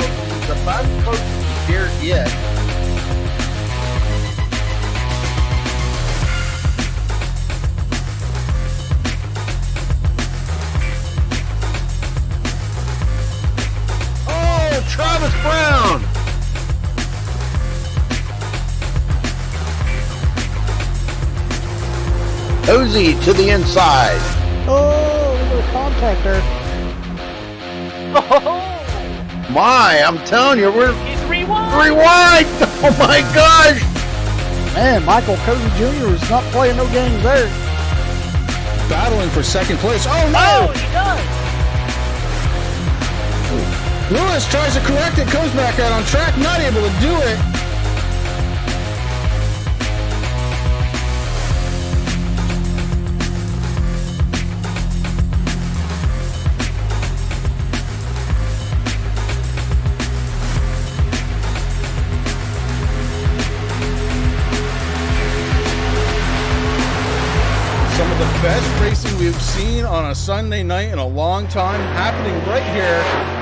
It's about as close as you dare get. Oh, Travis Brown! Ozzy to the inside. Oh, a little contact there. Oh! My, I'm telling you, we're It's rewind! rewind! Oh my gosh! Man, Michael Cozy Jr. is not playing no games there. Battling for second place. Oh Oh, no! he does! Lewis tries to correct it, comes back out on track, not able to do it. Some of the best racing we've seen on a Sunday night in a long time happening right here.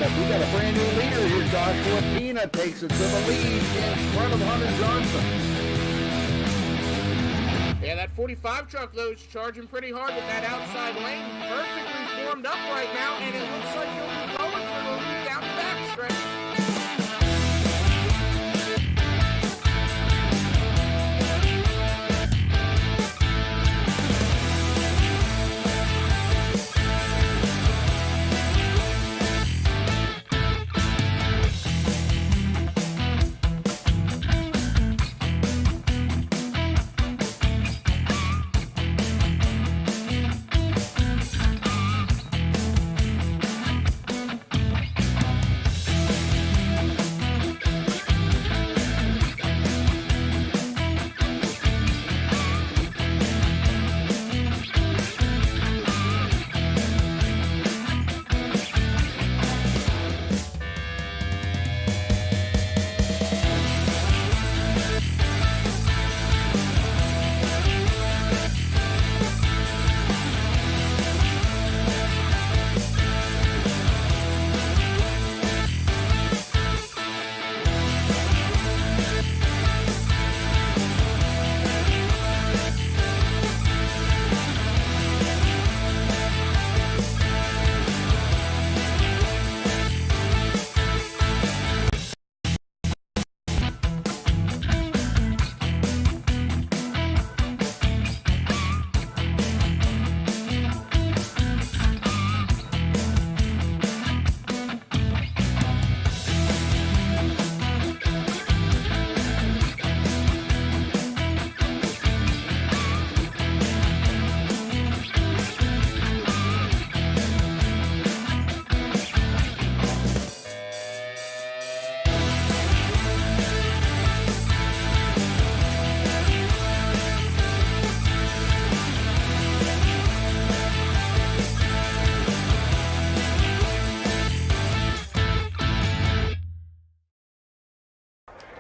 We got a brand new leader here. Joshua Pena takes it to the lead in front of Hunter Johnson. Yeah, that 45 truckload's charging pretty hard with that outside lane. Perfectly formed up right now, and it looks like he'll be going for the lead down the backstretch.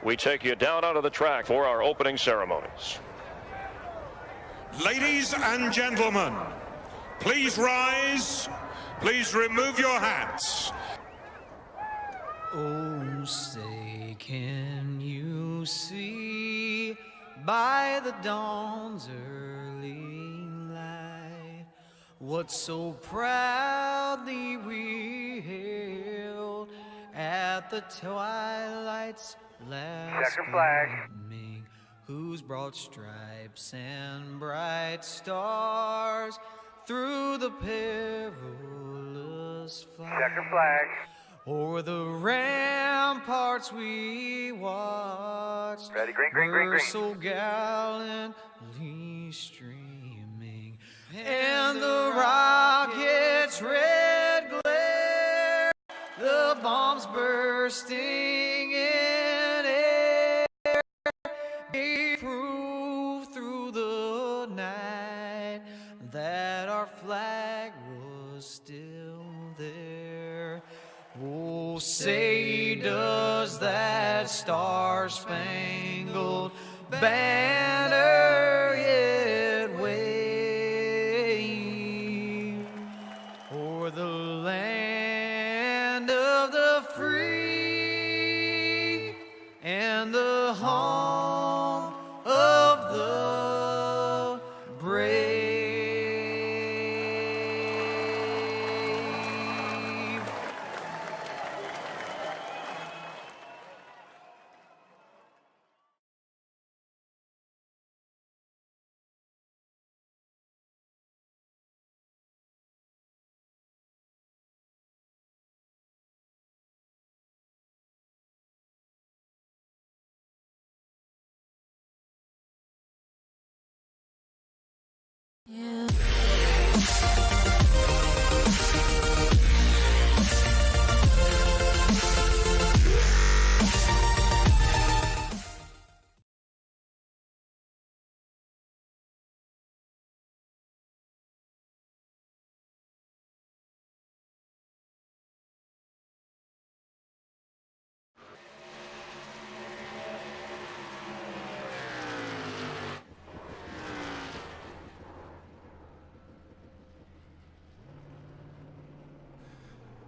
we take you down onto the track for our opening ceremonies. Ladies and gentlemen, please rise. Please remove your hats. Oh, say, can you see by the dawn's early light what so proudly we hailed at the twilight's last gleaming, whose broad stripes and bright stars through the perilous flight. Checker flag. O'er the ramparts we watched, Ready, green. so gallantly streaming, and the rocket's red glare, the bombs bursting in air, gave proof through the night that our flag was still there. Oh, say does that star-spangled banner yet wave o'er the land of the free and the home of the brave?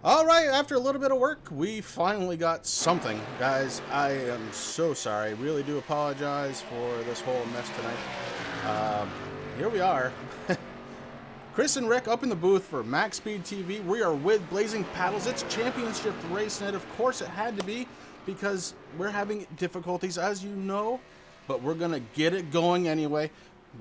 All right, after a little bit of work, we finally got something. Guys, I am so sorry. Really do apologize for this whole mess tonight. Here we are. Chris and Rick up in the booth for MaxSpeedTV. We are with Blazing Paddles. It's championship race night. Of course it had to be because we're having difficulties, as you know, but we're going to get it going anyway.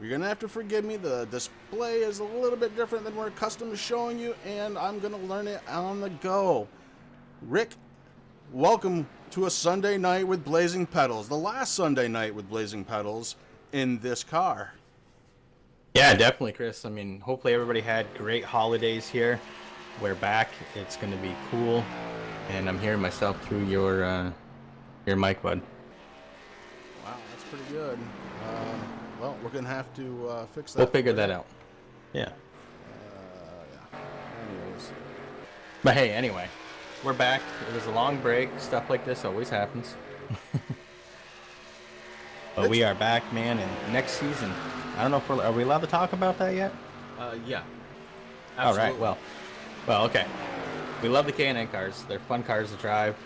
You're going to have to forgive me. The display is a little bit different than we're accustomed to showing you, and I'm going to learn it on the go. Rick, welcome to a Sunday night with Blazing Pedals. The last Sunday night with Blazing Pedals in this car. Yeah, definitely, Chris. I mean, hopefully everybody had great holidays here. We're back. It's going to be cool. And I'm hearing myself through your mic, bud. Wow, that's pretty good. Well, we're going to have to fix that. We'll figure that out. Yeah. Yeah. Anyways. But hey, anyway, we're back. It was a long break. Stuff like this always happens. But we are back, man, and next season, I don't know if are we allowed to talk about that yet? Yeah. Absolutely. All right, well, okay. We love the K&N cars. They're fun cars to drive.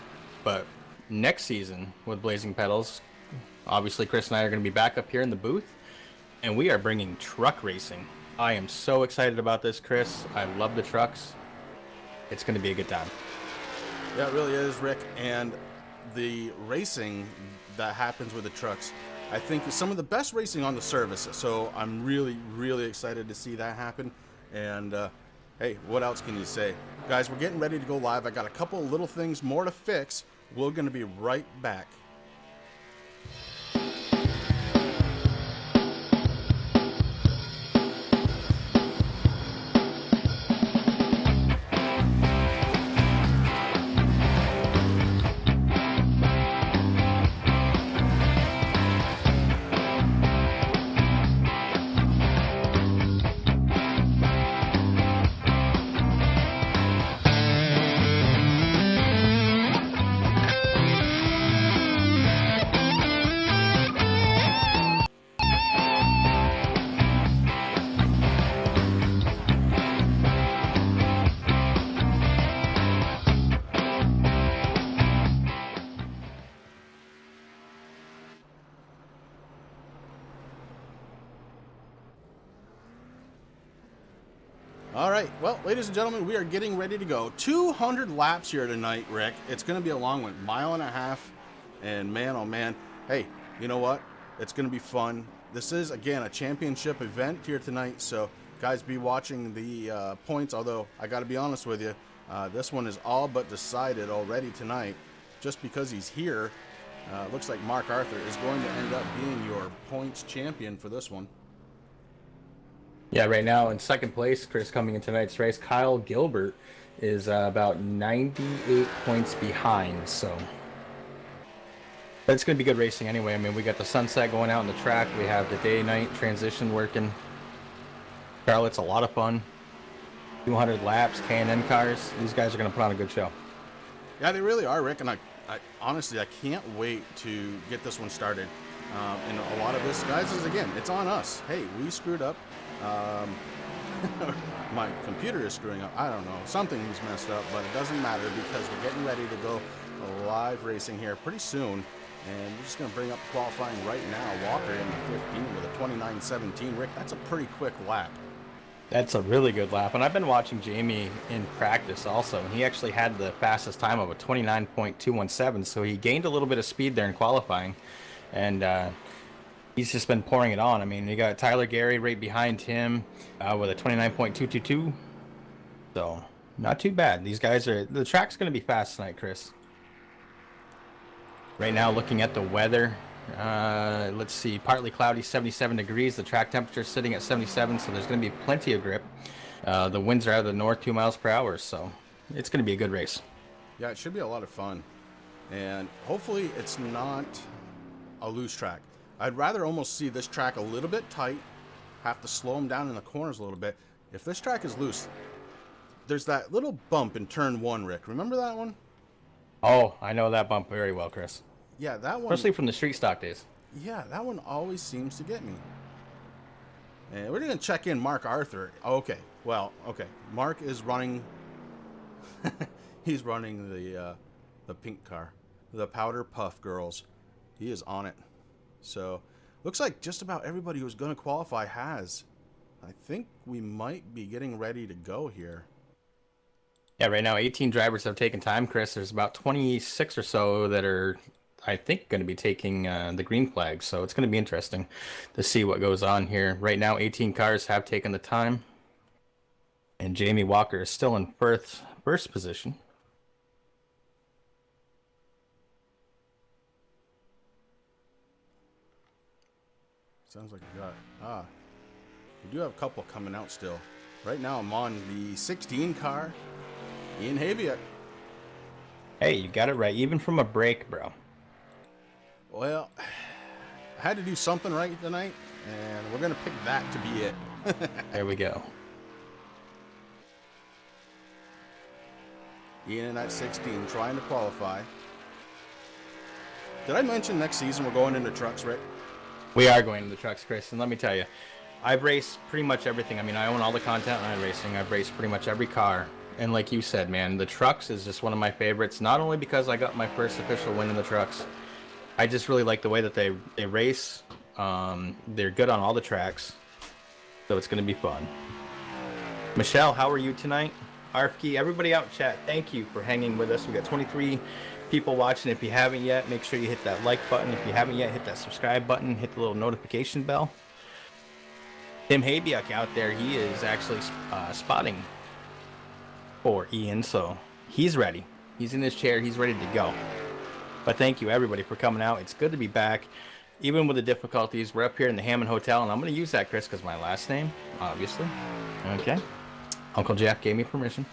But next season with Blazing Pedals, obviously Chris and I are going to be back up here in the booth, and we are bringing truck racing. I am so excited about this, Chris. I love the trucks. It's going to be a good time. Yeah, it really is, Rick. And the racing that happens with the trucks, I think, is some of the best racing on the service. So I'm really, really excited to see that happen. And hey, what else can you say? Guys, we're getting ready to go live. I got a couple little things more to fix. We're going to be right back. All right, well, ladies and gentlemen, we are getting ready to go. 200 laps here tonight, Rick. It's going to be a long one, mile and a half. And man, oh man, hey, you know what? It's going to be fun. This is, again, a championship event here tonight. So, guys, be watching the points. Although, I got to be honest with you, this one is all but decided already tonight. Just because he's here, looks like Mark Arthur is going to end up being your points champion for this one. Yeah, right now in second place, Chris, coming in tonight's race, Kyle Gilbert is about 98 points behind, so. But it's going to be good racing anyway. I mean, we got the sunset going out on the track. We have the day-night transition working. Charlotte's a lot of fun. 200 laps, K&N cars. These guys are going to put on a good show. Yeah, they really are, Rick, and I honestly, I can't wait to get this one started. And a lot of this, guys, is, again, it's on us. Hey, we screwed up. My computer is screwing up. I don't know. Something's messed up, but it doesn't matter because we're getting ready to go live racing here pretty soon. And we're just going to bring up qualifying right now. Walker in the 15 with a 29.17. Rick, that's a pretty quick lap. That's a really good lap. And I've been watching Jamie in practice also. And he actually had the fastest time of a 29.217. So he gained a little bit of speed there in qualifying. And he's just been pouring it on. I mean, you got Tyler Gary right behind him with a 29.222. So not too bad. These guys are, the track's going to be fast tonight, Chris. Right now, looking at the weather, let's see, partly cloudy, 77 degrees. The track temperature is sitting at 77, so there's going to be plenty of grip. The winds are out of the north, 2 miles per hour, so it's going to be a good race. Yeah, it should be a lot of fun. And hopefully it's not a loose track. I'd rather almost see this track a little bit tight, have to slow them down in the corners a little bit. If this track is loose, there's that little bump in turn 1, Rick. Remember that one? Oh, I know that bump very well, Chris. Yeah, that one. Especially from the street stock days. Yeah, that one always seems to get me. And we're going to check in Mark Arthur. Okay, well, okay. Mark is running. He's running the pink car, the Powder Puff Girls. He is on it. So, looks like just about everybody who's going to qualify has. I think we might be getting ready to go here. Yeah, right now 18 drivers have taken time, Chris. There's about 26 or so that are, I think, going to be taking the green flag. So it's going to be interesting to see what goes on here. Right now 18 cars have taken the time. And Jamie Walker is still in first position. Sounds like we got, we do have a couple coming out still. Right now I'm on the 16 car, Ian Habiak. Hey, you got it right, even from a break, bro. Well, I had to do something right tonight, and we're going to pick that to be it. There we go. Ian in that 16 trying to qualify. Did I mention next season we're going into trucks, Rick? We are going to the trucks, Chris, and let me tell you, I've raced pretty much everything. I mean, I own all the content on iRacing. I've raced pretty much every car. And like you said, man, the trucks is just one of my favorites, not only because I got my first official win in the trucks. I just really like the way that they race. They're good on all the tracks, so it's going to be fun. Michelle, how are you tonight? Arfkey, everybody out in chat, thank you for hanging with us. We got 23 people watching. If you haven't yet, make sure you hit that like button. If you haven't yet, hit that subscribe button. Hit the little notification bell. Tim Habiak out there, he is actually spotting for Ian, so he's ready. He's in his chair. He's ready to go. But thank you, everybody, for coming out. It's good to be back. Even with the difficulties, we're up here in the Hammond Hotel, and I'm going to use that, Chris, because my last name, obviously. Okay. Uncle Jeff gave me permission.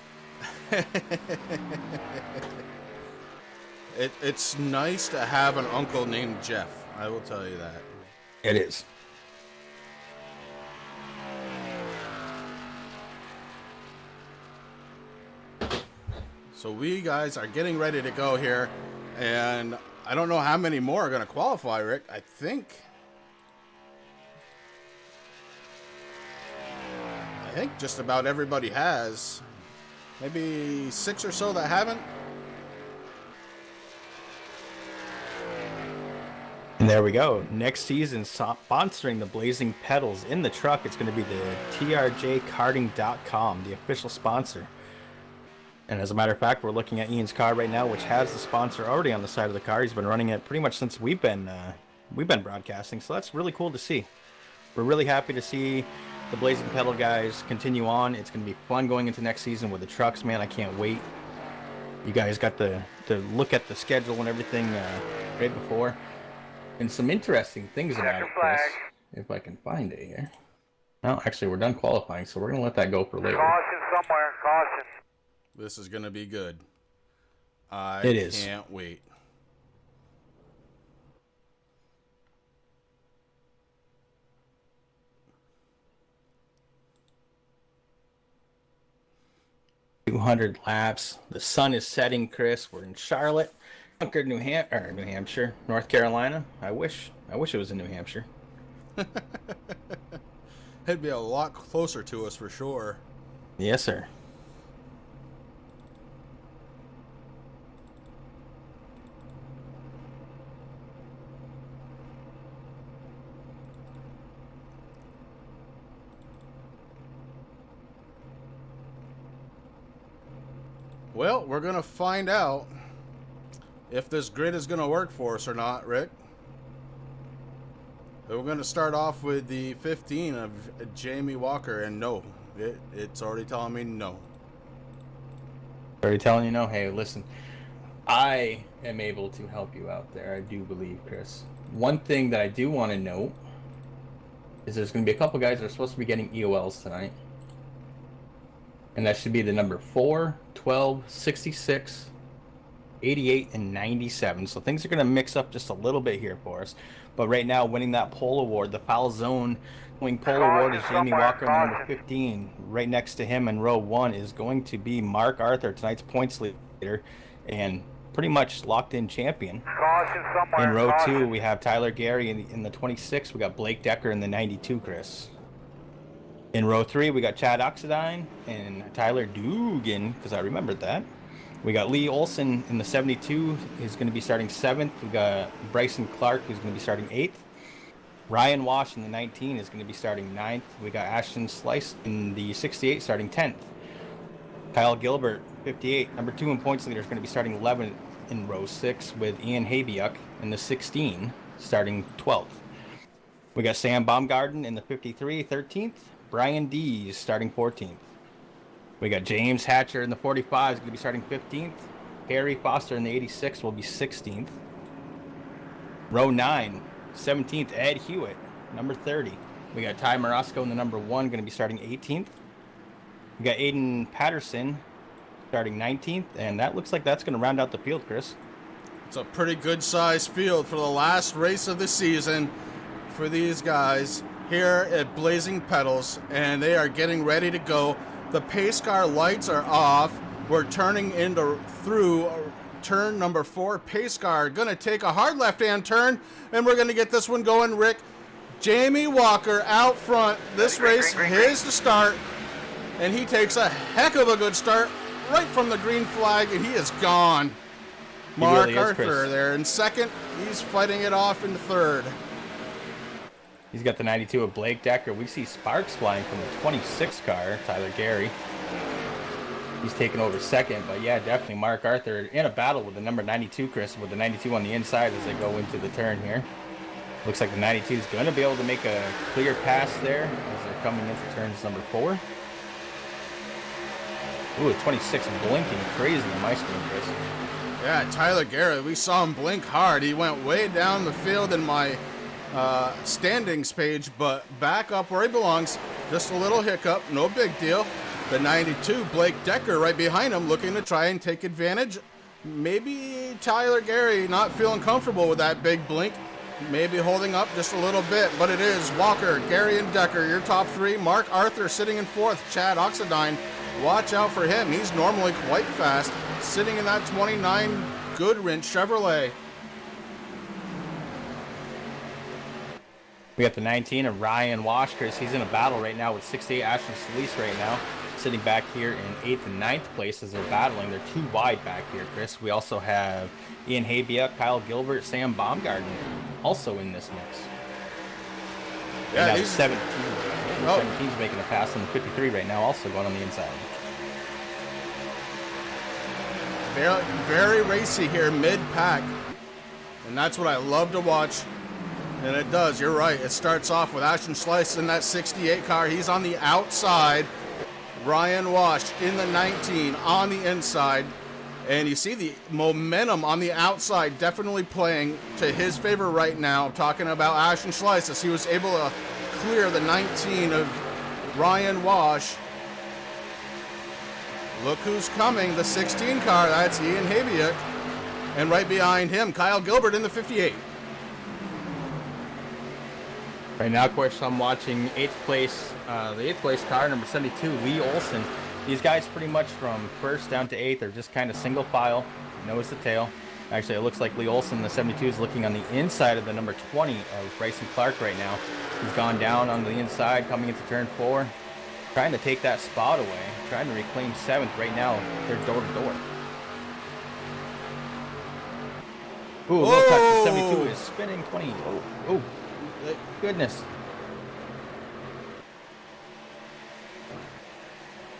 It's nice to have an uncle named Jeff. I will tell you that. It is. So we guys are getting ready to go here, and I don't know how many more are going to qualify, Rick. I think just about everybody has. Maybe 6 or so that haven't. And there we go. Next season, sponsoring the Blazing Pedals in the truck, it's going to be the trjkarting.com, the official sponsor. And as a matter of fact, we're looking at Ian's car right now, which has the sponsor already on the side of the car. He's been running it pretty much since we've been broadcasting, so that's really cool to see. We're really happy to see the Blazing Pedal guys continue on. It's going to be fun going into next season with the trucks, man. I can't wait. You guys got to look at the schedule and everything right before. And some interesting things about it, Chris, if I can find it here. Well, actually, we're done qualifying, so we're going to let that go for later. Caution somewhere, caution. This is going to be good. It is. Can't wait. .200 laps. The sun is setting, Chris. We're in Charlotte, Concord, New Hampshire, North Carolina. I wish it was in New Hampshire. It'd be a lot closer to us for sure. Yes, sir. Well, we're going to find out if this grid is going to work for us or not, Rick. We're going to start off with the 15 of Jamie Walker, and no, it's already telling me no. Already telling you no? Hey, listen, I am able to help you out there, I do believe, Chris. One thing that I do want to note is there's going to be a couple guys that are supposed to be getting EOLs tonight. And that should be the number 4, 12, 66, 88, and 97. So things are going to mix up just a little bit here for us. But right now, winning that pole award, the foul zone winning pole award is Jamie Walker, number 15. Right next to him in row 1 is going to be Mark Arthur, tonight's points leader, and pretty much locked-in champion. In row 2, we have Tyler Gary in the 26. We got Blake Decker in the 92, Chris. In row 3, we got Chad Oxidine and Tyler Dugan, because I remembered that. We got Lee Olson in the 72. He's going to be starting 7th. We got Bryson Clark, who's going to be starting 8th. Ryan Wash in the 19 is going to be starting 9th. We got Ashton Slice in the 68, starting 10th. Kyle Gilbert, 58, number 2 in points leader, is going to be starting 11th in row 6, with Ian Habiuk in the 16, starting 12th. We got Sam Baumgarten in the 53, 13th. Brian Dees starting 14th. We got James Hatcher in the 45 is going to be starting 15th. Harry Foster in the 86 will be 16th. Row 9, 17th, Ed Hewitt, number 30. We got Ty Morosco in the number 1, going to be starting 18th. We got Aiden Patterson starting 19th, and that looks like that's going to round out the field, Chris. It's a pretty good-sized field for the last race of the season for these guys here at Blazing Pedals, and they are getting ready to go. The pace car lights are off. We're turning through turn number 4. Pace car gonna take a hard left-hand turn, and we're gonna get this one going, Rick. Jamie Walker out front. This race is to start, and he takes a heck of a good start right from the green flag, and he is gone. Mark really is, Arthur Chris. there in second. He's fighting it off in third. He's got the 92 of Blake Decker. We see sparks flying from the 26 car, Tyler Gary. He's taking over second, but yeah, definitely Mark Arthur in a battle with the number 92, Chris, with the 92 on the inside as they go into the turn here. Looks like the 92 is going to be able to make a clear pass there as they're coming into turns number 4. Ooh, 26 blinking crazy on my screen, Chris. Yeah, Tyler Gary, we saw him blink hard. He went way down the field in my standings page, but back up where he belongs. Just a little hiccup, no big deal. The 92, Blake Decker, right behind him, looking to try and take advantage. Maybe Tyler Gary not feeling comfortable with that big blink. Maybe holding up just a little bit, but it is Walker, Gary, and Decker, your top 3. Mark Arthur sitting in 4th. Chad Oxidine, watch out for him. He's normally quite fast, sitting in that 29 Goodwrench Chevrolet. We got the 19 of Ryan Wash, Chris. He's in a battle right now with 68 Ashton Solis right now, sitting back here in 8th and 9th place as they're battling. They're too wide back here, Chris. We also have Ian Habia, Kyle Gilbert, Sam Baumgarten also in this mix. Yeah, these 17. 17's making a pass on the 53 right now, also going on the inside. Very, very racy here, mid-pack. And that's what I love to watch. And it does, you're right. It starts off with Ashton Slice in that 68 car. He's on the outside. Ryan Wash in the 19 on the inside. And you see the momentum on the outside definitely playing to his favor right now. I'm talking about Ashton Slice as he was able to clear the 19 of Ryan Wash. Look who's coming, the 16 car. That's Ian Habiak. And right behind him, Kyle Gilbert in the 58. Right now, of course, I'm watching 8th place, the 8th place car, number 72, Lee Olson. These guys pretty much from 1st down to 8th are just kind of single file, nose to tail. Actually, it looks like Lee Olson, the 72, is looking on the inside of the number 20 of Bryson Clark right now. He's gone down on the inside, coming into turn 4, trying to take that spot away, trying to reclaim 7th right now. They're door to door. Ooh, a little touch. The 72 is spinning 20. Oh, goodness.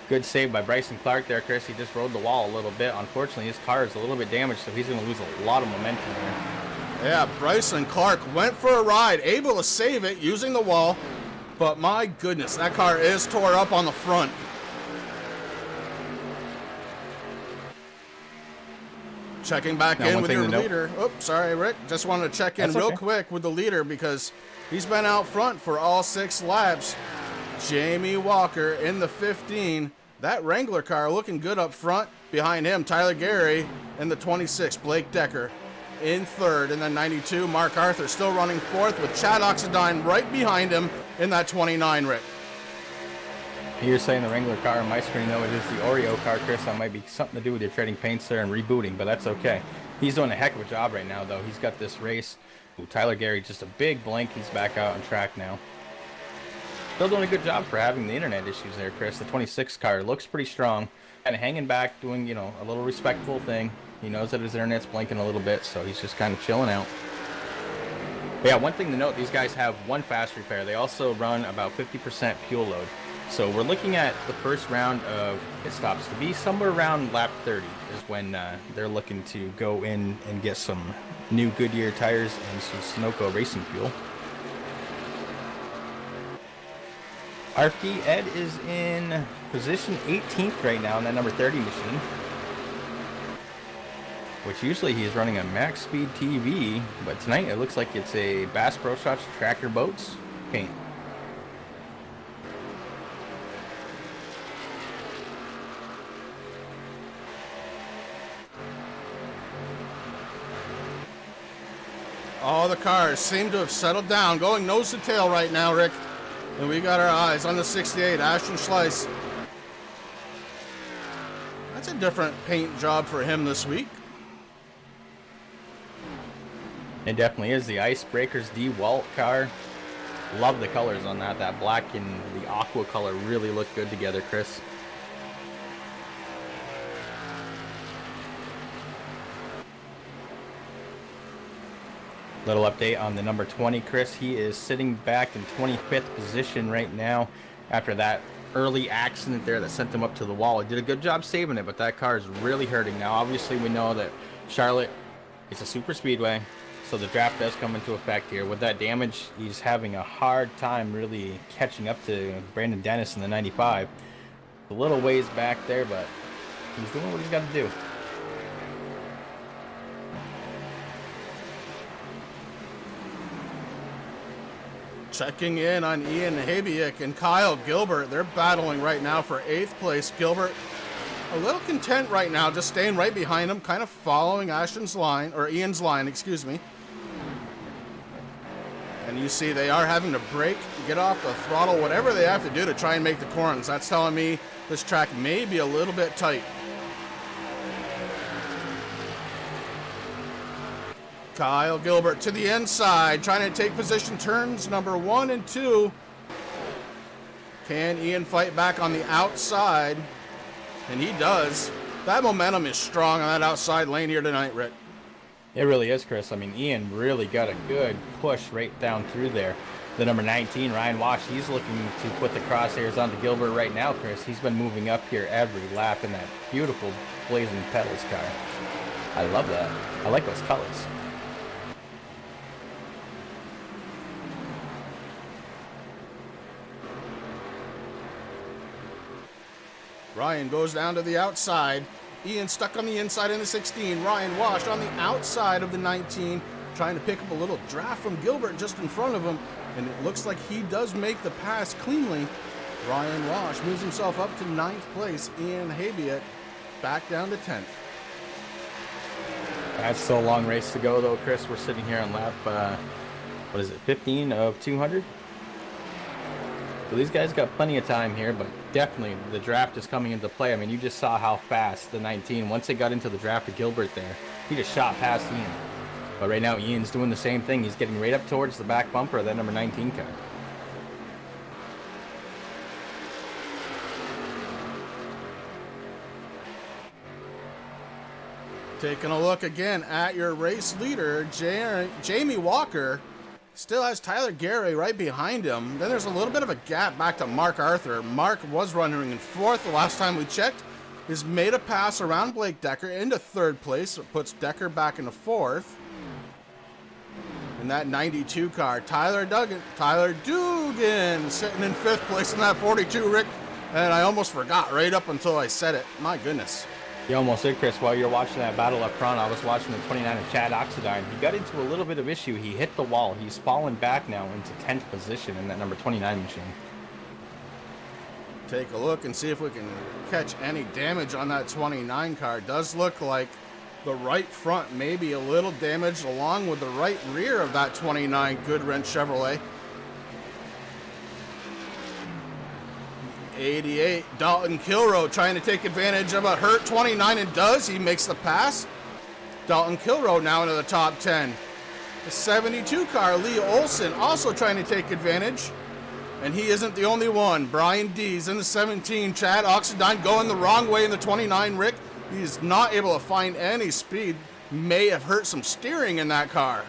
Good save by Bryson Clark there, Chris. He just rode the wall a little bit. Unfortunately, his car is a little bit damaged, so he's going to lose a lot of momentum here. Yeah, Bryson Clark went for a ride, able to save it using the wall. But my goodness, that car is tore up on the front. Checking back in with your leader. Oops, sorry, Rick. Just wanted to check in real quick with the leader because he's been out front for all 6 laps. Jamie Walker in the 15. That Wrangler car looking good up front. Behind him, Tyler Gary in the 26. Blake Decker in 3rd. And then 92, Mark Arthur still running 4th with Chad Oxidine right behind him in that 29, Rick. You're saying the Wrangler car on my screen, though, it is the Oreo car, Chris. That might be something to do with your trading paints there and rebooting, but that's okay. He's doing a heck of a job right now, though. He's got this race. Ooh, Tyler Gary, just a big blink. He's back out on track now. Still doing a good job for having the internet issues there, Chris. The 26 car looks pretty strong. Kind of hanging back, doing, a little respectful thing. He knows that his internet's blinking a little bit, so he's just kind of chilling out. But yeah, one thing to note, these guys have one fast repair. They also run about 50% fuel load. So we're looking at the first round of pit stops to be somewhere around lap 30 is when they're looking to go in and get some new Goodyear tires and some Sunoco racing fuel. RFD Ed is in position 18th right now in that number 30 machine, which usually he is running a MaxSpeedTV, but tonight it looks like it's a Bass Pro Shops Tracker Boats paint. All the cars seem to have settled down, going nose to tail right now, Rick. And we got our eyes on the 68, Ashton Slice. That's a different paint job for him this week. It definitely is. The Icebreakers DeWalt car. Love the colors on that. That black and the aqua color really look good together, Chris. Little update on the number 20, Chris. He is sitting back in 25th position right now after that early accident there that sent him up to the wall. He did a good job saving it, but that car is really hurting. Now, obviously, we know that Charlotte is a super speedway, so the draft does come into effect here. With that damage, he's having a hard time really catching up to Brandon Dennis in the 95. A little ways back there, but he's doing what he's got to do. Checking in on Ian Habiak and Kyle Gilbert. They're battling right now for 8th place. Gilbert a little content right now, just staying right behind him, kind of following Ashton's line, or Ian's line, excuse me. And you see they are having to brake, get off the throttle, whatever they have to do to try and make the corners. That's telling me this track may be a little bit tight. Kyle Gilbert to the inside, trying to take position turns number 1 and 2. Can Ian fight back on the outside? And he does. That momentum is strong on that outside lane here tonight, Rick. It really is, Chris. I mean, Ian really got a good push right down through there. The number 19, Ryan Wash, he's looking to put the crosshairs onto Gilbert right now, Chris. He's been moving up here every lap in that beautiful Blazing Pedals car. I love that. I like those colors. Ryan goes down to the outside. Ian stuck on the inside in the 16. Ryan Wash on the outside of the 19, trying to pick up a little draft from Gilbert just in front of him. And it looks like he does make the pass cleanly. Ryan Wash moves himself up to 9th place. Ian Habiet back down to 10th. That's still a long race to go, though, Chris. We're sitting here on lap, 15 of 200? So these guys got plenty of time here, but definitely the draft is coming into play. I mean, you just saw how fast the 19, once they got into the draft with Gilbert there, he just shot past Ian. But right now, Ian's doing the same thing. He's getting right up towards the back bumper of that number 19 car. Taking a look again at your race leader, Jamie Walker. Still has Tyler Gary right behind him. Then there's a little bit of a gap back to Mark Arthur. Mark was running in 4th the last time we checked. He's made a pass around Blake Decker into 3rd place. It puts Decker back into 4th. In that 92 car, Tyler Dugan sitting in 5th place in that 42, Rick. And I almost forgot right up until I said it. My goodness. You almost did, Chris. While you're watching that battle up front, I was watching the 29 of Chad Oxidine. He got into a little bit of issue. He hit the wall. He's fallen back now into 10th position in that number 29 machine. Take a look and see if we can catch any damage on that 29 car. Does look like the right front may be a little damaged along with the right rear of that 29 Goodwrench Chevrolet. 88, Dalton Kilroe trying to take advantage of a hurt 29 and does. He makes the pass. Dalton Kilroe now into the top 10. The 72 car, Lee Olson, also trying to take advantage. And he isn't the only one. Brian Dees in the 17. Chad Oxidine going the wrong way in the 29, Rick. He's not able to find any speed. May have hurt some steering in that car.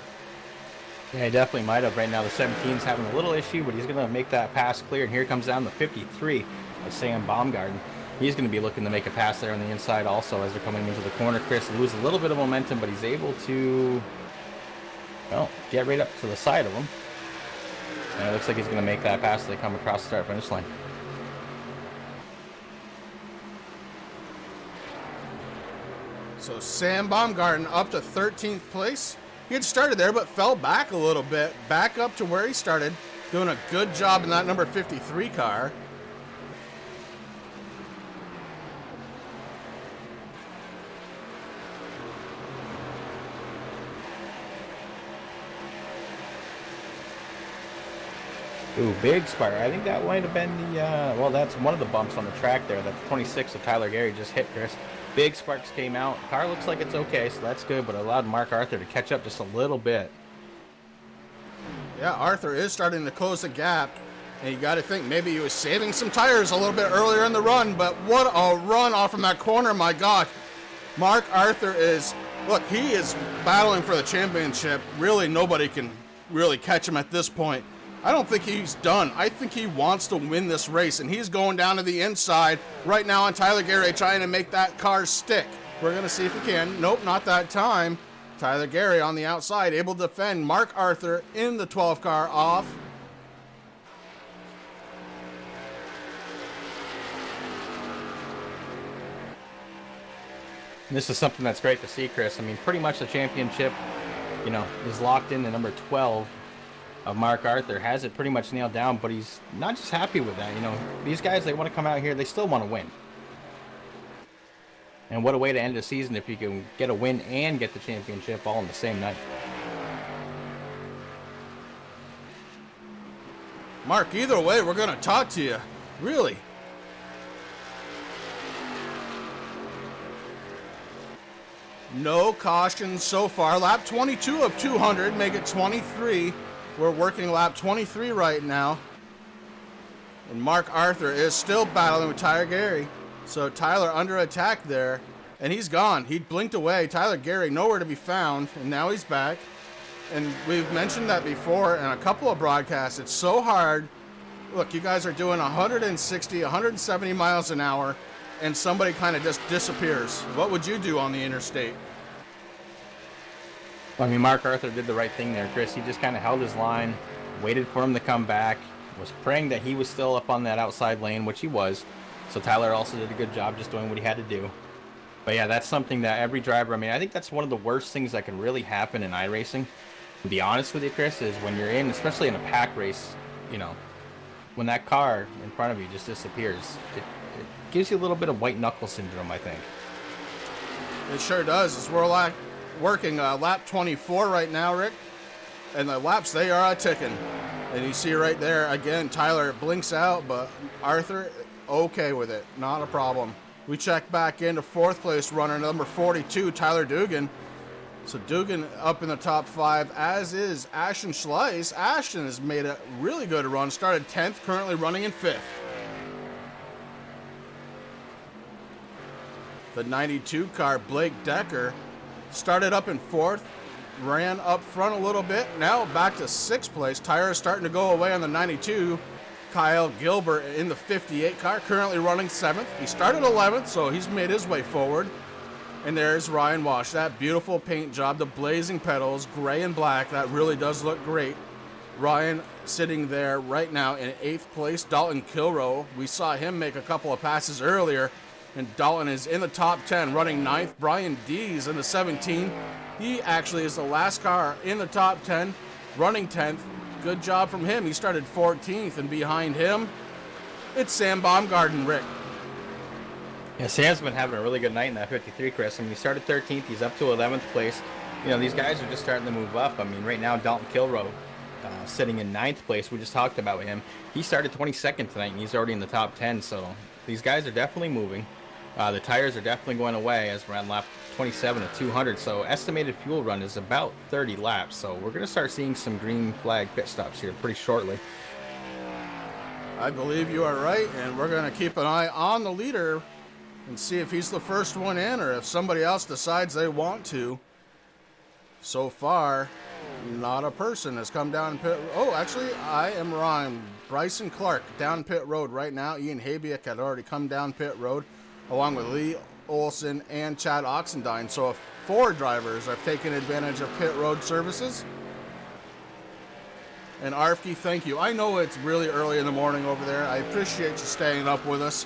Yeah, he definitely might have. Right now, the 17's having a little issue, but he's going to make that pass clear. And here comes down the 53 of Sam Baumgarten. He's going to be looking to make a pass there on the inside also as they're coming into the corner. Chris loses a little bit of momentum, but he's able to, well, get right up to the side of him. And it looks like he's going to make that pass as they come across the start-finish line. So Sam Baumgarten up to 13th place. He had started there, but fell back a little bit, back up to where he started, doing a good job in that number 53 car. Ooh, big spark. I think that might have been the, well, that's one of the bumps on the track there. That's 26 of Tyler Gary just hit, Chris. Big sparks came out. Car looks like it's okay, so that's good, but allowed Mark Arthur to catch up just a little bit. Yeah, Arthur is starting to close the gap, and you got to think maybe he was saving some tires a little bit earlier in the run, but what a run off from that corner, my God. Mark Arthur is, look, he is battling for the championship. Really, nobody can really catch him at this point. I don't think he's done. I think he wants to win this race, and he's going down to the inside right now on Tyler Gary, trying to make that car stick. We're going to see if he can. Nope, not that time. Tyler Gary on the outside, able to defend Mark Arthur in the 12 car off. This is something that's great to see, Chris. I mean, pretty much the championship, you know, is locked in to number 12. Of Mark Arthur, has it pretty much nailed down, but he's not just happy with that. You know, these guys, they want to come out here, they still want to win. And what a way to end the season if you can get a win and get the championship all in the same night. Mark, either way, we're going to talk to you. Really. No cautions so far. Lap 22 of 200, make it 23. We're working lap 23 right now. And Mark Arthur is still battling with Tyler Gary. So Tyler under attack there. And he's gone. He blinked away. Tyler Gary nowhere to be found. And now he's back. And we've mentioned that before in a couple of broadcasts. It's so hard. Look, you guys are doing 160, 170 miles an hour. And somebody kind of just disappears. What would you do on the interstate? I mean, Mark Arthur did the right thing there, Chris. He just kind of held his line, waited for him to come back, was praying that he was still up on that outside lane, which he was. So Tyler also did a good job just doing what he had to do. But yeah, that's something that every driver, I mean, I think that's one of the worst things that can really happen in iRacing. To be honest with you, Chris, is when you're in, especially in a pack race, you know, when that car in front of you just disappears, it gives you a little bit of white knuckle syndrome, I think. It sure does. As we're working lap 24 right now, Rick, and the laps, they are ticking. And you see right there, again, Tyler blinks out, but Arthur, okay with it. Not a problem. We check back into fourth place runner number 42, Tyler Dugan. So Dugan up in the top 5, as is Ashton Schleiss. Ashton has made a really good run. Started 10th, currently running in 5th. The 92 car, Blake Decker, started up in 4th, ran up front a little bit. Now back to 6th place. Tire is starting to go away on the 92. Kyle Gilbert in the 58 car, currently running 7th. He started 11th, so he's made his way forward. And there's Ryan Walsh. That beautiful paint job, the blazing pedals, gray and black. That really does look great. Ryan sitting there right now in 8th place. Dalton Kilroe, we saw him make a couple of passes earlier. And Dalton is in the top 10, running 9th. Brian Dees in the 17. He actually is the last car in the top 10, running 10th. Good job from him. He started 14th, and behind him, it's Sam Baumgarten, Rick. Yeah, Sam's been having a really good night in that 53, Chris. I mean, he started 13th. He's up to 11th place. You know, these guys are just starting to move up. I mean, right now, Dalton Kilroe sitting in 9th place. We just talked about him. He started 22nd tonight, and he's already in the top 10. So these guys are definitely moving. The tires are definitely going away as we're on lap 27 of 200. So estimated fuel run is about 30 laps. So we're going to start seeing some green flag pit stops here pretty shortly. I believe you are right, and we're going to keep an eye on the leader and see if he's the first one in or if somebody else decides they want to. So far, not a person has come down pit. Oh, actually, I am wrong. Bryson Clark down pit road right now. Ian Habiak had already come down pit road, along with Lee Olson and Chad Oxendine. So 4 drivers have taken advantage of pit road services. And Arfke, thank you. I know it's really early in the morning over there. I appreciate you staying up with us.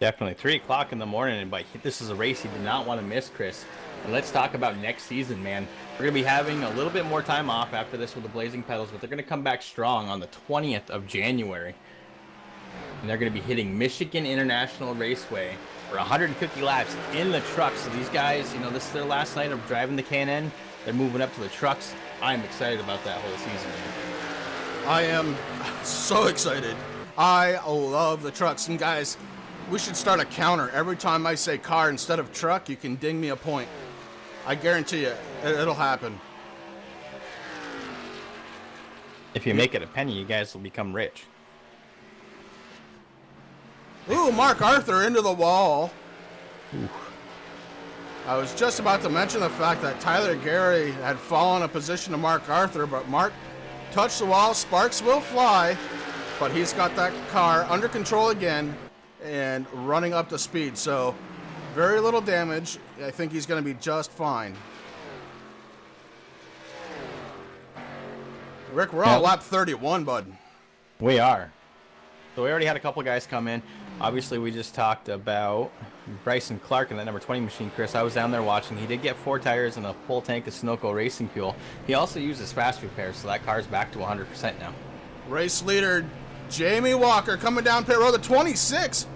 Definitely 3 o'clock in the morning, but this is a race you do not want to miss, Chris. And let's talk about next season, man. We're going to be having a little bit more time off after this with the Blazing Pedals, but they're going to come back strong on the 20th of January. And they're going to be hitting Michigan International Raceway for 150 laps in the trucks. So these guys, you know, this is their last night of driving the K&N. They're moving up to the trucks. I'm excited about that whole season. I am so excited. I love the trucks. And guys, we should start a counter. Every time I say car instead of truck, you can ding me a point. I guarantee you, it'll happen. If you make it a penny, you guys will become rich. Ooh, Mark Arthur into the wall. Ooh. I was just about to mention the fact that Tyler Gary had fallen a position to Mark Arthur, but Mark touched the wall. Sparks will fly, but he's got that car under control again and running up to speed. So very little damage. I think he's going to be just fine. Rick, we're on lap 31, bud. We are. So we already had a couple guys come in. Obviously, we just talked about Bryson Clark in that number 20 machine, Chris. I was down there watching. He did get 4 tires and a full tank of Sunoco racing fuel. He also uses fast repairs, so that car's back to 100% now. Race leader Jamie Walker coming down pit road, the 26.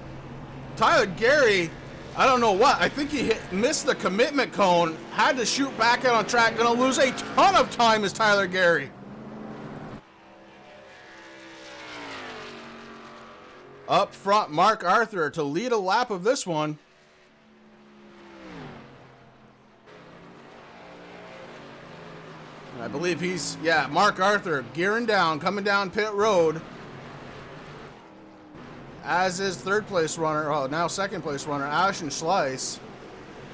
Tyler Gary, I don't know what. I think he missed the commitment cone, had to shoot back out on track. Going to lose a ton of time as Tyler Gary. Up front, Mark Arthur to lead a lap of this one. I believe he's, yeah, Mark Arthur gearing down, coming down pit road. As is third place runner, oh, now second place runner, Ashton Schleiss.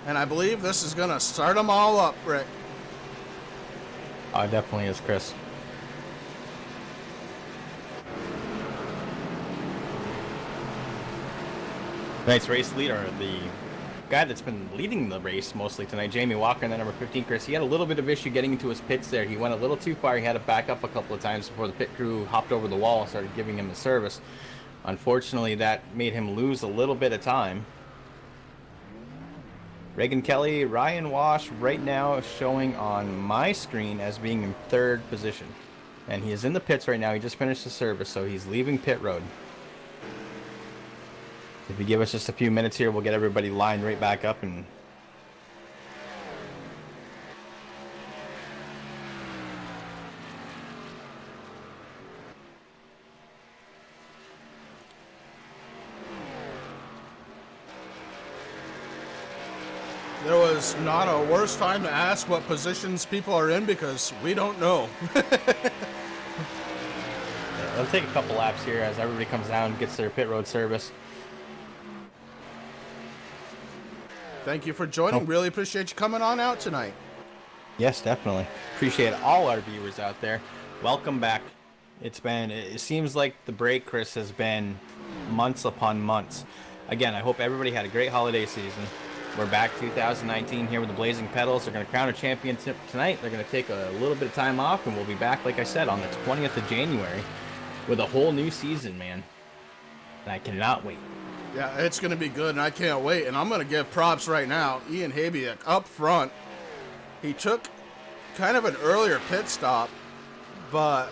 And I believe this is going to start them all up, Rick. Oh, it definitely is, Chris. Tonight's race leader, the guy that's been leading the race mostly tonight, Jamie Walker, and then number 15, Chris. He had a little bit of issue getting into his pits there. He went a little too far. He had to back up a couple of times before the pit crew hopped over the wall and started giving him the service. Unfortunately, that made him lose a little bit of time. Reagan Kelly, Ryan Wash right now showing on my screen as being in third position. And he is in the pits right now. He just finished the service, so he's leaving pit road. If you give us just a few minutes here, we'll get everybody lined right back up and There was not a worse time to ask what positions people are in because we don't know. it'll take a couple laps here as everybody comes down and gets their pit road service. Thank you for joining. Really appreciate you coming on out tonight. Yes, definitely. Appreciate all our viewers out there. Welcome back. It seems like the break, Chris, has been months upon months. Again, I hope everybody had a great holiday season. We're back 2019 here with the Blazing Pedals. They're going to crown a champion tonight. They're going to take a little bit of time off, and we'll be back, like I said, on the 20th of January with a whole new season, man. And I cannot wait. Yeah, it's going to be good, and I can't wait. And I'm going to give props right now. Ian Habiak up front. He took kind of an earlier pit stop, but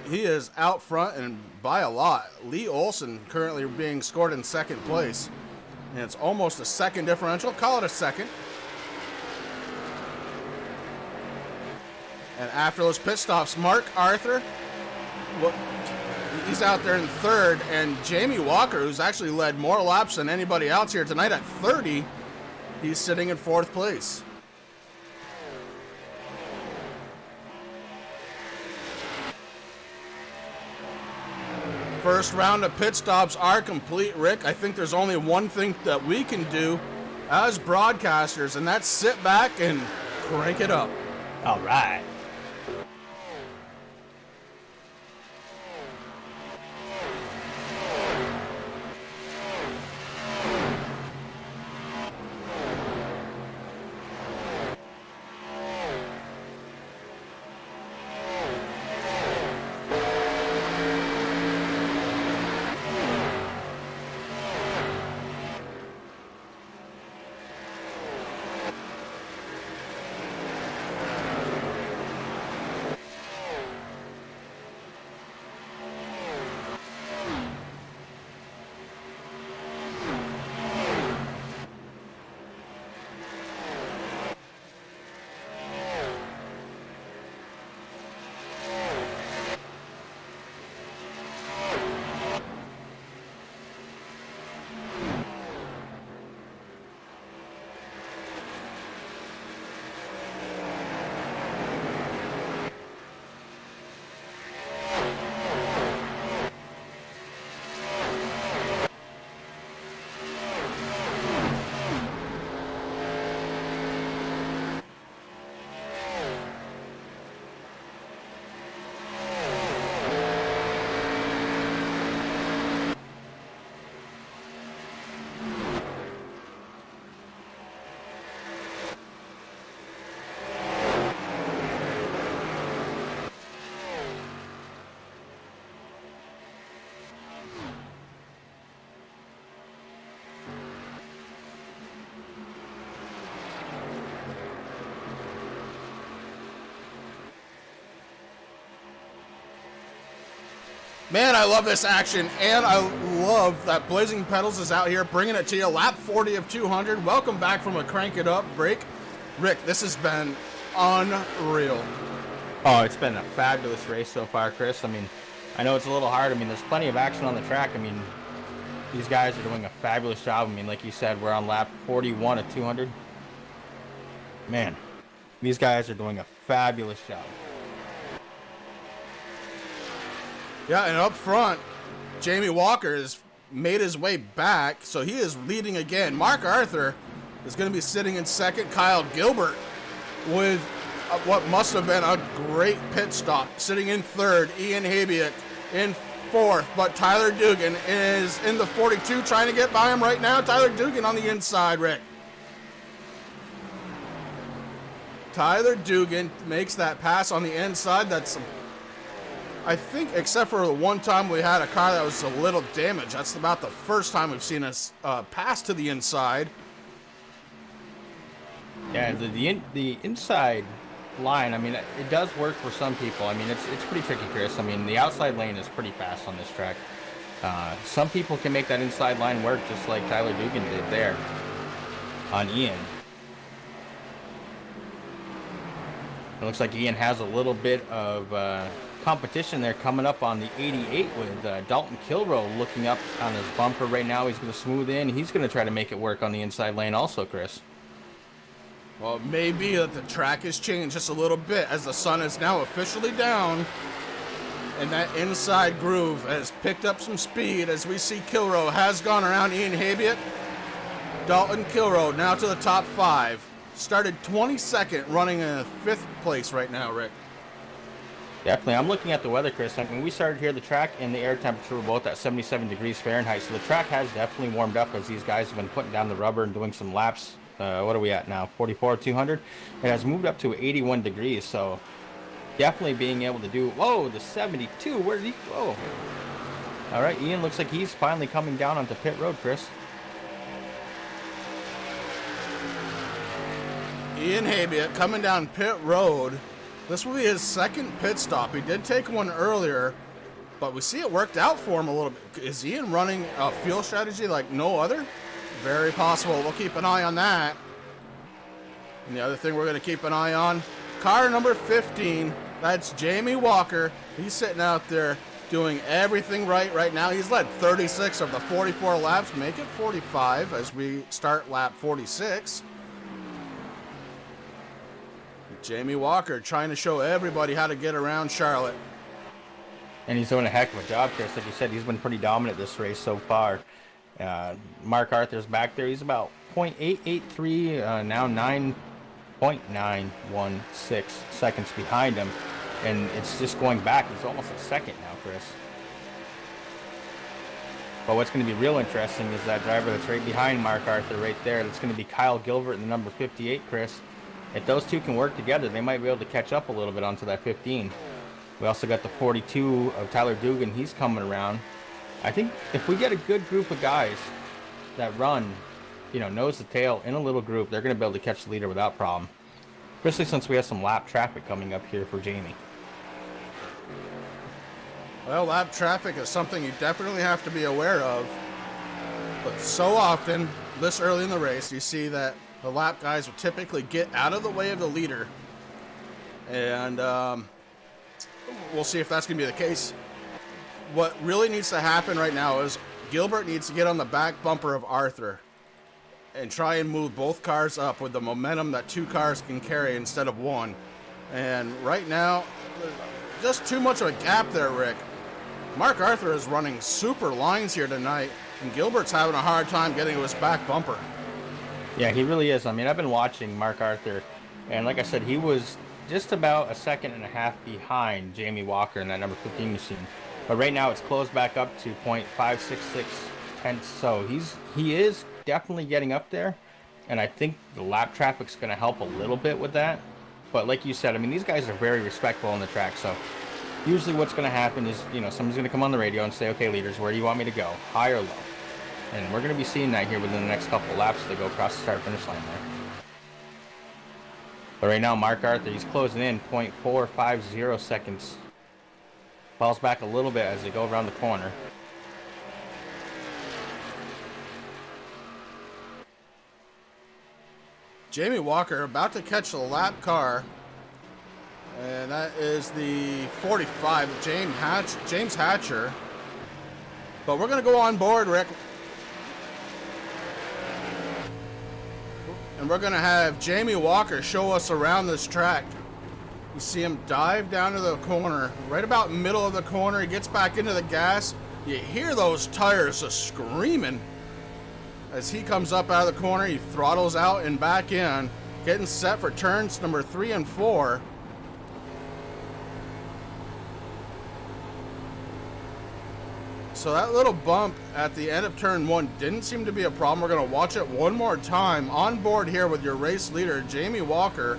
he is out front and by a lot. Lee Olson currently being scored in second place. And it's almost a second differential. Call it a second. And after those pit stops, Mark Arthur, he's out there in third. And Jamie Walker, who's actually led more laps than anybody else here tonight at 30, he's sitting in fourth place. First round of pit stops are complete, Rick. I think there's only one thing that we can do as broadcasters, and that's sit back and crank it up. All right. Man, I love this action, and I love that Blazing Pedals is out here bringing it to you. Lap 40 of 200. Welcome back from a Crank It Up break. Rick, this has been unreal. Oh, it's been a fabulous race so far, Chris. I mean, I know it's a little hard. I mean, there's plenty of action on the track. I mean, These guys are doing a fabulous job. I mean, like you said, we're on lap 41 of 200. Man, these guys are doing a fabulous job. Yeah, and up front, Jamie Walker has made his way back, so he is leading again. Mark Arthur is going to be sitting in second. Kyle Gilbert with what must have been a great pit stop, sitting in third. Ian Habiak in fourth, but Tyler Dugan is in the 42, trying to get by him right now. Tyler Dugan on the inside, Rick. Tyler Dugan makes that pass on the inside. That's, I think, except for the one time we had a car that was a little damaged, that's about the first time we've seen us pass to the inside. Yeah, the inside line, I mean, it does work for some people. I mean, it's pretty tricky, Chris. I mean, the outside lane is pretty fast on this track. Some people can make that inside line work, just like Tyler Dugan did there on Ian. It looks like Ian has a little bit of competition there coming up on the 88 with Dalton Kilroe looking up on his bumper right now. He's going to smooth in. He's going to try to make it work on the inside lane also, Chris. Well, it may be that the track has changed just a little bit as the sun is now officially down. And that inside groove has picked up some speed as we see Kilroe has gone around Ian Habiat. Dalton Kilroe now to the top 5. Started 22nd, running in 5th place right now, Rick. Definitely. I'm looking at the weather, Chris. I mean, we started here, the track and the air temperature were both at 77 degrees Fahrenheit. So the track has definitely warmed up as these guys have been putting down the rubber and doing some laps. What are we at now? 44, 200. It has moved up to 81 degrees. So definitely being able to do, whoa, the 72. Where did he go? All right, Ian looks like he's finally coming down onto pit road, Chris. Ian Habiat coming down pit road. This will be his second pit stop. He did take one earlier, but we see it worked out for him a little bit. Is Ian running a fuel strategy like no other? Very possible. We'll keep an eye on that. And the other thing we're going to keep an eye on, car number 15, that's Jamie Walker. He's sitting out there doing everything right now. He's led 36 of the 44 laps, make it 45 as we start lap 46. Jamie Walker trying to show everybody how to get around Charlotte. And he's doing a heck of a job, Chris. Like you said, he's been pretty dominant this race so far. Mark Arthur's back there. He's about 0.883, now 9.916 seconds behind him. And it's just going back. He's almost a second now, Chris. But what's going to be real interesting is that driver that's right behind Mark Arthur right there. That's going to be Kyle Gilbert in the number 58, Chris. If those two can work together, they might be able to catch up a little bit onto that 15. We also got the 42 of Tyler Dugan. He's coming around. I think if we get a good group of guys that run, you know, nose to tail in a little group, they're going to be able to catch the leader without problem. Especially since we have some lap traffic coming up here for Jamie. Well, lap traffic is something you definitely have to be aware of. But so often, this early in the race, you see that the lap guys will typically get out of the way of the leader. And we'll see if that's going to be the case. What really needs to happen right now is Gilbert needs to get on the back bumper of Arthur and try and move both cars up with the momentum that two cars can carry instead of one. And right now, just too much of a gap there, Rick. Mark Arthur is running super lines here tonight, and Gilbert's having a hard time getting to his back bumper. Yeah, he really is. I mean, I've been watching Mark Arthur, and like I said, he was just about a second and a half behind Jamie Walker in that number 15 machine. But right now it's closed back up to 0.566 tenths, so he is definitely getting up there, and I think the lap traffic's going to help a little bit with that. But like you said, I mean, these guys are very respectful on the track, so usually what's going to happen is, you know, someone's going to come on the radio and say, okay, leaders, where do you want me to go, high or low? And we're going to be seeing that here within the next couple of laps as they go across the start-finish line there. But right now, Mark Arthur, he's closing in 0.450 seconds. Falls back a little bit as they go around the corner. Jamie Walker about to catch the lap car. And that is the 45, James Hatcher. But we're going to go on board, Rick. And we're going to have Jamie Walker show us around this track. You see him dive down to the corner, right about middle of the corner. He gets back into the gas. You hear those tires just screaming. As he comes up out of the corner, he throttles out and back in, getting set for turns number 3 and 4. So that little bump at the end of turn 1 didn't seem to be a problem. We're going to watch it one more time. On board here with your race leader, Jamie Walker.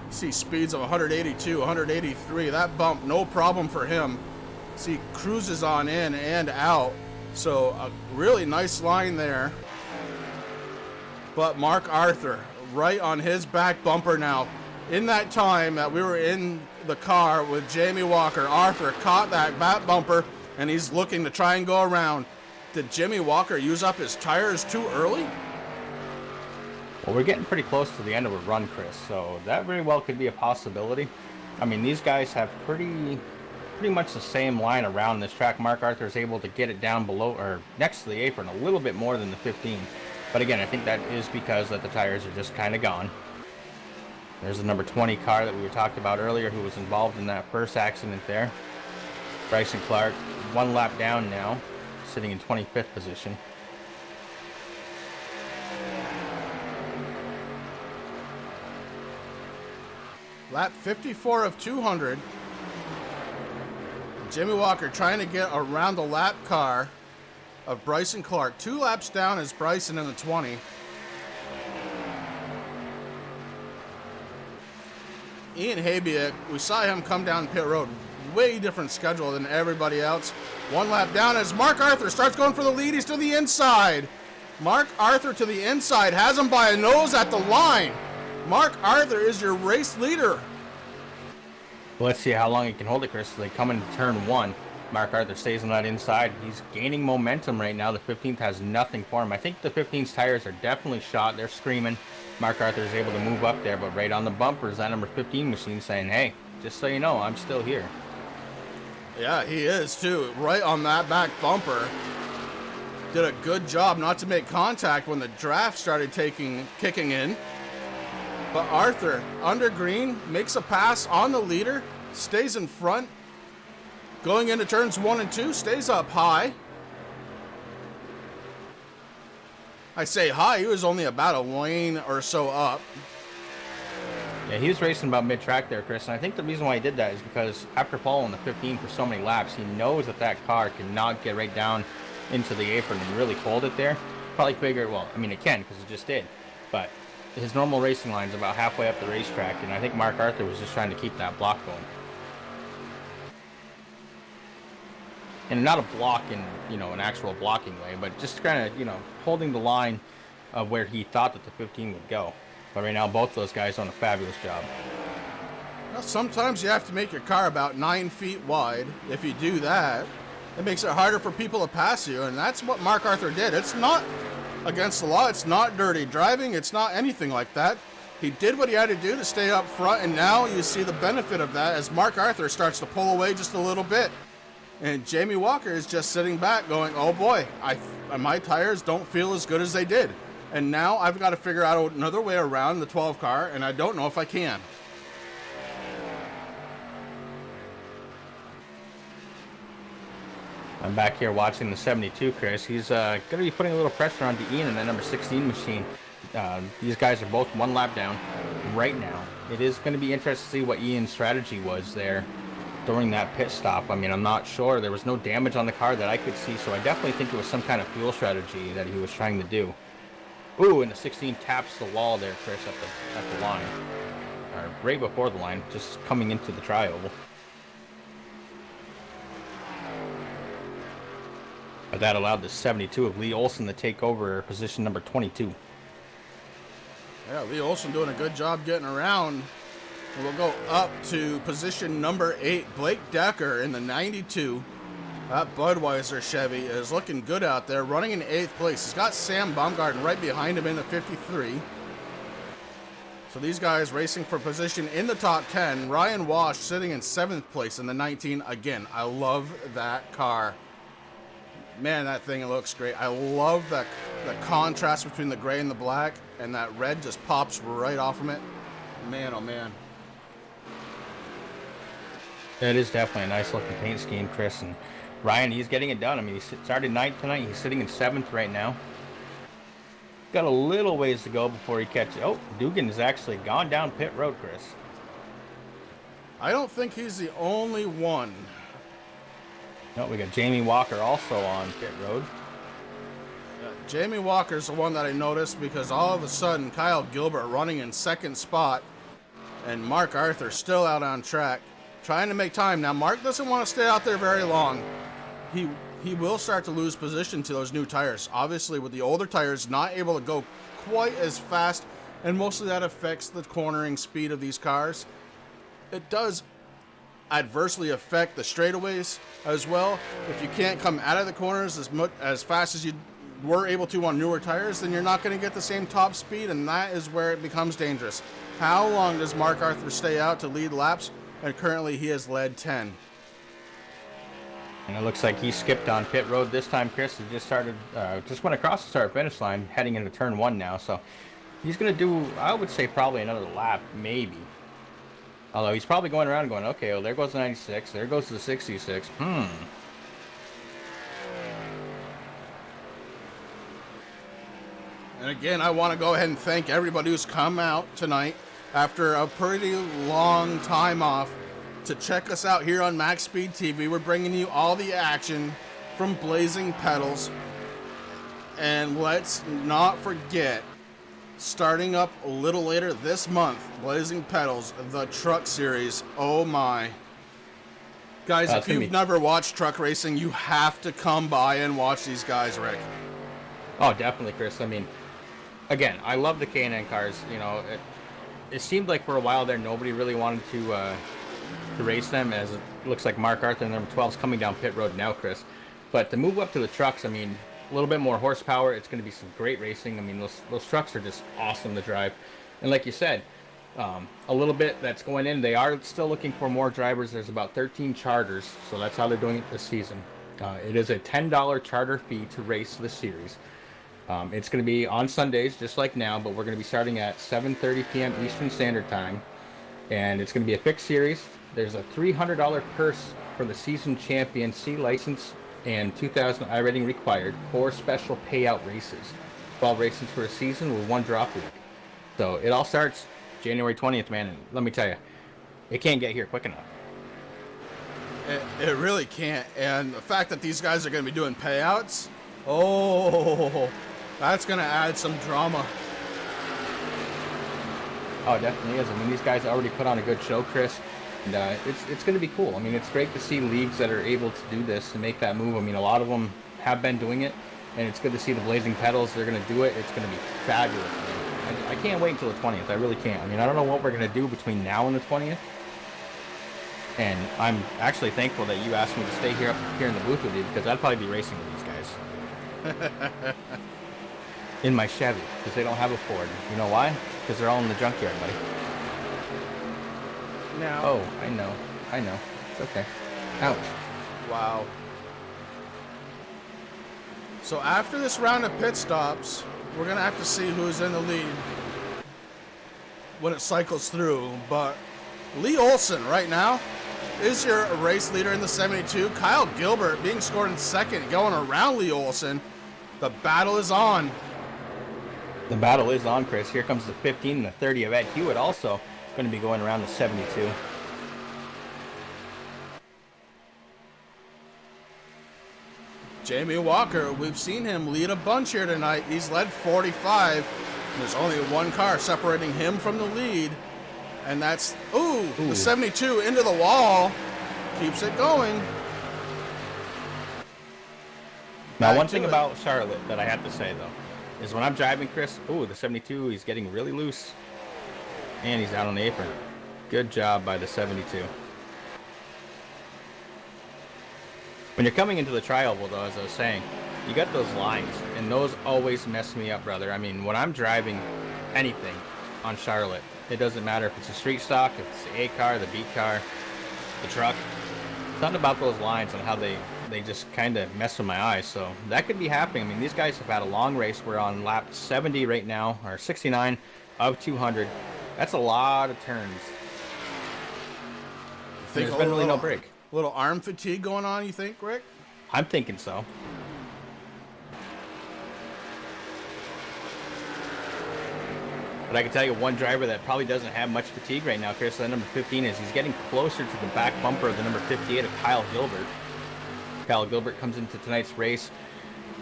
See speeds of 182, 183. That bump, no problem for him. See, cruises on in and out. So a really nice line there. But Mark Arthur, right on his back bumper now. In that time that we were in the car with Jamie Walker, Arthur caught that back bumper, and he's looking to try and go around. Did Jamie Walker use up his tires too early? Well, we're getting pretty close to the end of a run, Chris, so that very well could be a possibility. I mean, these guys have pretty much the same line around this track. Mark Arthur is able to get it down below or next to the apron a little bit more than the 15. But again, I think that is because that the tires are just kind of gone. There's the number 20 car that we were talking about earlier who was involved in that first accident there. Bryson Clark, 1 lap down now, sitting in 25th position. Lap 54 of 200. Jimmy Walker trying to get around the lap car of Bryson Clark. 2 laps down is Bryson in the 20. Ian Habiak, we saw him come down pit road. Way different schedule than everybody else. 1 lap down as Mark Arthur starts going for the lead. He's to the inside. Mark Arthur to the inside. Has him by a nose at the line. Mark Arthur is your race leader. Well, let's see how long he can hold it, Chris. They come into turn 1. Mark Arthur stays on that inside. He's gaining momentum right now. The 15th has nothing for him. I think the 15's tires are definitely shot. They're screaming. Mark Arthur is able to move up there, but right on the bumper is that number 15 machine saying, hey, just so you know, I'm still here. Yeah, he is too. Right on that back bumper. Did a good job not to make contact when the draft started kicking in. But Arthur, under green, makes a pass on the leader, stays in front. Going into turns 1 and 2, stays up high. I say high, he was only about a lane or so up. Yeah, he was racing about mid-track there, Chris, and I think the reason why he did that is because after following the 15 for so many laps, he knows that that car cannot get right down into the apron and really hold it there. Probably figured, well, I mean, it can because it just did, but his normal racing line's about halfway up the racetrack, and I think Mark Arthur was just trying to keep that block going. And not a block in, you know, an actual blocking way, but just kind of, you know, holding the line of where he thought that the 15 would go. But right now, both those guys done a fabulous job. Well, sometimes you have to make your car about 9 feet wide. If you do that, it makes it harder for people to pass you, and that's what Mark Arthur did. It's not against the law. It's not dirty driving. It's not anything like that. He did what he had to do to stay up front, and now you see the benefit of that as Mark Arthur starts to pull away just a little bit. And Jamie Walker is just sitting back going, oh boy, my tires don't feel as good as they did. And now I've got to figure out another way around the 12 car, and I don't know if I can. I'm back here watching the 72, Chris. He's going to be putting a little pressure onto Ian in that number 16 machine. These guys are both 1 lap down right now. It is going to be interesting to see what Ian's strategy was there during that pit stop. I mean, I'm not sure. There was no damage on the car that I could see, so I definitely think it was some kind of fuel strategy that he was trying to do. Ooh, and the 16 taps the wall there, Chris, at the line. Or right before the line, just coming into the tri-oval. But that allowed the 72 of Lee Olson to take over position number 22. Yeah, Lee Olson doing a good job getting around. We'll go up to position number 8, Blake Decker in the 92. That Budweiser Chevy is looking good out there, running in 8th place. He's got Sam Baumgarten right behind him in the 53. So these guys racing for position in the top 10. Ryan Walsh sitting in 7th place in the 19. Again, I love that car. Man, that thing looks great. I love that the contrast between the gray and the black, and that red just pops right off from it. Man, oh man. It is definitely a nice looking paint scheme, Chris. And Ryan, he's getting it done. I mean, he started 9th tonight. He's sitting in 7th right now. Got a little ways to go before he catches. Oh, Dugan has actually gone down pit road, Chris. I don't think he's the only one. No, we got Jamie Walker also on pit road. Jamie Walker's the one that I noticed because all of a sudden Kyle Gilbert running in 2nd spot and Mark Arthur still out on track trying to make time. Now Mark doesn't want to stay out there very long. He will start to lose position to those new tires. Obviously with the older tires not able to go quite as fast, and mostly that affects the cornering speed of these cars. It does adversely affect the straightaways as well. If you can't come out of the corners as fast as you were able to on newer tires, then you're not going to get the same top speed, and that is where it becomes dangerous. How long does Mark Arthur stay out to lead laps? And currently he has led 10. And it looks like he skipped on pit road this time, Chris. He just went across the start-finish line, heading into turn 1 now. So he's going to do, I would say, probably another lap, maybe. Although he's probably going around going, okay, well, there goes the 96, there goes the 66. And again, I want to go ahead and thank everybody who's come out tonight after a pretty long time off to check us out here on MaxSpeedTV. We're bringing you all the action from Blazing Pedals. And let's not forget, starting up a little later this month, Blazing Pedals, the Truck Series. Oh my. Guys, if you've never watched truck racing, you have to come by and watch these guys, Rick. Oh, definitely, Chris. I mean, again, I love the K&N cars. You know, it seemed like for a while there nobody really wanted to race them, as it looks like Mark Arthur, number 12, is coming down pit road now, Chris. But to move up to the trucks, I mean, a little bit more horsepower. It's going to be some great racing. I mean, those trucks are just awesome to drive. And like you said, a little bit that's going in. They are still looking for more drivers. There's about 13 charters, so that's how they're doing it this season. It is a $10 charter fee to race this series. It's going to be on Sundays, just like now, but we're going to be starting at 7:30 p.m. Eastern Standard Time. And it's going to be a fixed series. There's a $300 purse for the season champion, C license, and 2,000 iRating required, 4 special payout races. 12 races for a season with 1 drop week. So it all starts January 20th, man. And let me tell you, it can't get here quick enough. It really can't. And the fact that these guys are going to be doing payouts, oh, that's going to add some drama. Oh, it definitely is. I mean, these guys already put on a good show, Chris. And it's going to be cool. I mean, it's great to see leagues that are able to do this and make that move. I mean, a lot of them have been doing it, and it's good to see the Blazing Pedals. They're going to do it. It's going to be fabulous. I can't wait until the 20th. I really can't. I mean, I don't know what we're going to do between now and the 20th. And I'm actually thankful that you asked me to stay here in the booth with you, because I'd probably be racing with these guys. In my Chevy, because they don't have a Ford. You know why? Because they're all in the junkyard, buddy. Now. Oh, I know. It's okay. Ouch. Wow. So after this round of pit stops, we're going to have to see who's in the lead when it cycles through. But Lee Olson right now is your race leader in the 72. Kyle Gilbert being scored in second, going around Lee Olson. The battle is on. The battle is on, Chris. Here comes the 15 and the 30 of Ed Hewitt, also going to be going around the 72. Jamie Walker, we've seen him lead a bunch here tonight. He's led 45. There's only one car separating him from the lead. And that's, the 72 into the wall. Keeps it going. Now, one thing about Charlotte that I have to say, though, is when I'm driving, Chris, the 72, he's getting really loose. And he's out on the apron. Good job by the 72. When you're coming into the tri-oval, though, as I was saying, you got those lines, and those always mess me up, brother. I mean, when I'm driving anything on Charlotte, it doesn't matter if it's a street stock, if it's the A car, the B car, the truck. Something about those lines and how they they just kind of mess with my eyes. So that could be happening. I mean, these guys have had a long race. We're on lap 70 right now, or 69 of 200. That's a lot of turns. There's been really no break. Little arm fatigue going on, you think, Rick? I'm thinking so. But I can tell you one driver that probably doesn't have much fatigue right now, Chris, that number 15 is. He's getting closer to the back bumper of the number 58 of Kyle Gilbert. Kyle Gilbert comes into tonight's race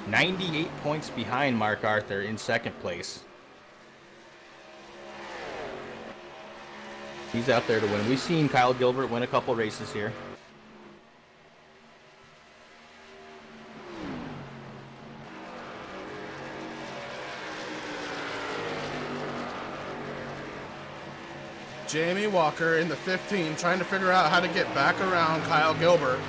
98 points behind Mark Arthur in second place. He's out there to win. We've seen Kyle Gilbert win a couple races here. Jamie Walker in the 15 trying to figure out how to get back around Kyle Gilbert.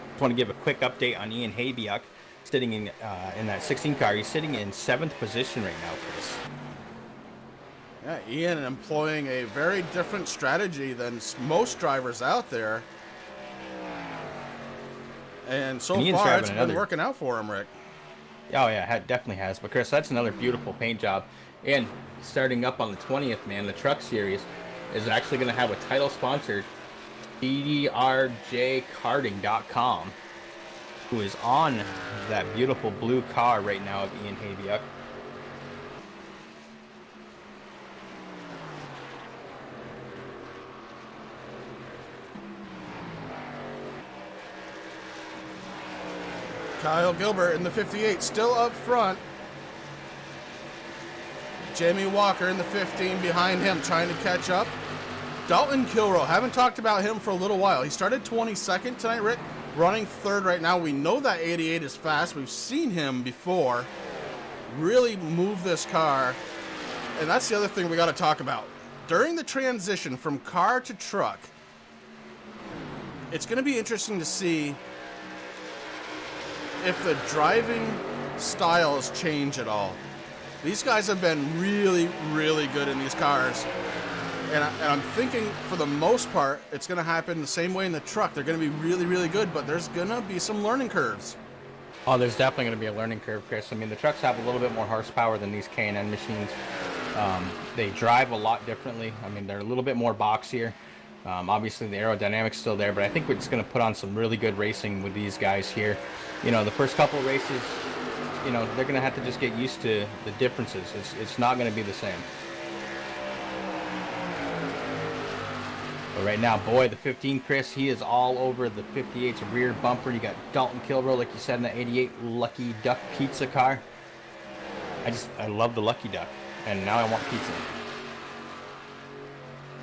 Just want to give a quick update on Ian Habiuk sitting in that 16 car. He's sitting in 7th position right now, Chris. Yeah, Ian employing a very different strategy than most drivers out there. And so far, it's been working out for him, Rick. Oh, yeah, it definitely has. But, Chris, that's another beautiful paint job. And starting up on the 20th, man, the Truck Series is actually going to have a title sponsor, DRJkarting.com, who is on that beautiful blue car right now of Ian Habiuk. Kyle Gilbert in the 58 still up front. Jamie Walker in the 15 behind him trying to catch up. Dalton Kilrow, haven't talked about him for a little while. He started 22nd tonight, Rick, running third right now. We know that 88 is fast. We've seen him before really move this car. And that's the other thing we got to talk about. During the transition from car to truck, it's going to be interesting to see if the driving styles change at all. These guys have been really, really good in these cars. And I'm thinking, for the most part, it's going to happen the same way in the truck. They're going to be really, really good, but there's going to be some learning curves. Oh, there's definitely going to be a learning curve, Chris. I mean, the trucks have a little bit more horsepower than these K&N machines. They drive a lot differently. I mean, they're a little bit more boxier. Obviously, the aerodynamic's still there, but I think we're just going to put on some really good racing with these guys here. You know, the first couple of races, you know, they're going to have to just get used to the differences. It's not going to be the same. But right now, boy, the 15, Chris, he is all over the 58's rear bumper. You got Dalton Kilrow, like you said, in the 88 Lucky Duck pizza car. I love the Lucky Duck, and now I want pizza.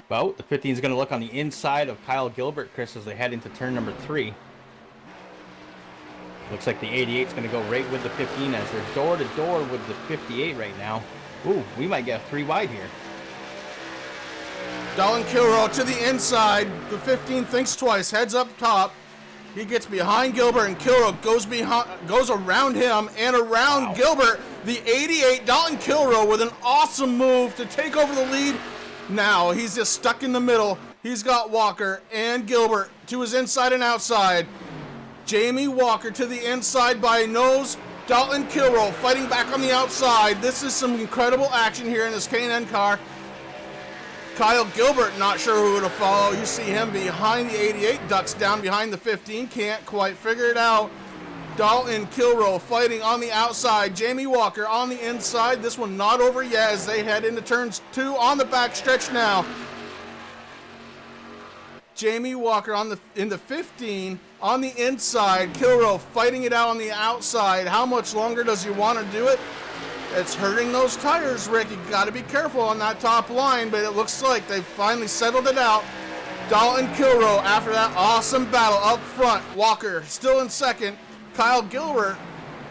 Well, the 15 is going to look on the inside of Kyle Gilbert, Chris, as they head into turn number 3. Looks like the 88 is going to go right with the 15 as they're door-to-door with the 58 right now. Ooh, we might get a 3 wide here. Dalton Kilrow to the inside. The 15 thinks twice, heads up top. He gets behind Gilbert, and Kilrow goes around him and around Gilbert. The 88, Dalton Kilrow, with an awesome move to take over the lead. Now he's just stuck in the middle. He's got Walker and Gilbert to his inside and outside. Jamie Walker to the inside by nose. Dalton Kilrow fighting back on the outside. This is some incredible action here in this K&N car. Kyle Gilbert not sure who to follow. You see him behind the 88, ducks down behind the 15, can't quite figure it out. Dalton Kilrow fighting on the outside. Jamie Walker on the inside. This one not over yet as they head into turns 2 on the back stretch now. Jamie Walker in the 15 on the inside. Kilrow fighting it out on the outside. How much longer does he want to do it? It's hurting those tires, Rick. You got to be careful on that top line, but it looks like they've finally settled it out. Dalton Kilrow after that awesome battle up front. Walker still in second. Kyle Gilbert,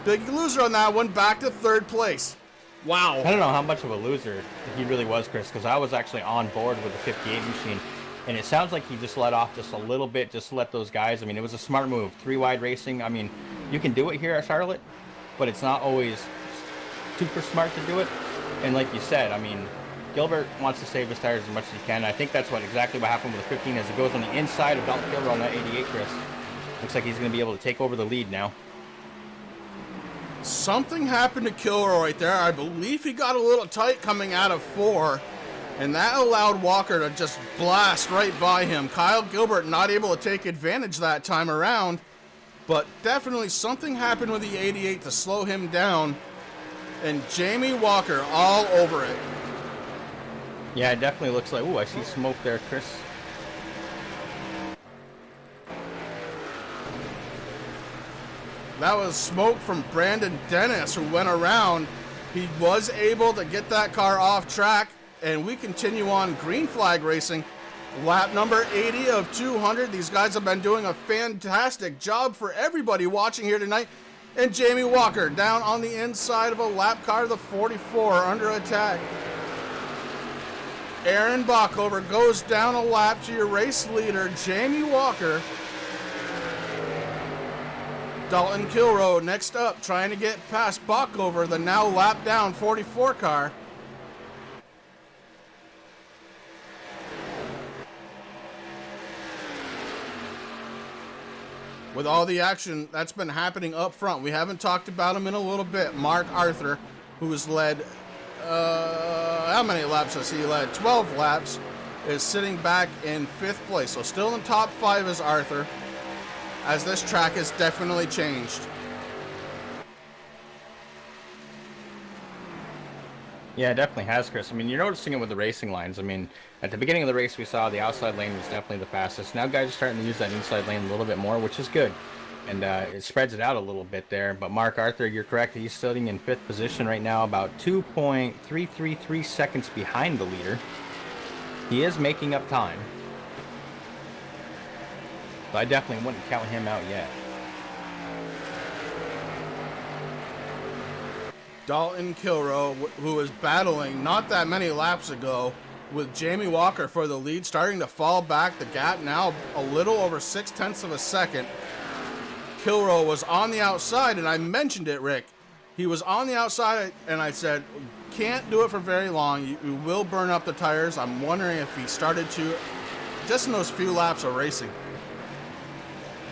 big loser on that one, back to 3rd place. Wow. I don't know how much of a loser he really was, Chris, because I was actually on board with the 58 machine, and it sounds like he just let off just a little bit, just to let those guys. I mean, it was a smart move. 3 wide racing. I mean, you can do it here at Charlotte, but it's not always super smart to do it. And like you said, I mean, Gilbert wants to save his tires as much as he can. I think that's exactly what happened with the 15 as it goes on the inside of Dalton Kilrow on that 88, Chris. Looks like he's going to be able to take over the lead now. Something happened to Kilroy right there. I believe he got a little tight coming out of 4, and that allowed Walker to just blast right by him. Kyle Gilbert not able to take advantage that time around, but definitely something happened with the 88 to slow him down, and Jamie Walker all over it. Yeah, it definitely looks like, ooh, I see smoke there, Chris. That was smoke from Brandon Dennis, who went around. He was able to get that car off track, and we continue on green flag racing. Lap number 80 of 200. These guys have been doing a fantastic job for everybody watching here tonight. And Jamie Walker down on the inside of a lap car, the 44, under attack. Aaron Bockover goes down a lap to your race leader, Jamie Walker. Dalton Kilrow next up, trying to get past Bockover, the now lap down 44 car. With all the action that's been happening up front, we haven't talked about him in a little bit. Mark Arthur, who has led, how many laps has he led? 12 laps, is sitting back in 5th place. So still in top 5 is Arthur, as this track has definitely changed. Yeah, it definitely has, Chris. I mean, you're noticing it with the racing lines. I mean, at the beginning of the race, we saw the outside lane was definitely the fastest. Now guys are starting to use that inside lane a little bit more, which is good. And it spreads it out a little bit there. But Mark Arthur, you're correct. He's sitting in 5th position right now, about 2.333 seconds behind the leader. He is making up time. So I definitely wouldn't count him out yet. Dalton Kilrow, who was battling not that many laps ago with Jamie Walker for the lead, starting to fall back. The gap now a little over 0.6 of a second. Kilrow was on the outside, and I mentioned it, Rick. He was on the outside, and I said, can't do it for very long. You will burn up the tires. I'm wondering if he started to, just in those few laps of racing.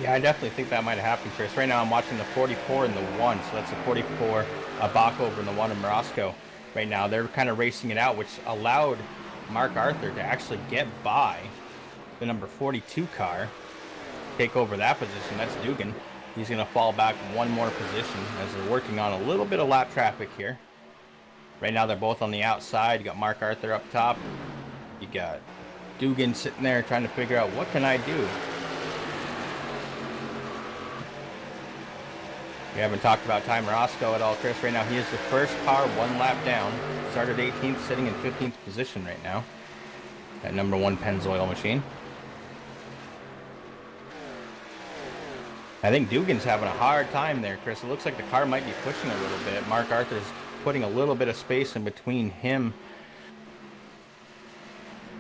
Yeah, I definitely think that might have happened, Chris. Right now I'm watching the 44 and the 1, so that's the 44 Bockover and the 1 in Morosco. Right now they're kind of racing it out, which allowed Mark Arthur to actually get by the number 42 car, take over that position. That's Dugan. He's going to fall back one more position as they're working on a little bit of lap traffic here. Right now they're both on the outside. You got Mark Arthur up top. You got Dugan sitting there trying to figure out, what can I do? We haven't talked about Ty Morosco at all, Chris. Right now he is the first car one lap down. Started 18th, sitting in 15th position right now. That number 1 Pennzoil machine. I think Dugan's having a hard time there, Chris. It looks like the car might be pushing a little bit. Mark Arthur's putting a little bit of space in between him.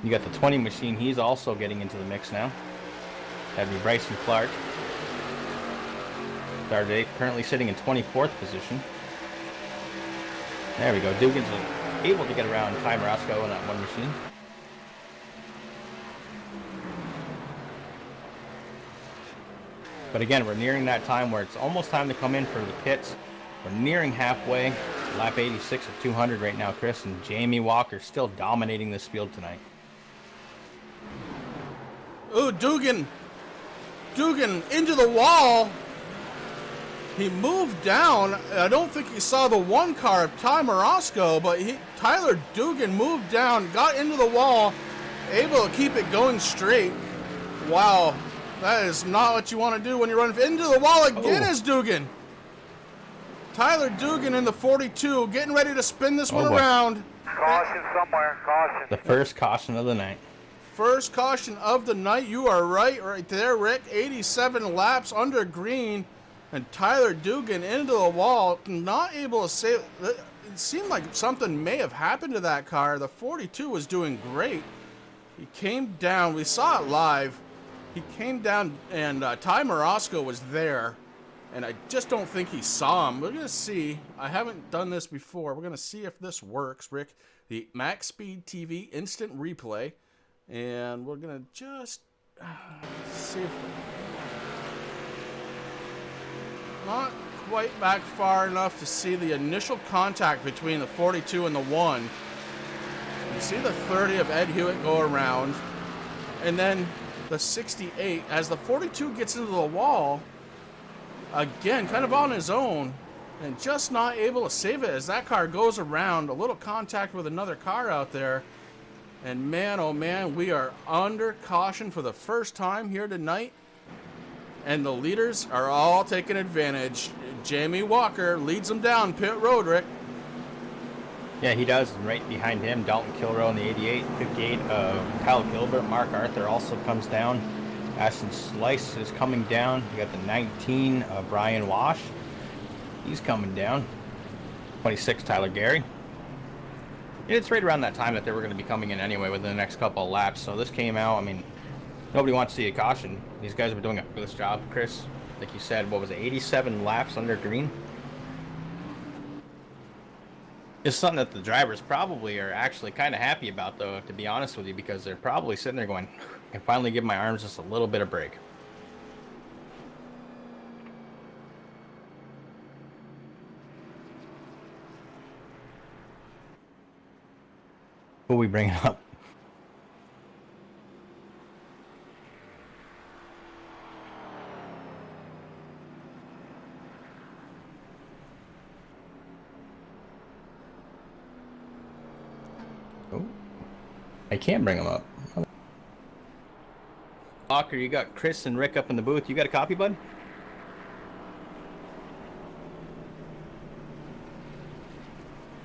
You got the 20 machine. He's also getting into the mix now. That'd be Bryson Clark. Started currently sitting in 24th position. There we go. Dugan's able to get around Ty Morosco in that one machine. But again, we're nearing that time where it's almost time to come in for the pits. We're nearing halfway. Lap 86 of 200 right now, Chris, and Jamie Walker still dominating this field tonight. Ooh, Dugan into the wall. He moved down. I don't think he saw the 1 car of Ty Morosco, but Tyler Dugan moved down, got into the wall, able to keep it going straight. Wow, that is not what you want to do when you run into the wall again. As Dugan. Tyler Dugan in the 42, getting ready to spin this one around. Caution somewhere, caution. The first caution of the night. First caution of the night. You are right there, Rick. 87 laps under green. And Tyler Dugan into the wall, not able to save. It seemed like something may have happened to that car. The 42 was doing great. He came down. We saw it live. He came down, and Ty Morosco was there. and I just don't think he saw him. We're going to see. I haven't done this before. We're going to see if this works, Rick. The MaxSpeedTV instant replay. And we're going to just see if... Not quite back far enough to see the initial contact between the 42 and the 1. You see the 30 of Ed Hewitt go around. And then the 68, as the 42 gets into the wall, again, kind of on his own, and just not able to save it as that car goes around. A little contact with another car out there. And man, oh man, we are under caution for the first time here tonight. And the leaders are all taking advantage. Jamie Walker leads them down pit road, Rick. Yeah, he does. And right behind him, Dalton Kilrow in the 88. 58, Kyle Gilbert. Mark Arthur also comes down. Ashton Slice is coming down. You got the 19, Brian Wash. He's coming down. 26, Tyler Gary. It's right around that time that they were going to be coming in anyway within the next couple of laps. So this came out. I mean, nobody wants to see a caution. These guys have been doing a fabulous job, Chris. Like you said, what was it, 87 laps under green? It's something that the drivers probably are actually kind of happy about, though, to be honest with you, because they're probably sitting there going, I can finally give my arms just a little bit of break. Who are we bringing up? Oh, I can't bring them up. Walker, you got Chris and Rick up in the booth. You got a copy, bud?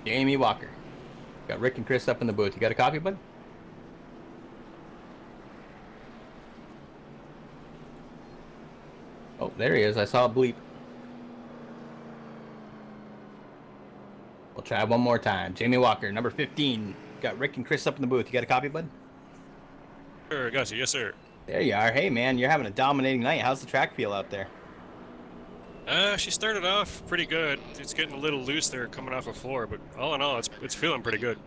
Jamie Walker. Got Rick and Chris up in the booth. You got a copy, bud? Oh, there he is. I saw a bleep. We'll try one more time. Jamie Walker, number 15. Got Rick and Chris up in the booth. You got a copy, bud? Sure, got you. Yes, sir. There you are. Hey, man, you're having a dominating night. How's the track feel out there? She started off pretty good. It's getting a little loose there coming off the floor, but all in all, it's feeling pretty good.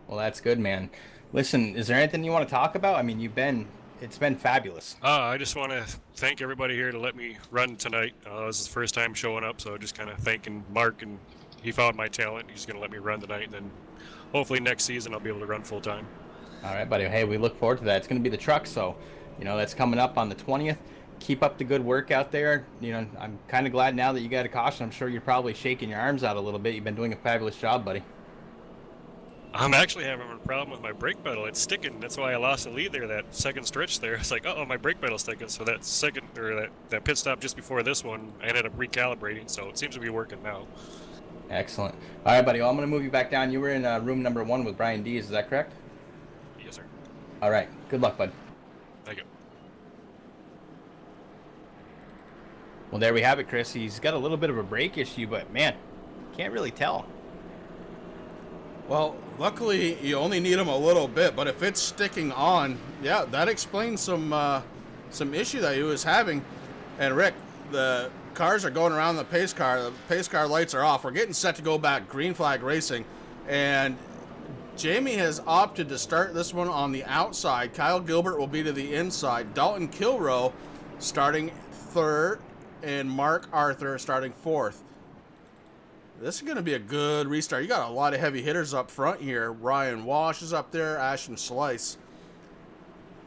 Well, that's good, man. Listen, is there anything you want to talk about? I mean, it's been fabulous. I just want to thank everybody here to let me run tonight. This is the first time showing up, so just kind of thanking Mark, and he found my talent. He's going to let me run tonight, and then hopefully next season I'll be able to run full time. All right, buddy. Hey, we look forward to that. It's going to be the truck, so, that's coming up on the 20th. Keep up the good work out there. I'm kind of glad now that you got a caution. I'm sure you're probably shaking your arms out a little bit. You've been doing a fabulous job, buddy. I'm actually having a problem with my brake pedal. It's sticking. That's why I lost the lead there, that second stretch there. It's like, uh-oh, my brake pedal's sticking. So that second, or that pit stop just before this one, I ended up recalibrating, so it seems to be working now. Excellent. All right, buddy. Well, I'm going to move you back down. You were in room number 1 with Brian Dees. Is that correct? Yes, sir. All right. Good luck, bud. Thank you. Well, there we have it, Chris. He's got a little bit of a brake issue, but, man, can't really tell. Well, luckily, you only need them a little bit, but if it's sticking on, yeah, that explains some issue that he was having. And, Rick, the cars are going around the pace car. The pace car lights are off. We're getting set to go back green flag racing. And Jamie has opted to start this one on the outside. Kyle Gilbert will be to the inside. Dalton Kilrow starting 3rd, and Mark Arthur starting 4th. This is going to be a good restart. You got a lot of heavy hitters up front here. Ryan Walsh is up there. Ashton Slice.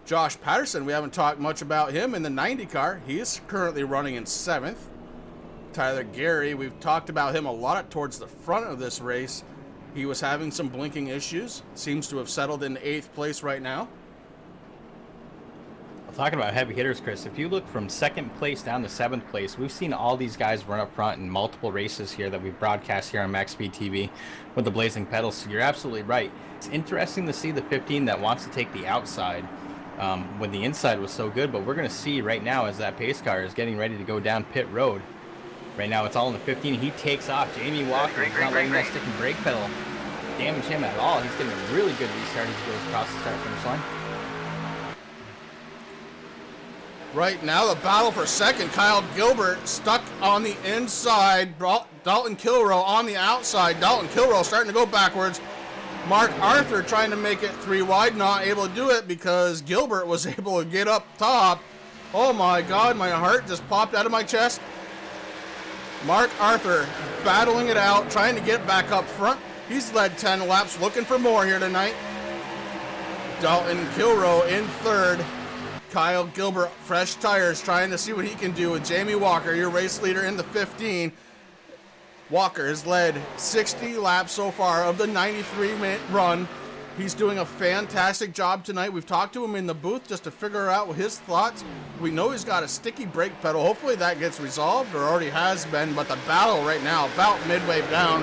Josh Patterson, we haven't talked much about him in the 90 car. He is currently running in 7th. Tyler Gary, we've talked about him a lot towards the front of this race. He was having some blinking issues. Seems to have settled in 8th place right now. Well, talking about heavy hitters, Chris, if you look from 2nd place down to 7th place, we've seen all these guys run up front in multiple races here that we broadcast here on MaxSpeedTV with the Blazing Pedals. So you're absolutely right. It's interesting to see the 15 that wants to take the outside when the inside was so good, but we're going to see right now as that pace car is getting ready to go down pit road. Right now it's all in the 15. He takes off. Jamie Walker is not letting that sticking brake pedal damage him at all. He's getting a really good restart as he goes across the start-finish line. Right now, the battle for second. Kyle Gilbert stuck on the inside. Dalton Kilrow on the outside. Dalton Kilrow starting to go backwards. Mark Arthur trying to make it 3 wide, not able to do it because Gilbert was able to get up top. Oh my God, my heart just popped out of my chest. Mark Arthur battling it out, trying to get back up front. He's led 10 laps, looking for more here tonight. Dalton Kilrow in third. Kyle Gilbert, fresh tires, trying to see what he can do with Jamie Walker, your race leader in the 15. Walker has led 60 laps so far of the 93-minute run. He's doing a fantastic job tonight. We've talked to him in the booth just to figure out his thoughts. We know he's got a sticky brake pedal. Hopefully that gets resolved, or already has been, but the battle right now, about midway down,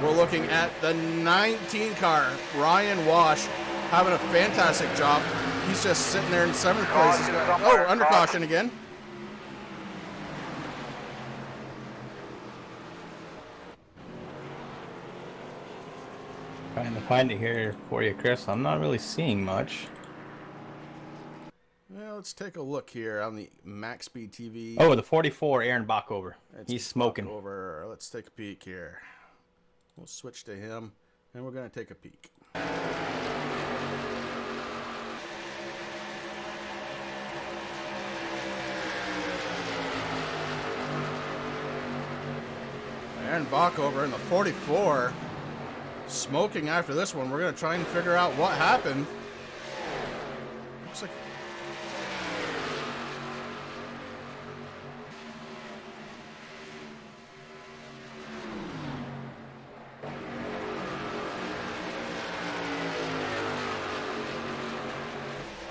we're looking at the 19 car, Ryan Wash, having a fantastic job. He's just sitting there in 7th place. Oh, under caution again. Trying to find it here for you, Chris. I'm not really seeing much. Well, let's take a look here on the MaxSpeedTV. Oh, the 44, Aaron Bockover. He's smoking. Over. Let's take a peek here. We'll switch to him, and we're going to take a peek. Aaron Bockover in the 44. Smoking after this one. We're going to try and figure out what happened. Looks like...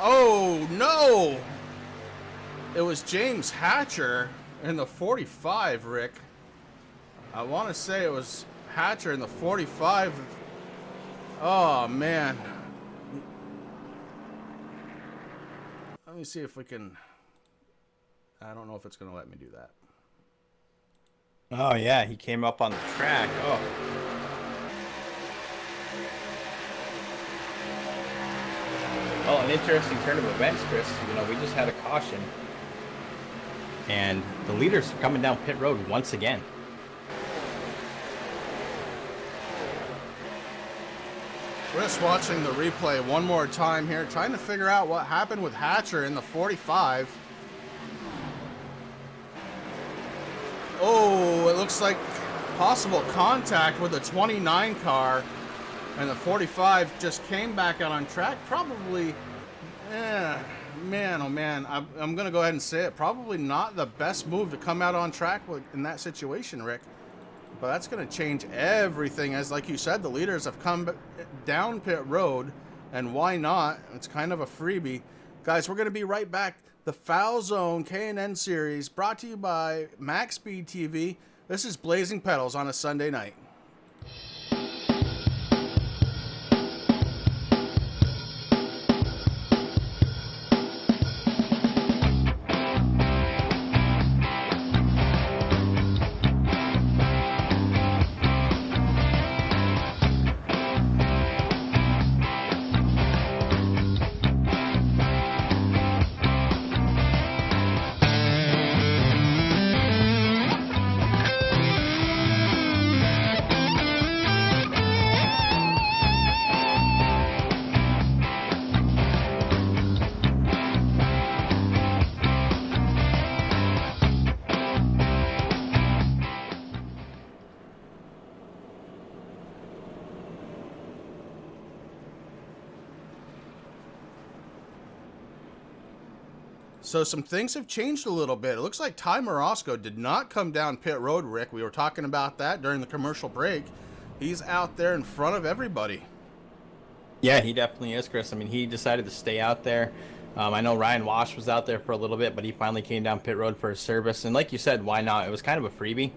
Oh, no! It was James Hatcher in the 45, Rick. I want to say it was Hatcher in the 45. Oh, man. Let me see if we can... I don't know if it's going to let me do that. Oh, yeah, he came up on the track. Oh. Well, an interesting turn of events, Chris. You know, we just had a caution. And the leaders are coming down pit road once again. We're just watching the replay one more time here, trying to figure out what happened with Hatcher in the 45. Oh, it looks like possible contact with the 29 car, and the 45 just came back out on track. Probably, man, oh man, I'm going to go ahead and say it. Probably not the best move to come out on track in that situation, Rick. But that's going to change everything, as like you said, the leaders have come down pit road, and why not? It's kind of a freebie. Guys, we're going to be right back. The Foul Zone K&N Series, brought to you by MaxSpeedTV. This is Blazing Pedals on a Sunday night. So some things have changed a little bit. It looks like Ty Morosco did not come down pit road, Rick. We were talking about that during the commercial break. He's out there in front of everybody. Yeah, he definitely is, Chris. I mean, he decided to stay out there. I know Ryan Wash was out there for a little bit, but he finally came down pit road for his service. And like you said, why not? It was kind of a freebie.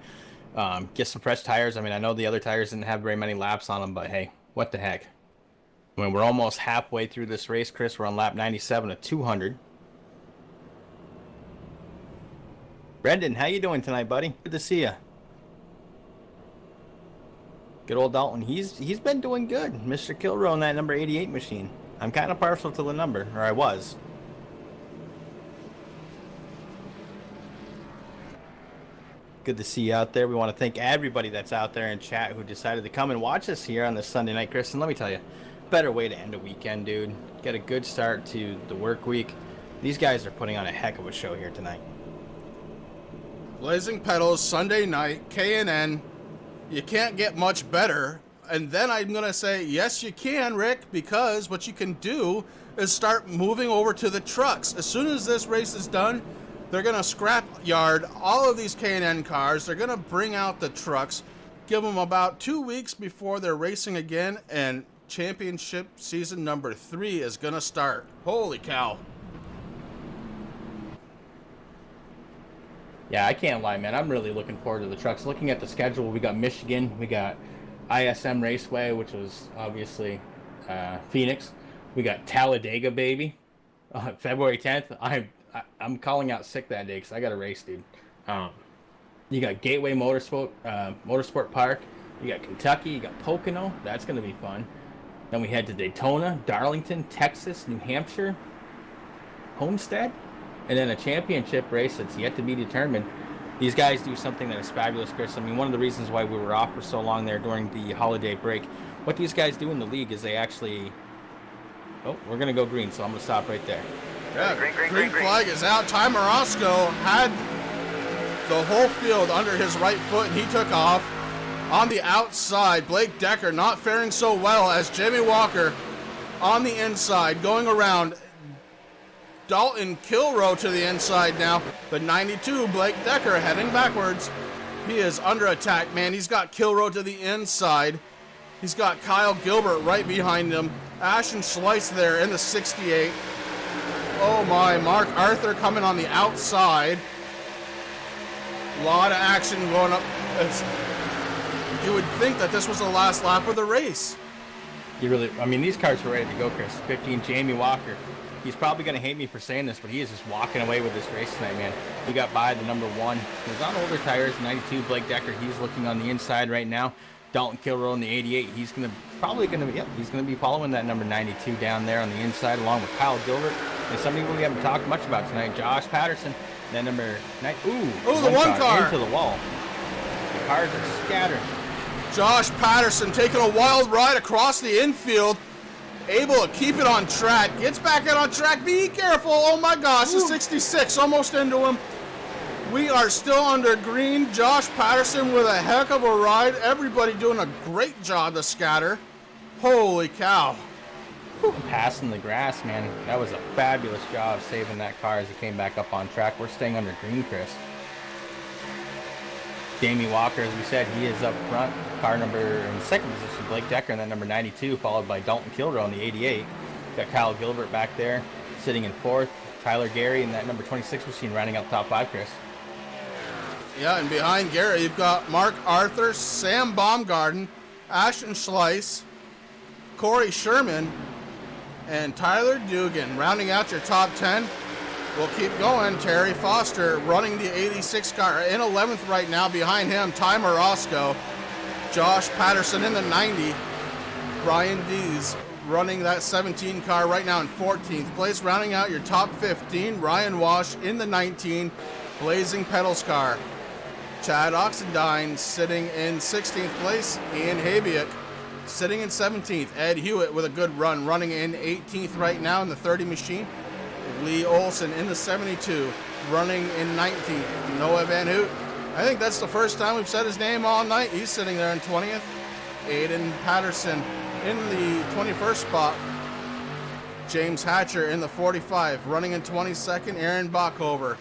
Get some fresh tires. I mean, I know the other tires didn't have very many laps on them, but hey, what the heck? I mean, we're almost halfway through this race, Chris. We're on lap 97 of 200. Brendan, how you doing tonight, buddy? Good to see you. Good old Dalton. He's been doing good. Mr. Kilrow in that number 88 machine. I'm kind of partial to the number, or I was. Good to see you out there. We want to thank everybody that's out there in chat who decided to come and watch us here on this Sunday night, Chris. And let me tell you, better way to end a weekend, dude. Get a good start to the work week. These guys are putting on a heck of a show here tonight. Blazing Pedals, Sunday night, K&N. You can't get much better. And then I'm going to say, yes, you can, Rick, because what you can do is start moving over to the trucks. As soon as this race is done, they're going to scrap yard all of these K&N cars. They're going to bring out the trucks, give them about 2 weeks before they're racing again, and championship season number 3 is going to start. Holy cow. Yeah, I can't lie, man. I'm really looking forward to the trucks. Looking at the schedule, we got Michigan, we got ISM Raceway, which was obviously Phoenix. We got Talladega, baby, February 10th. I'm calling out sick that day because I got a race, dude. You got Gateway Motorsport Park. You got Kentucky. You got Pocono. That's going to be fun. Then we head to Daytona, Darlington, Texas, New Hampshire, Homestead, and then a championship race that's yet to be determined. These guys do something that is fabulous, Chris. I mean, one of the reasons why we were off for so long there during the holiday break, what these guys do in the league is they actually... Oh, we're going to go green, so I'm going to stop right there. Yeah, green flag is out. Ty Morosco had the whole field under his right foot, and he took off. On the outside, Blake Decker not faring so well as Jamie Walker on the inside, going around. Dalton Kilrow to the inside now. The 92, Blake Decker, heading backwards. He is under attack, man. He's got Kilrow to the inside. He's got Kyle Gilbert right behind him. Ashton Schleiss there in the 68. Oh my, Mark Arthur coming on the outside. A lot of action going up. You would think that this was the last lap of the race. I mean, these cars were ready to go, Chris. 15, Jamie Walker. He's probably going to hate me for saying this, but he is just walking away with this race tonight, man. He got by the number 1. He was on older tires, 92, Blake Decker. He's looking on the inside right now. Dalton Kilrow in the 88. He's going to be following that number 92 down there on the inside, along with Kyle Gilbert. And somebody we haven't talked much about tonight, Josh Patterson. That number 9. Ooh, the one car. Into the wall. The cars are scattered. Josh Patterson taking a wild ride across the infield. Able to keep it on track. Gets back out on track. Be careful. Oh my gosh, the 66 almost into him. We are still under green. Josh Patterson with a heck of a ride. Everybody doing a great job to scatter. Holy cow. Passing the grass, man. That was a fabulous job saving that car as he came back up on track. We're staying under green, Chris. Jamie Walker, as we said, he is up front. Car number in second position, Blake Decker, and then number 92, followed by Dalton Kilrow in the 88. Got Kyle Gilbert back there, sitting in fourth. Tyler Gary in that number 26 machine, rounding out the top 5, Chris. Yeah, and behind Gary, you've got Mark Arthur, Sam Baumgarten, Ashton Schleiss, Corey Sherman, and Tyler Dugan. Rounding out your top 10. We'll keep going. Terry Foster running the 86 car in 11th right now. Behind him, Ty Morosco. Josh Patterson in the 90. Brian Dees running that 17 car right now in 14th place. Rounding out your top 15, Ryan Wash in the 19. Blazing Pedals car. Chad Oxendine sitting in 16th place. Ian Habiak sitting in 17th. Ed Hewitt with a good run, running in 18th right now in the 30 machine. Lee Olson in the 72, running in 19th. Noah Van Hoot. I think that's the first time we've said his name all night. He's sitting there in 20th. Aiden Patterson in the 21st spot. James Hatcher in the 45, running in 22nd. Aaron Bachhover.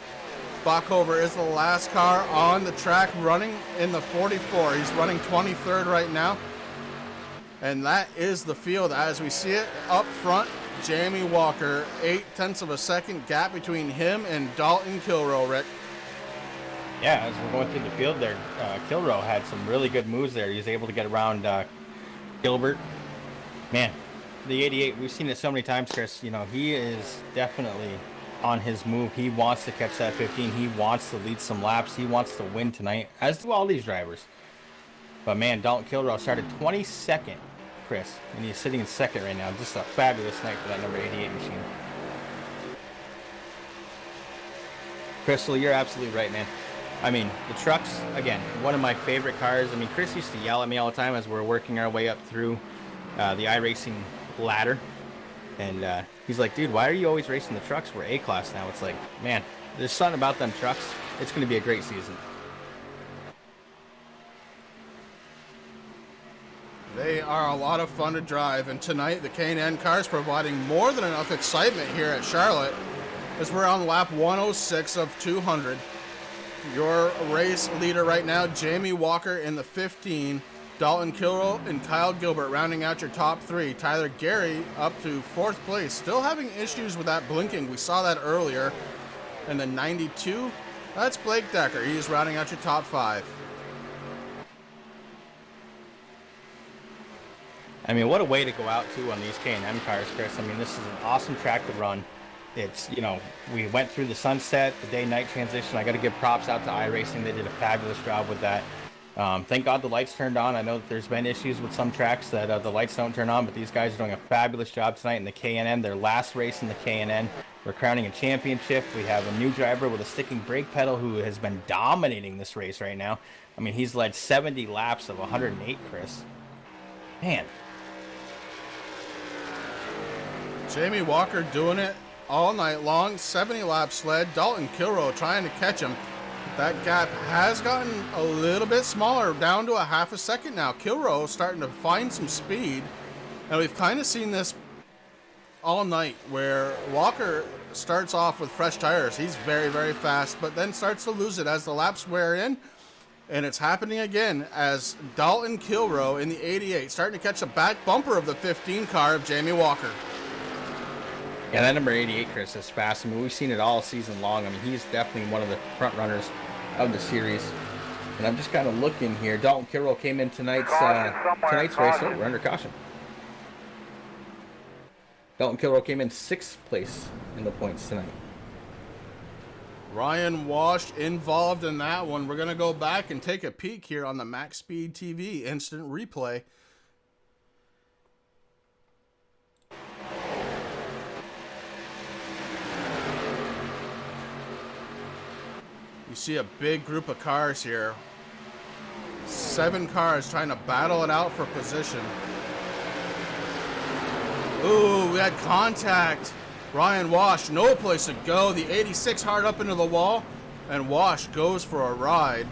Bachhover is the last car on the track, running in the 44. He's running 23rd right now. And that is the field as we see it up front. Jamie Walker, 0.8 of a second gap between him and Dalton Kilrow, Rick. Yeah, as we're going through the field there, Kilrow had some really good moves there. He was able to get around Gilbert. Man, the 88, we've seen it so many times, Chris. You know, he is definitely on his move. He wants to catch that 15. He wants to lead some laps. He wants to win tonight, as do all these drivers. But man, Dalton Kilrow started 22nd, Chris, and he's sitting in second right now. Just a fabulous night for that number 88 machine. Crystal, you're absolutely right, man. I mean, the trucks, again, one of my favorite cars. I mean, Chris used to yell at me all the time as we're working our way up through the iRacing ladder. And he's like, dude, why are you always racing the trucks? We're A-class now. It's like, man, there's something about them trucks. It's going to be a great season. They are a lot of fun to drive, and tonight the K&N cars providing more than enough excitement here at Charlotte as we're on lap 106 of 200. Your race leader right now, Jamie Walker in the 15, Dalton Kilroy and Kyle Gilbert rounding out your top three. Tyler Gary up to 4th place, still having issues with that blinking. We saw that earlier. And the 92, that's Blake Decker. He's rounding out your top 5. I mean, what a way to go out, too, on these K&M cars, Chris. I mean, this is an awesome track to run. It's, you know, we went through the sunset, the day-night transition. I got to give props out to iRacing. They did a fabulous job with that. Thank God the lights turned on. I know that there's been issues with some tracks that the lights don't turn on, but these guys are doing a fabulous job tonight in the K&N. Their last race in the K&N. We're crowning a championship. We have a new driver with a sticking brake pedal who has been dominating this race right now. I mean, he's led 70 laps of 108, Chris. Man. Jamie Walker doing it all night long. 70 laps led. Dalton Kilroy trying to catch him. That gap has gotten a little bit smaller, down to a half a second now. Kilroy starting to find some speed. And we've kind of seen this all night where Walker starts off with fresh tires. He's very, very fast, but then starts to lose it as the laps wear in. And it's happening again as Dalton Kilroy in the 88 starting to catch the back bumper of the 15 car of Jamie Walker. Yeah, that number 88, Chris, is fast. I mean, we've seen it all season long. I mean, he's definitely one of the front runners of the series. And I'm just kind of looking here. Dalton Kilroy came in tonight's race. Oh, we're under caution. Dalton Kilroy came in 6th place in the points tonight. Ryan Walsh involved in that one. We're going to go back and take a peek here on the MaxSpeedTV instant replay. You see a big group of cars here. 7 cars trying to battle it out for position. Ooh, we had contact. Ryan Walsh, no place to go. The 86 hard up into the wall, and Walsh goes for a ride.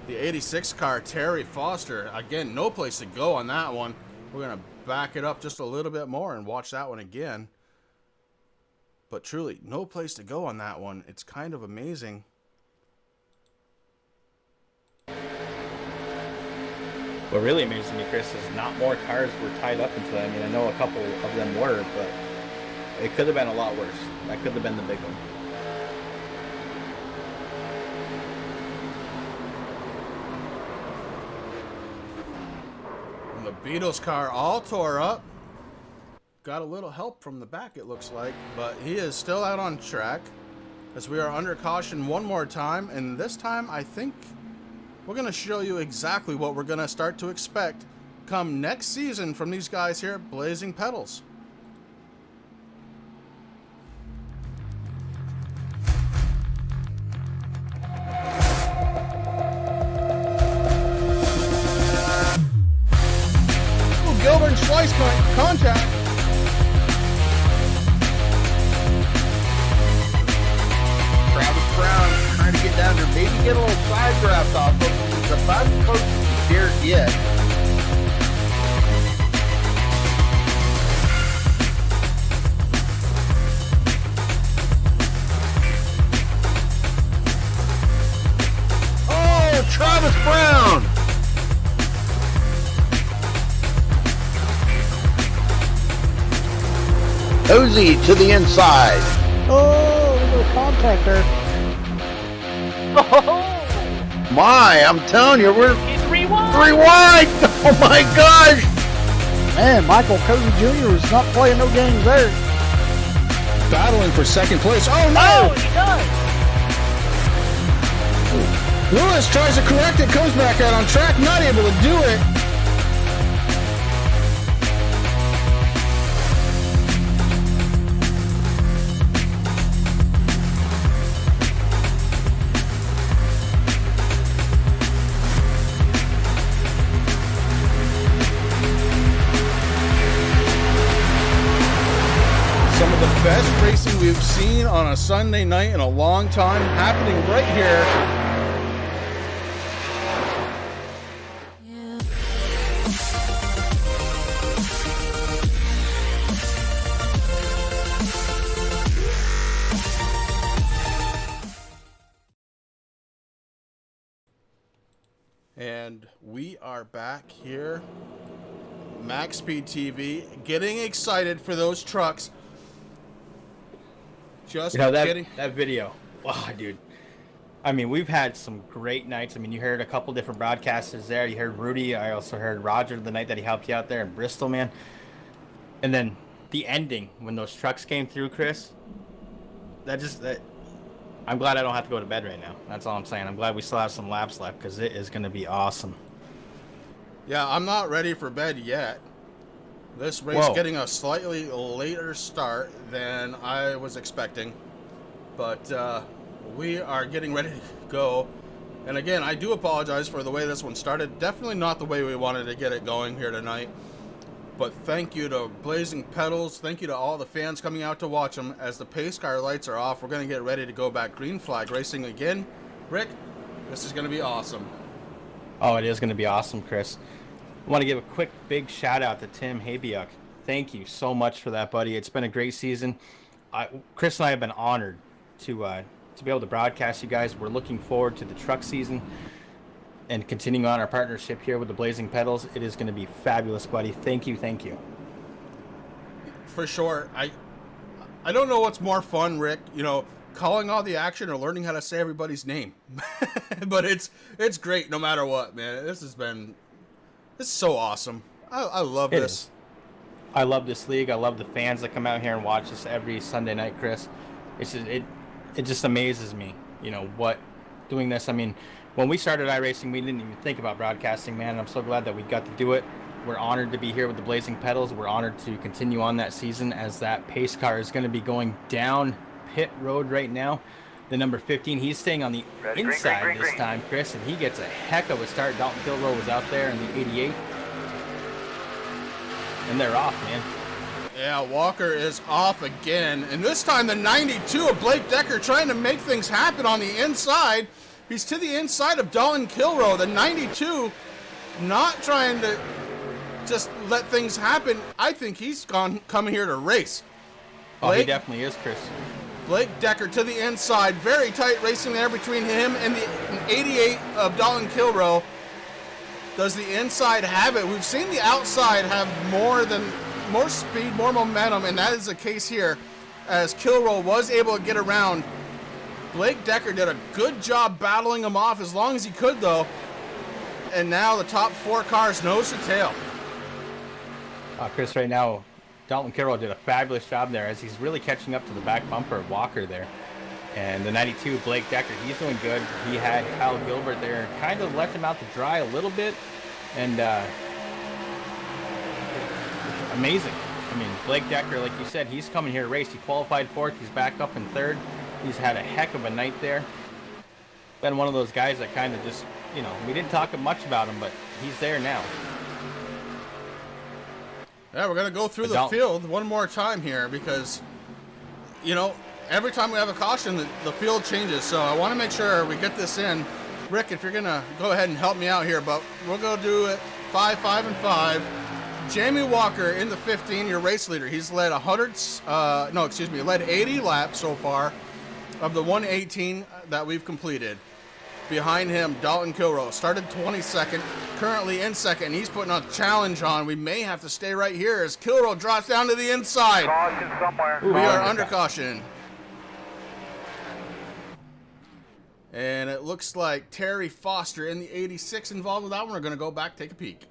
The 86 car, Terry Foster, again, no place to go on that one. We're going to back it up just a little bit more and watch that one again. But truly, no place to go on that one. It's kind of amazing. What really amazes me, Chris, is not more cars were tied up into that. I mean, I know a couple of them were, but it could have been a lot worse. That could have been the big one. And the Beatles car all tore up. Got a little help from the back, it looks like, but he is still out on track as we are under caution one more time. And this time, I think we're going to show you exactly what we're going to start to expect come next season from these guys here at Blazing Pedals. Ooh, Gilbert and Slice contact. Travis Brown trying to get down there, maybe get a little side draft off of him. He's about as close as he dared get. Oh, Travis Brown! Ozzy to the inside. Oh, a little contact there. My, I'm telling you, we're 3 wide. Oh my gosh! Man, Michael Cozy Jr. is not playing no games there. Battling for second place. Oh no! he does. Lewis tries to correct it, comes back out on track, not able to do it. best racing we've seen on a Sunday night in a long time happening right here. And we are back here, MaxSpeedTV, getting excited for those trucks. Just getting that video. Wow, dude. I mean, we've had some great nights. I mean, you heard a couple different broadcasters there. You heard Rudy. I also heard Roger the night that he helped you out there in Bristol, man. And then the ending when those trucks came through, Chris. I'm glad I don't have to go to bed right now. That's all I'm saying. I'm glad we still have some laps left because it is going to be awesome. Yeah, I'm not ready for bed yet. This race getting a slightly later start than I was expecting. But we are getting ready to go. And again, I do apologize for the way this one started. Definitely not the way we wanted to get it going here tonight. But thank you to Blazing Pedals. Thank you to all the fans coming out to watch them. As the pace car lights are off, we're going to get ready to go back green flag racing again. Rick, this is going to be awesome. Oh, it is going to be awesome, Chris. I want to give a quick, big shout out to Tim Habiuk. Thank you so much for that, buddy. It's been a great season. Chris and I have been honored to be able to broadcast you guys. We're looking forward to the truck season and continuing on our partnership here with the Blazing Pedals. It is going to be fabulous, buddy. Thank you, thank you. For sure. I don't know what's more fun, Rick, you know, calling all the action or learning how to say everybody's name. But it's great no matter what, man. This is so awesome. I love this. I love this league. I love the fans that come out here and watch us every Sunday night, Chris. It just amazes me, you know, what doing this. I mean, when we started iRacing, we didn't even think about broadcasting, man. I'm so glad that we got to do it. We're honored to be here with the Blazing Pedals. We're honored to continue on that season as that pace car is going to be going down pit road right now. The number 15, he's staying on the inside this time, Chris, and he gets a heck of a start. Dalton Kilrow was out there in the 88. And they're off, man. Yeah, Walker is off again. And this time the 92 of Blake Decker trying to make things happen on the inside. He's to the inside of Dalton Kilrow. The 92 not trying to just let things happen. I think he's coming here to race. Oh, he definitely is, Chris. Blake Decker to the inside. Very tight racing there between him and the 88 of Dalton Kilrow. Does the inside have it? We've seen the outside have more speed, more momentum, and that is the case here as Kilrow was able to get around. Blake Decker did a good job battling him off as long as he could, though. And now the top four cars nose to tail. Chris, right now, Dalton Kilrow did a fabulous job there as he's really catching up to the back bumper of Walker there. And the 92, Blake Decker, he's doing good. He had Kyle Gilbert there, kind of left him out to dry a little bit. And amazing. I mean, Blake Decker, like you said, he's coming here to race. He qualified fourth. He's back up in third. He's had a heck of a night there. Been one of those guys that kind of just, you know, we didn't talk much about him, but he's there now. Yeah, we're going to go through the field one more time here because, you know, every time we have a caution, the field changes. So I want to make sure we get this in. Rick, if you're going to go ahead and help me out here, but we'll go do it 5, 5, and 5. Jamie Walker in the 15, your race leader. He's led led 80 laps so far of the 118 that we've completed. Behind him, Dalton Kilrow started 22nd, currently in second. He's putting a challenge on. We may have to stay right here as Kilrow drops down to the inside. Caution somewhere. We are under caution. And it looks like Terry Foster in the 86 involved with that one. We're going to go back, take a peek.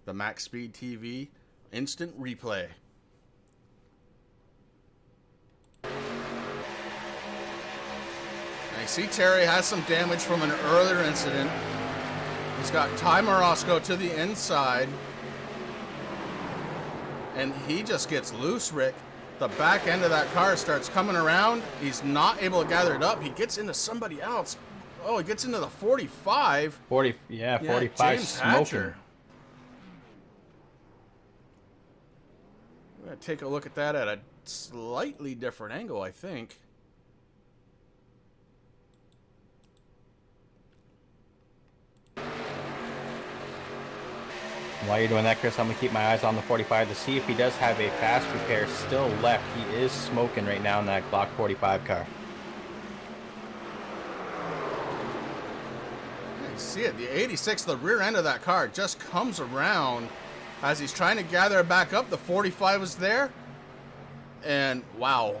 The MaxSpeedTV instant replay. I see Terry has some damage from an earlier incident. He's got Ty Morosco to the inside. And he just gets loose, Rick. The back end of that car starts coming around. He's not able to gather it up. He gets into somebody else. Oh, he gets into the 45. 45 James smoking. Hatcher. I'm going to take a look at that at a slightly different angle, I think. While you're doing that, Chris, I'm going to keep my eyes on the 45 to see if he does have a fast repair still left. He is smoking right now in that Glock 45 car. Yeah, you see it. The 86, the rear end of that car, just comes around as he's trying to gather it back up. The 45 is there. And wow.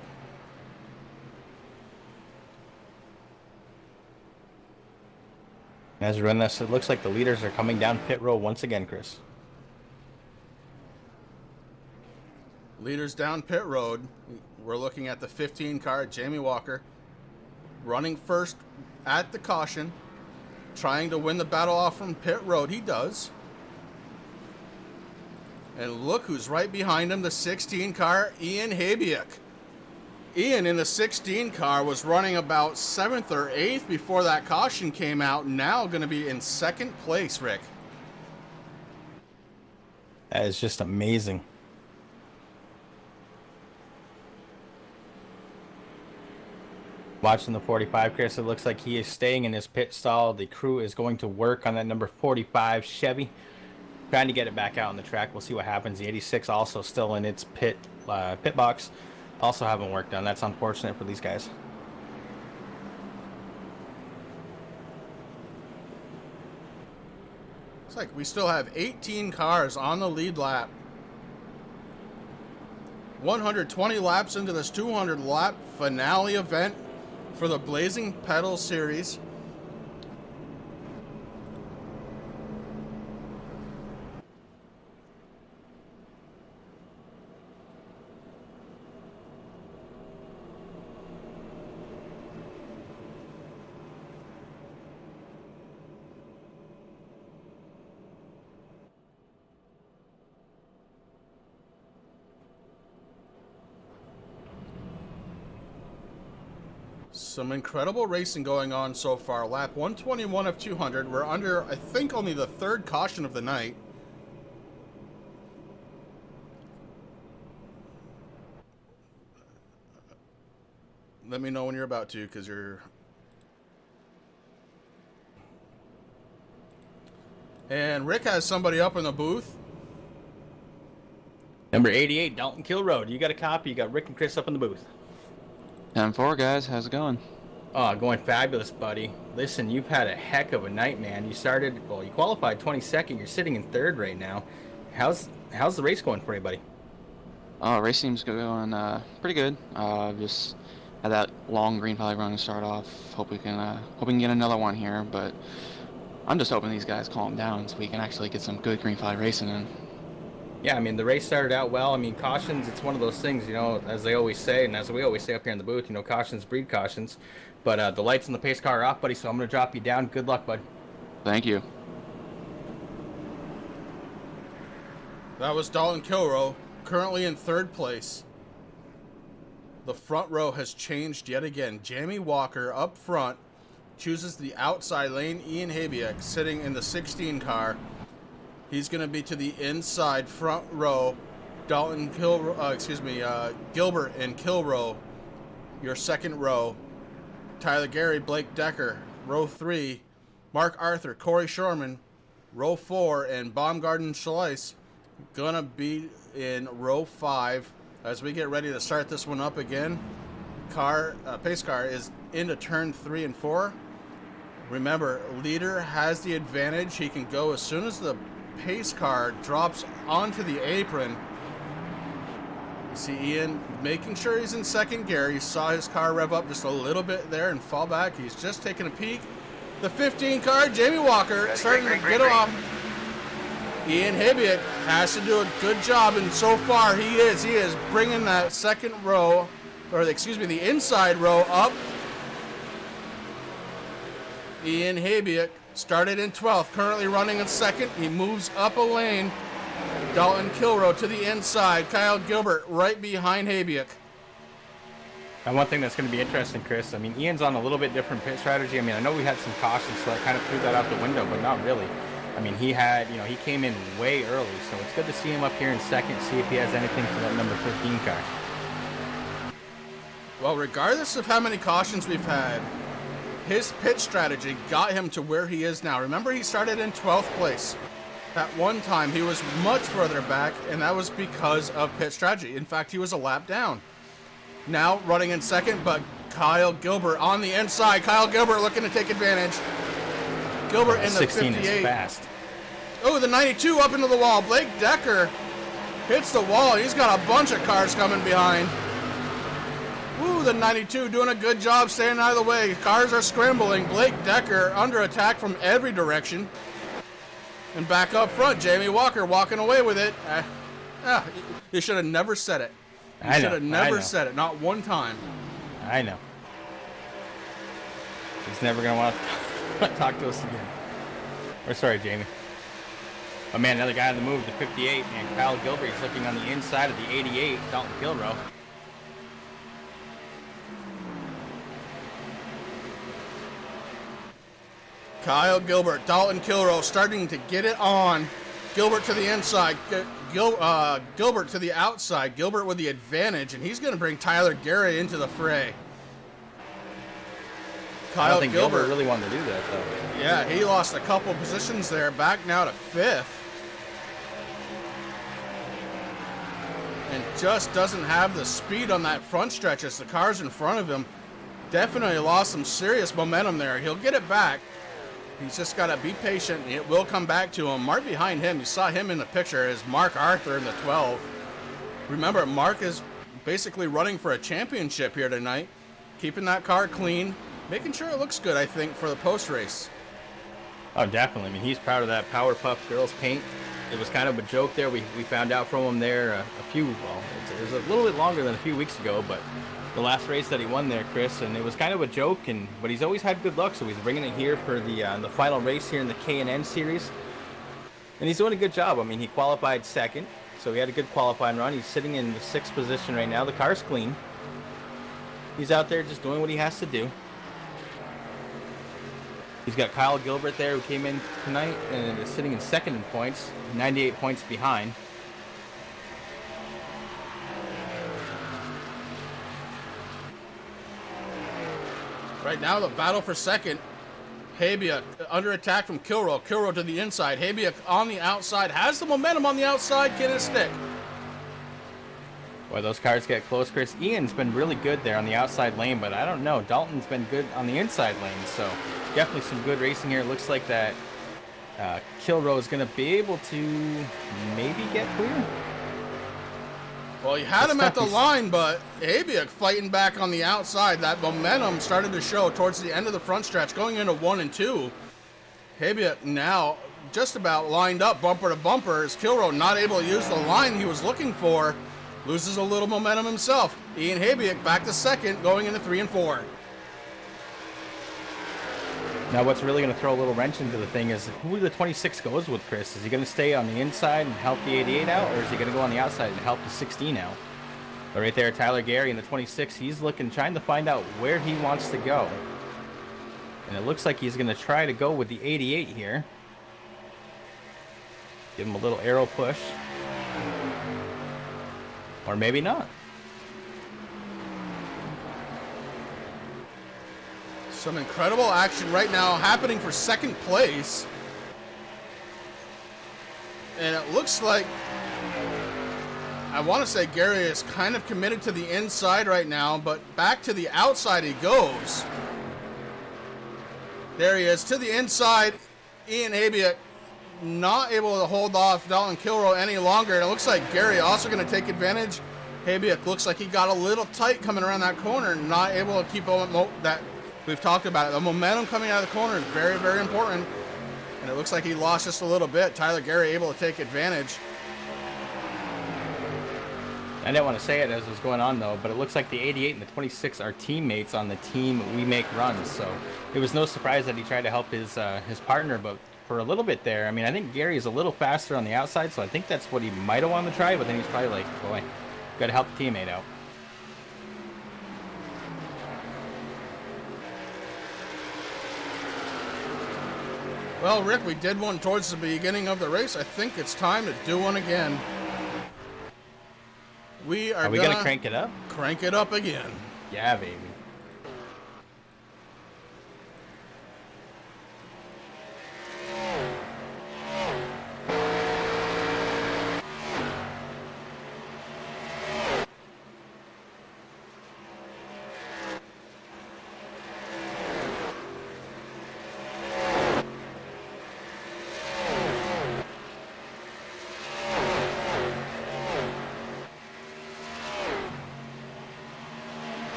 As we run this, it looks like the leaders are coming down pit row once again, Chris. Leaders down pit road. We're looking at the 15 car, Jamie Walker, running first at the caution, trying to win the battle off from pit road. He does. And look who's right behind him, the 16 car, Ian Habiak. Ian in the 16 car was running about 7th or 8th before that caution came out. Now going to be in 2nd place, Rick. That is just amazing. Watching the 45, Chris, it looks like he is staying in his pit stall. The crew is going to work on that number 45 Chevy, trying to get it back out on the track. We'll see what happens. The 86 also still in its pit box. Also haven't worked on. That's unfortunate for these guys. Looks like we still have 18 cars on the lead lap. 120 laps into this 200 lap finale event for the Blazing Pedals series. Some incredible racing going on so far. Lap 121 of 200. We're under, I think, only the 3rd caution of the night. Let me know when you're about to, because you're... And Rick has somebody up in the booth. Number 88, Dalton Kilroad. You got a copy. You got Rick and Chris up in the booth. 10-4, guys. How's it going? Oh, going fabulous, buddy. Listen, you've had a heck of a night, man. You started, well, you qualified 22nd. You're sitting in 3rd right now. How's the race going for you, buddy? Race seems going pretty good. Just had that long green flag run to start off. Hope we can get another one here, but I'm just hoping these guys calm down so we can actually get some good green flag racing in. Yeah, I mean, the race started out well. I mean, cautions, it's one of those things, you know, as they always say, and as we always say up here in the booth, you know, cautions breed cautions. But the lights in the pace car are off, buddy, so I'm going to drop you down. Good luck, bud. Thank you. That was Dalton Kilrow, currently in 3rd place. The front row has changed yet again. Jamie Walker up front chooses the outside lane. Ian Habiak sitting in the 16 car. He's going to be to the inside front row. Dalton Gilbert and Kilrow, your 2nd row. Tyler Gary, Blake Decker, row 3. Mark Arthur, Corey Shorman, row 4. And Baumgarten Schleiss going to be in row 5 as we get ready to start this one up again. Pace car is into turn 3 and 4. Remember, leader has the advantage. He can go as soon as the pace car drops onto the apron. You see Ian making sure he's in 2nd gear. You saw his car rev up just a little bit there and fall back. He's just taking a peek. The 15 car, Jamie Walker, starting to get off. Ian Habiak has to do a good job, and so far he is bringing that 2nd row, or the inside row up. Ian Habiak started in 12th, currently running in 2nd. He moves up a lane. Dalton Kilrow to the inside. Kyle Gilbert right behind Habiak. And one thing that's going to be interesting, Chris, I mean, Ian's on a little bit different pit strategy. I mean, I know we had some cautions, so I kind of threw that out the window, but not really. I mean, he came in way early, so it's good to see him up here in second, see if he has anything for that number 15 car. Well, regardless of how many cautions we've had, his pit strategy got him to where he is now. Remember, he started in 12th place. At one time, he was much further back, and that was because of pit strategy. In fact, he was a lap down. Now running in second, but Kyle Gilbert on the inside. Kyle Gilbert looking to take advantage. Gilbert in the 16 58. is fast. Oh, the 92 up into the wall. Blake Decker hits the wall. He's got a bunch of cars coming behind. Woo, the 92 doing a good job staying out of the way. Cars are scrambling. Blake Decker under attack from every direction. And back up front, Jamie Walker walking away with it. You should have never said it. You should have never said it. Not one time. I know. He's never going to want to talk to us again. Or sorry, Jamie. Oh, man, another guy on the move, the 58. Man, Kyle Gilbert is looking on the inside of the 88, Dalton Kilrow. Kyle Gilbert, Dalton Kilrow starting to get it on. Gilbert to the inside, Gilbert to the outside. Gilbert with the advantage, and he's going to bring Tyler Gary into the fray. I don't think Gilbert really wanted to do that, though. Yeah, he lost a couple positions there, back now to 5th. And just doesn't have the speed on that front stretch as the cars in front of him. Definitely lost some serious momentum there. He'll get it back. He's just got to be patient, and it will come back to him. Mark behind him, you saw him in the picture, is Mark Arthur in the 12. Remember, Mark is basically running for a championship here tonight, keeping that car clean, making sure it looks good, I think, for the post-race. Oh, definitely. I mean, he's proud of that Powerpuff Girls paint. It was kind of a joke there. We found out from him there it was a little bit longer than a few weeks ago, but the last race that he won there, Chris, and it was kind of a joke, but he's always had good luck, so he's bringing it here for the final race here in the K&N series, and he's doing a good job. I mean, he qualified second, so he had a good qualifying run. He's sitting in the 6th position right now. The car's clean. He's out there just doing what he has to do. He's got Kyle Gilbert there, who came in tonight and is sitting in second in points, 98 points behind. Right now, the battle for second. Habiak under attack from Kilrow. Kilrow to the inside. Habiak on the outside. Has the momentum on the outside. Can it stick? Boy, those cars get close, Chris. Ian's been really good there on the outside lane, but I don't know. Dalton's been good on the inside lane, so definitely some good racing here. It looks like that Kilrow is going to be able to maybe get clear. Well, you had him at the line, but Habiak fighting back on the outside. That momentum started to show towards the end of the front stretch, going into 1 and 2. Habiak now just about lined up bumper to bumper as Kilrow not able to use the line he was looking for. Loses a little momentum himself. Ian Habiak back to second, going into 3 and 4. Now what's really going to throw a little wrench into the thing is who the 26 goes with, Chris. Is he going to stay on the inside and help the 88 out, or is he going to go on the outside and help the 16 out? But right there, Tyler Gary in the 26, he's trying to find out where he wants to go. And it looks like he's going to try to go with the 88 here. Give him a little arrow push. Or maybe not. Some incredible action right now happening for second place. And it looks like, I want to say Gary is kind of committed to the inside right now, but back to the outside he goes. There he is, to the inside. Ian Habiak not able to hold off Dalton Kilrow any longer. And it looks like Gary also going to take advantage. Habiak looks like he got a little tight coming around that corner, not able to keep that. We've talked about it. The momentum coming out of the corner is very, very important. And it looks like he lost just a little bit. Tyler Gary able to take advantage. I didn't want to say it as it was going on, though, but it looks like the 88 and the 26 are teammates on the team We Make Runs. So it was no surprise that he tried to help his partner, but for a little bit there, I mean, I think Gary is a little faster on the outside, so I think that's what he might have wanted to try, but then he's probably like, boy, got to help the teammate out. Well, Rick, we did one towards the beginning of the race. I think it's time to do one again. Are we gonna crank it up? Crank it up again. Yeah, baby.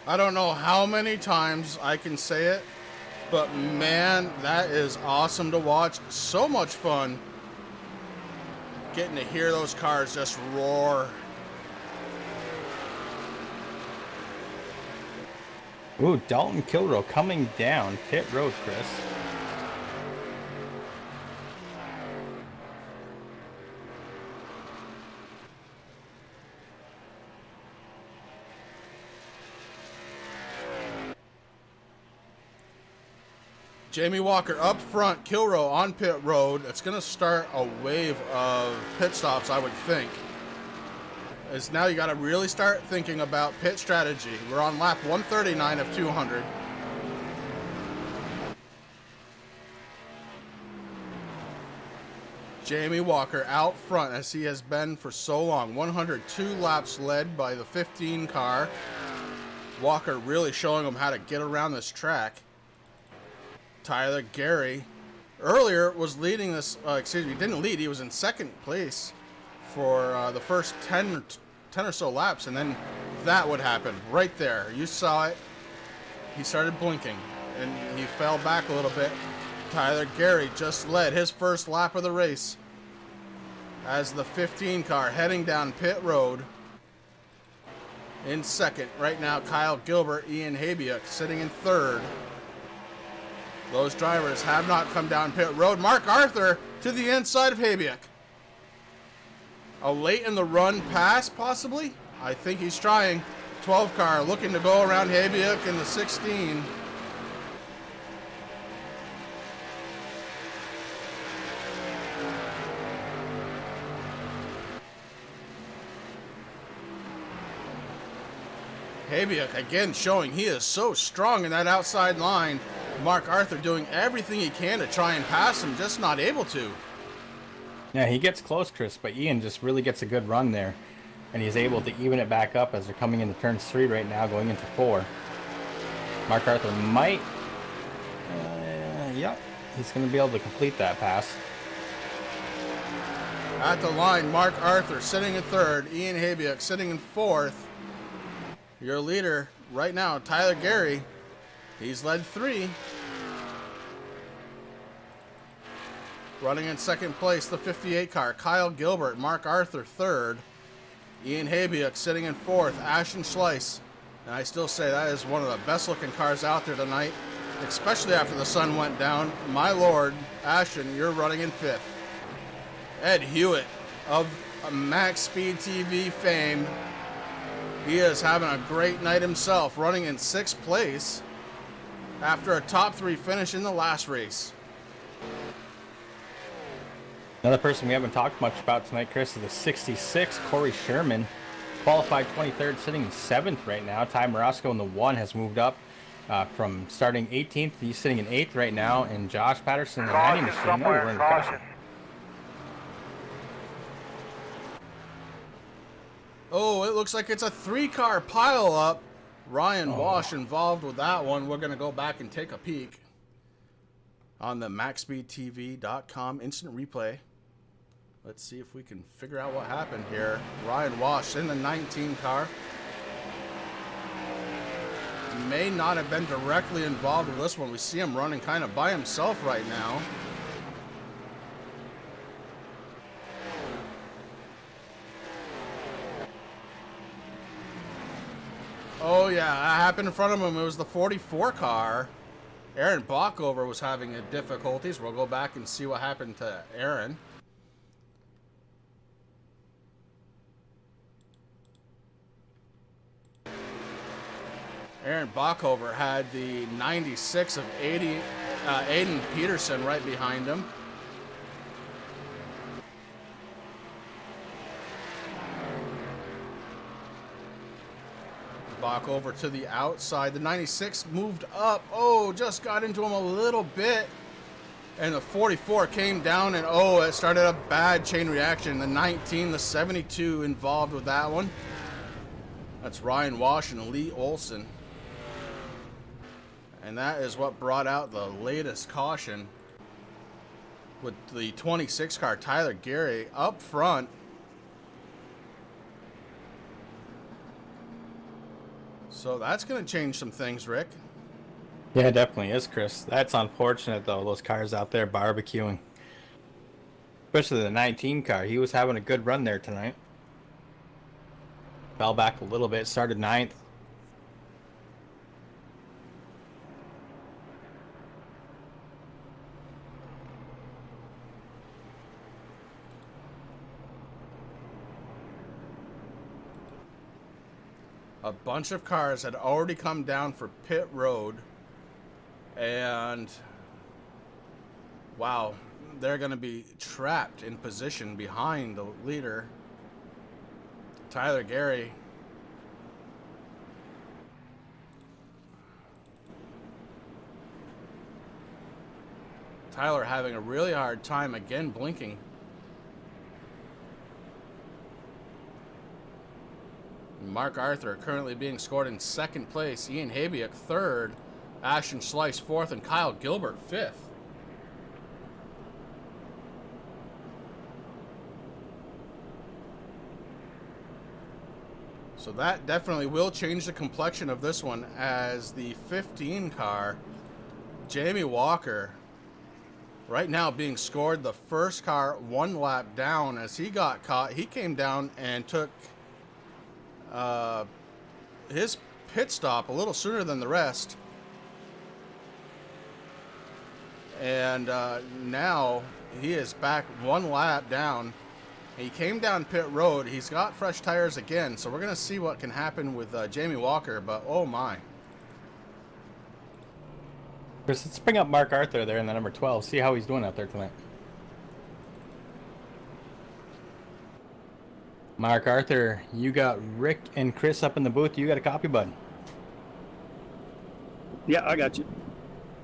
I don't know how many times I can say it, but man, that is awesome to watch. So much fun getting to hear those cars just roar. Ooh, Dalton Kilrow coming down pit road, Chris. Jamie Walker up front, Kilrow on pit road. It's going to start a wave of pit stops, I would think. As now you got to really start thinking about pit strategy. We're on lap 139 of 200. Jamie Walker out front as he has been for so long. 102 laps led by the 15 car. Walker really showing him how to get around this track. Tyler Gary earlier was leading this, didn't lead, he was in second place for the first 10 or so laps, and then that would happen right there. You saw it. He started blinking, and he fell back a little bit. Tyler Gary just led his first lap of the race as the 15 car heading down pit road. In second, right now, Kyle Gilbert, Ian Habiuk sitting in third. Those drivers have not come down pit road. Mark Arthur to the inside of Habiuk. A late in the run pass, possibly? I think he's trying. 12 car looking to go around Habiuk in the 16. Habiuk again showing he is so strong in that outside line. Mark Arthur doing everything he can to try and pass him, just not able to. Yeah, he gets close, Chris, but Ian just really gets a good run there. And he's able to even it back up as they're coming into turns 3 right now, going into 4. Mark Arthur might... yep, he's going to be able to complete that pass. At the line, Mark Arthur sitting in third, Ian Habiuk sitting in fourth. Your leader right now, Tyler Gary, he's led 3. Running in second place, the 58 car, Kyle Gilbert. Mark Arthur, third. Ian Habiuk sitting in fourth. Ashton Schleiss. And I still say that is one of the best looking cars out there tonight, especially after the sun went down. My lord, Ashton, you're running in fifth. Ed Hewitt of MaxSpeedTV fame. He is having a great night himself, running in sixth place after a top 3 finish in the last race. Another person we haven't talked much about tonight, Chris, is the 66, Corey Sherman. Qualified 23rd, sitting in 7th right now. Ty Morosco in the 1 has moved up from starting 18th. He's sitting in 8th right now. And Josh Patterson in the 90 machine. We're in caution. Oh, it looks like it's a 3-car pileup. Ryan Walsh involved with that one. We're going to go back and take a peek on the MaxSpeedTV.com instant replay. Let's see if we can figure out what happened here. Ryan Walsh in the 19 car. May not have been directly involved with this one. We see him running kind of by himself right now. Oh yeah, that happened in front of him. It was the 44 car. Aaron Bockover was having difficulties. We'll go back and see what happened to Aaron. Aaron Bockover had the 96 of Aiden Peterson right behind him. Bockover to the outside. The 96 moved up. Oh, just got into him a little bit. And the 44 came down, and oh, it started a bad chain reaction. The 19, the 72 involved with that one. That's Ryan Walsh and Lee Olson. And that is what brought out the latest caution with the 26 car, Tyler Gary, up front. So that's going to change some things, Rick. Yeah, it definitely is, Chris. That's unfortunate, though, those cars out there barbecuing. Especially the 19 car. He was having a good run there tonight. Fell back a little bit, started 9th. A bunch of cars had already come down for pit road, and wow, they're going to be trapped in position behind the leader, Tyler Gary. Tyler having a really hard time again blinking. Mark Arthur currently being scored in second place. Ian Habiuk third. Ashton Schleiss fourth. And Kyle Gilbert fifth. So that definitely will change the complexion of this one, as the 15 car, Jamie Walker, right now being scored the first car 1 lap down. As he got caught, he came down and took his pit stop a little sooner than the rest, and now he is back 1 lap down. He came down pit road. He's got fresh tires again, so we're gonna see what can happen with Jamie Walker. But oh my, Chris, let's bring up Mark Arthur there in the number 12. See how he's doing out there tonight. Mark Arthur, you got Rick and Chris up in the booth. You got a copy, bud? Yeah, I got you.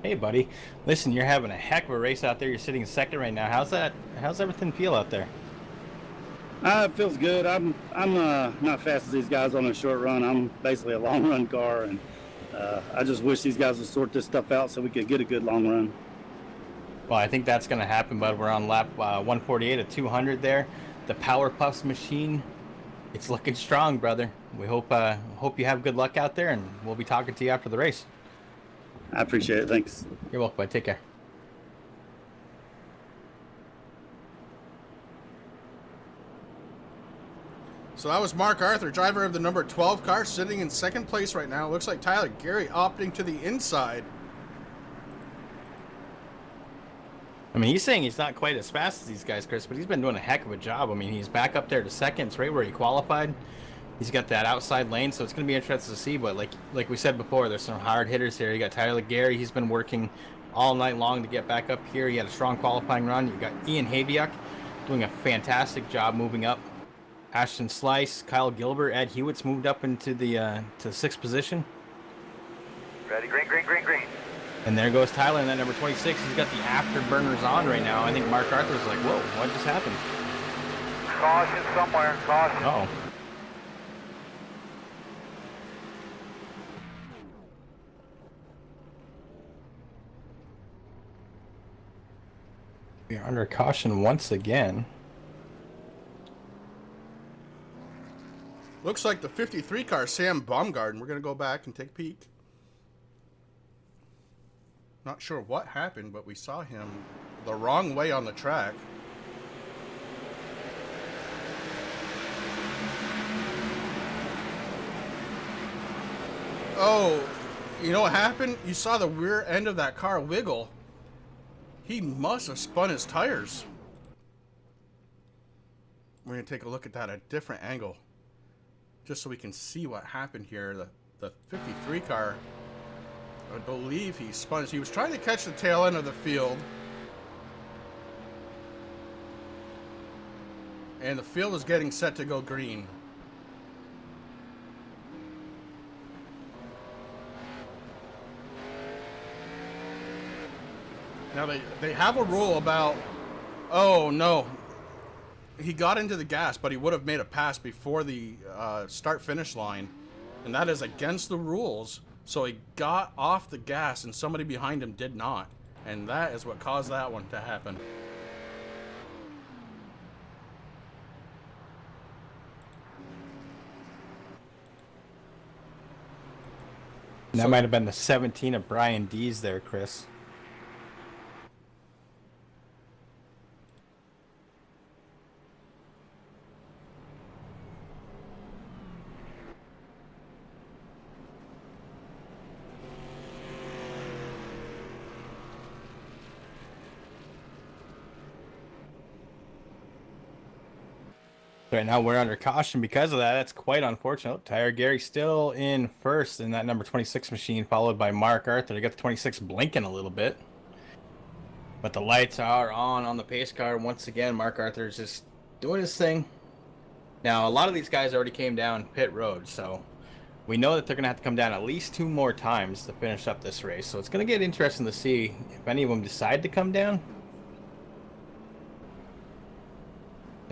Hey, buddy. Listen, you're having a heck of a race out there. You're sitting in second right now. How's everything feel out there? It feels good. I'm not fast as these guys on a short run. I'm basically a long run car, and I just wish these guys would sort this stuff out so we could get a good long run. Well, I think that's going to happen, bud. We're on lap 148 at 200 there. The Power Puffs machine, it's looking strong, brother. We hope you have good luck out there, and we'll be talking to you after the race. I appreciate it. Thanks. You're welcome, bud. Take care. So that was Mark Arthur, driver of the number 12 car, sitting in second place right now. Looks like Tyler Gary opting to the inside. I mean, he's saying he's not quite as fast as these guys, Chris, but he's been doing a heck of a job. I mean, he's back up there to second. It's right where he qualified. He's got that outside lane, so it's going to be interesting to see. But like we said before, there's some hard hitters here. You got Tyler Gary. He's been working all night long to get back up here. He had a strong qualifying run. You got Ian Habiak doing a fantastic job moving up. Ashton Slice, Kyle Gilbert, Ed Hewitt's moved up into the to 6th position. Ready, green, green, green, green. And there goes Tyler in that number 26. He's got the afterburners on right now. I think Mark Arthur's like, whoa, what just happened? Caution somewhere, caution. Uh-oh. We are under caution once again. Looks like the 53 car, Sam Baumgarten. We're going to go back and take a peek. Not sure what happened, but we saw him the wrong way on the track. Oh, you know what happened? You saw the rear end of that car wiggle. He must have spun his tires. We're going to take a look at that at a different angle, just so we can see what happened here. The 53 car, I believe he spun. He was trying to catch the tail end of the field, and the field is getting set to go green. Now they have a rule about, oh no, he got into the gas, but he would have made a pass before the start-finish line, and that is against the rules. So he got off the gas, and somebody behind him did not, and that is what caused that one to happen. And that might have been the 17 of Brian Dees there, Chris. Right now we're under caution because of that. That's quite unfortunate. Tyler Gary still in first in that number 26 machine, followed by Mark Arthur. They got the 26 blinking a little bit. But the lights are on the pace car. Once again, Mark Arthur is just doing his thing. Now, a lot of these guys already came down pit road, so we know that they're going to have to come down at least 2 more times to finish up this race. So it's going to get interesting to see if any of them decide to come down.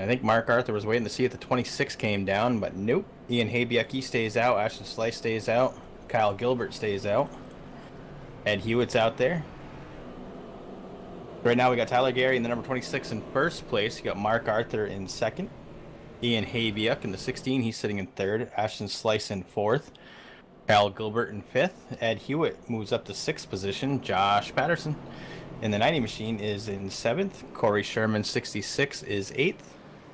I think Mark Arthur was waiting to see if the 26 came down, but nope. Ian Habiak stays out. Ashton Slice stays out. Kyle Gilbert stays out. Ed Hewitt's out there. Right now we got Tyler Gary in the number 26 in first place. You got Mark Arthur in second. Ian Habiak in the 16. He's sitting in third. Ashton Slice in fourth. Kyle Gilbert in fifth. Ed Hewitt moves up to 6th position. Josh Patterson in the 90 machine is in 7th. Corey Sherman, 66, is 8th.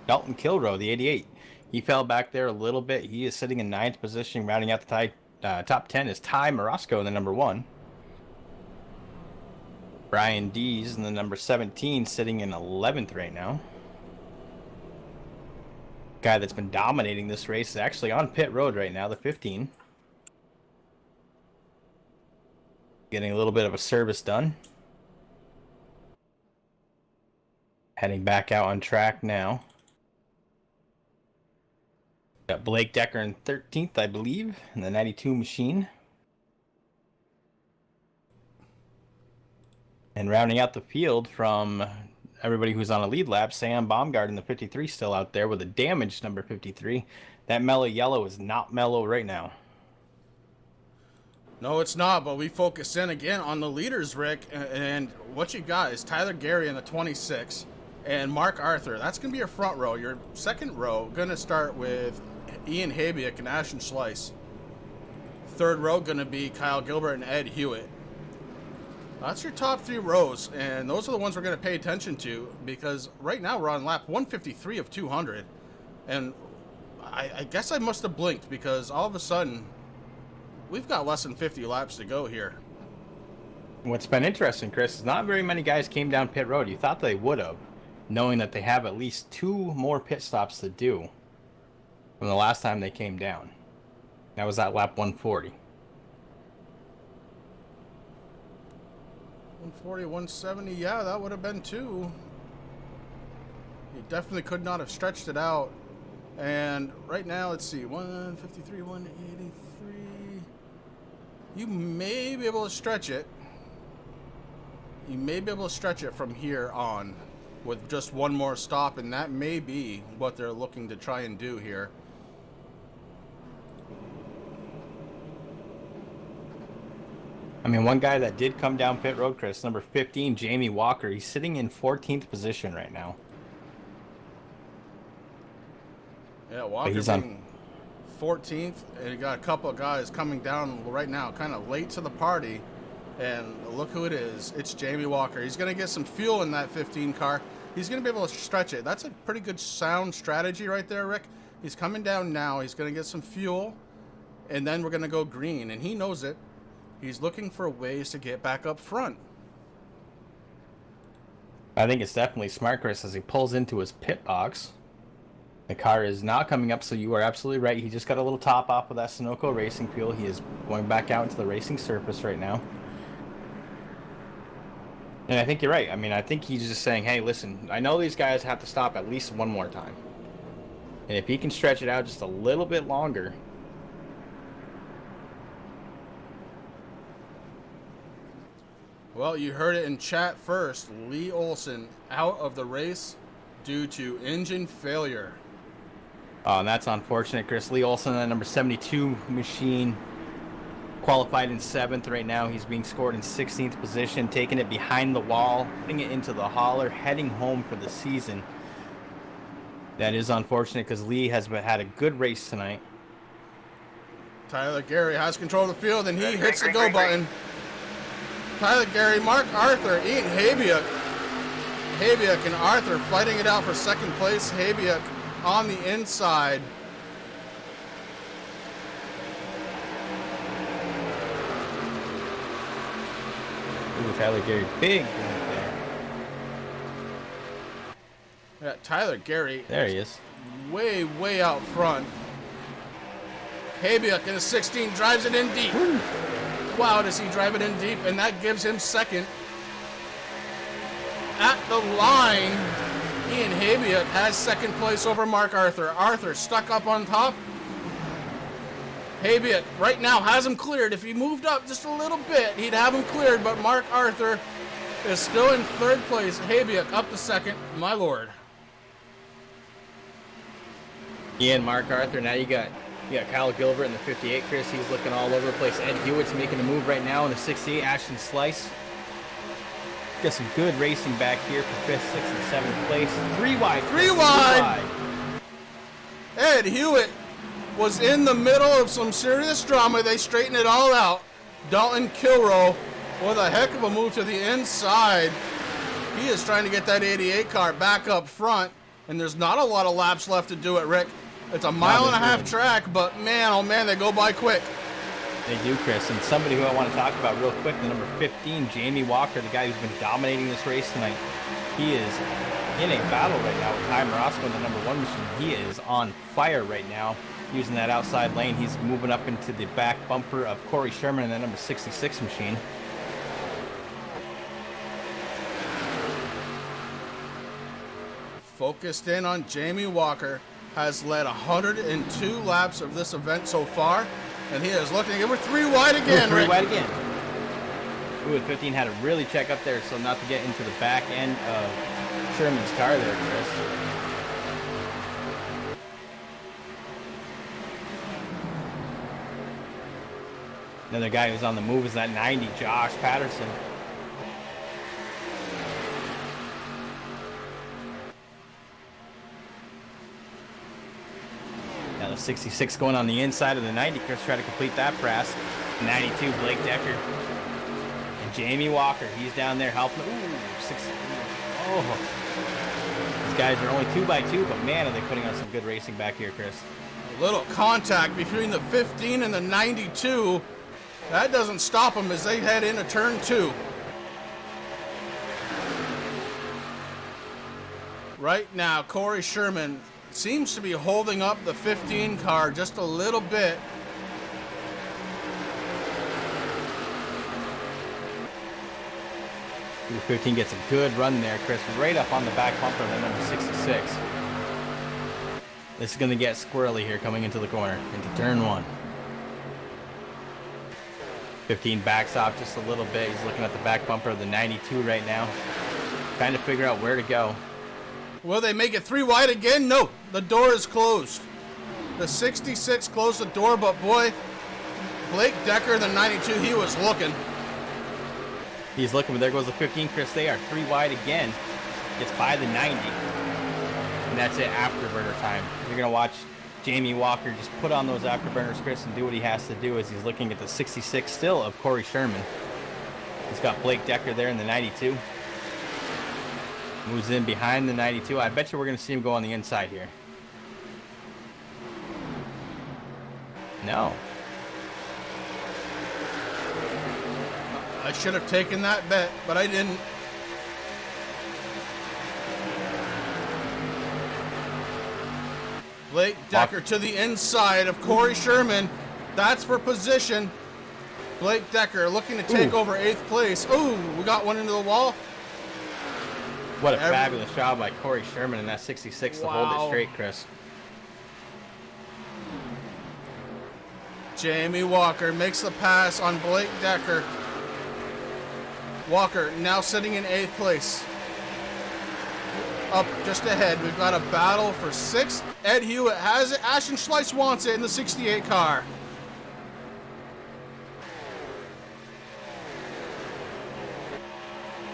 Dalton Kilroe, the 88, he fell back there a little bit. He is sitting in 9th position. Rounding out the top 10 is Ty Morosco in the number 1. Brian Dees in the number 17, sitting in 11th right now. Guy that's been dominating this race is actually on pit road right now, the 15. Getting a little bit of a service done. Heading back out on track now. Got Blake Decker in 13th, I believe, in the 92 machine. And rounding out the field from everybody who's on a lead lap, Sam Baumgarten, the 53, still out there with a damaged number 53. That mellow yellow is not mellow right now. No, it's not, but we focus in again on the leaders, Rick, and what you got is Tyler Gary in the 26 and Mark Arthur. That's going to be your front row. Your second row going to start with Ian Habiak and Ashton Slice. Third row going to be Kyle Gilbert and Ed Hewitt. That's your top 3 rows, and those are the ones we're going to pay attention to, because right now we're on lap 153 of 200, and I guess I must have blinked because all of a sudden, we've got less than 50 laps to go here. What's been interesting, Chris, is not very many guys came down pit road. You thought they would have, knowing that they have at least 2 more pit stops to do from the last time they came down. That was at lap 140. 140, 170, yeah, that would have been 2. He definitely could not have stretched it out. And right now, let's see, 153, 183. You may be able to stretch it. You may be able to stretch it from here on with just one more stop, and that may be what they're looking to try and do here. I mean, one guy that did come down pit road, Chris, number 15, Jamie Walker. He's sitting in 14th position right now. Yeah, Walker's on 14th, and you got a couple of guys coming down right now, kind of late to the party. And look who it is. It's Jamie Walker. He's going to get some fuel in that 15 car. He's going to be able to stretch it. That's a pretty good sound strategy right there, Rick. He's coming down now. He's going to get some fuel, and then we're going to go green, and he knows it. He's looking for ways to get back up front. I think it's definitely smart, Chris, as he pulls into his pit box. The car is not coming up, so you are absolutely right. He just got a little top off of that Sunoco racing fuel. He is going back out into the racing surface right now. And I think you're right. I mean, I think he's just saying, hey, listen, I know these guys have to stop at least one more time. And if he can stretch it out just a little bit longer. Well, you heard it in chat first. Lee Olson out of the race due to engine failure. Oh, and that's unfortunate, Chris. Lee Olson, that number 72 machine, qualified in 7th right now. He's being scored in 16th position, taking it behind the wall, putting it into the hauler, heading home for the season. That is unfortunate because Lee has had a good race tonight. Tyler Gary has control of the field, and he hits the go button. Tyler Gary, Mark Arthur, Ian Habiuk. Habiuk and Arthur fighting it out for second place. Habiuk on the inside. Ooh, Tyler Gary, big right there. Yeah, Tyler Gary. There he is. Way out front. Habiuk in a 16 drives it in deep. Woo. Wow, does he drive it in deep? And that gives him second. At the line, Ian Habiuk has second place over Mark Arthur. Arthur stuck up on top. Habiuk right now has him cleared. If he moved up just a little bit, he'd have him cleared, but Mark Arthur is still in 3rd place. Habiuk up to 2nd. My lord. Ian, Mark Arthur, now you got Kyle Gilbert in the 58, Chris. He's looking all over the place. Ed Hewitt's making a move right now in the 68. Ashton Slice. Got some good racing back here for 5th, 6th, and 7th place. 3 wide. 3 wide. Ed Hewitt was in the middle of some serious drama. They straightened it all out. Dalton Kilroe with a heck of a move to the inside. He is trying to get that 88 car back up front, and there's not a lot of laps left to do it, Rick. It's a mile and a half track, but man, oh man, they go by quick. They do, Chris. And somebody who I want to talk about real quick, the number 15, Jamie Walker, the guy who's been dominating this race tonight. He is in a battle right now with Ty Morosco in the number 1 machine. He is on fire right now, using that outside lane. He's moving up into the back bumper of Corey Sherman in the number 66 machine. Focused in on Jamie Walker. Has led 102 laps of this event so far, and he is looking at 3 wide again. Ooh, 3 wide again. Ooh, 15 had to really check up there so not to get into the back end of Sherman's car there, Chris. Another guy who's on the move is that 90, Josh Patterson. Now the 66 going on the inside of the 90. Chris tried to complete that pass. 92, Blake Decker. And Jamie Walker, he's down there helping. Ooh, 60. Oh. These guys are only 2x2, but man, are they putting on some good racing back here, Chris. A little contact between the 15 and the 92. That doesn't stop them as they head into turn 2. Right now, Corey Sherman seems to be holding up the 15 car just a little bit. The 15 gets a good run there, Chris, right up on the back bumper of the number 66. This is going to get squirrely here coming into the corner, into turn 1. 15 backs off just a little bit. He's looking at the back bumper of the 92 right now, trying to figure out where to go. Will they make it 3 wide again? No, the door is closed. The 66 closed the door, but boy, Blake Decker, the 92, he was looking. He's looking, but there goes the 15, Chris. They are 3 wide again. Gets by the 90. And that's it, afterburner time. You're going to watch Jamie Walker just put on those afterburners, Chris, and do what he has to do as he's looking at the 66 still of Corey Sherman. He's got Blake Decker there in the 92. Moves in behind the 92. I bet you we're going to see him go on the inside here. No. I should have taken that bet, but I didn't. Blake Decker to the inside of Corey Sherman. That's for position. Blake Decker looking to take over 8th place. Ooh, we got one into the wall. What a fabulous job by Corey Sherman in that 66 to hold it straight, Chris. Jamie Walker makes the pass on Blake Decker. Walker now sitting in 8th place. Up just ahead, we've got a battle for 6th. Ed Hewitt has it. Ashton Schleiss wants it in the 68 car.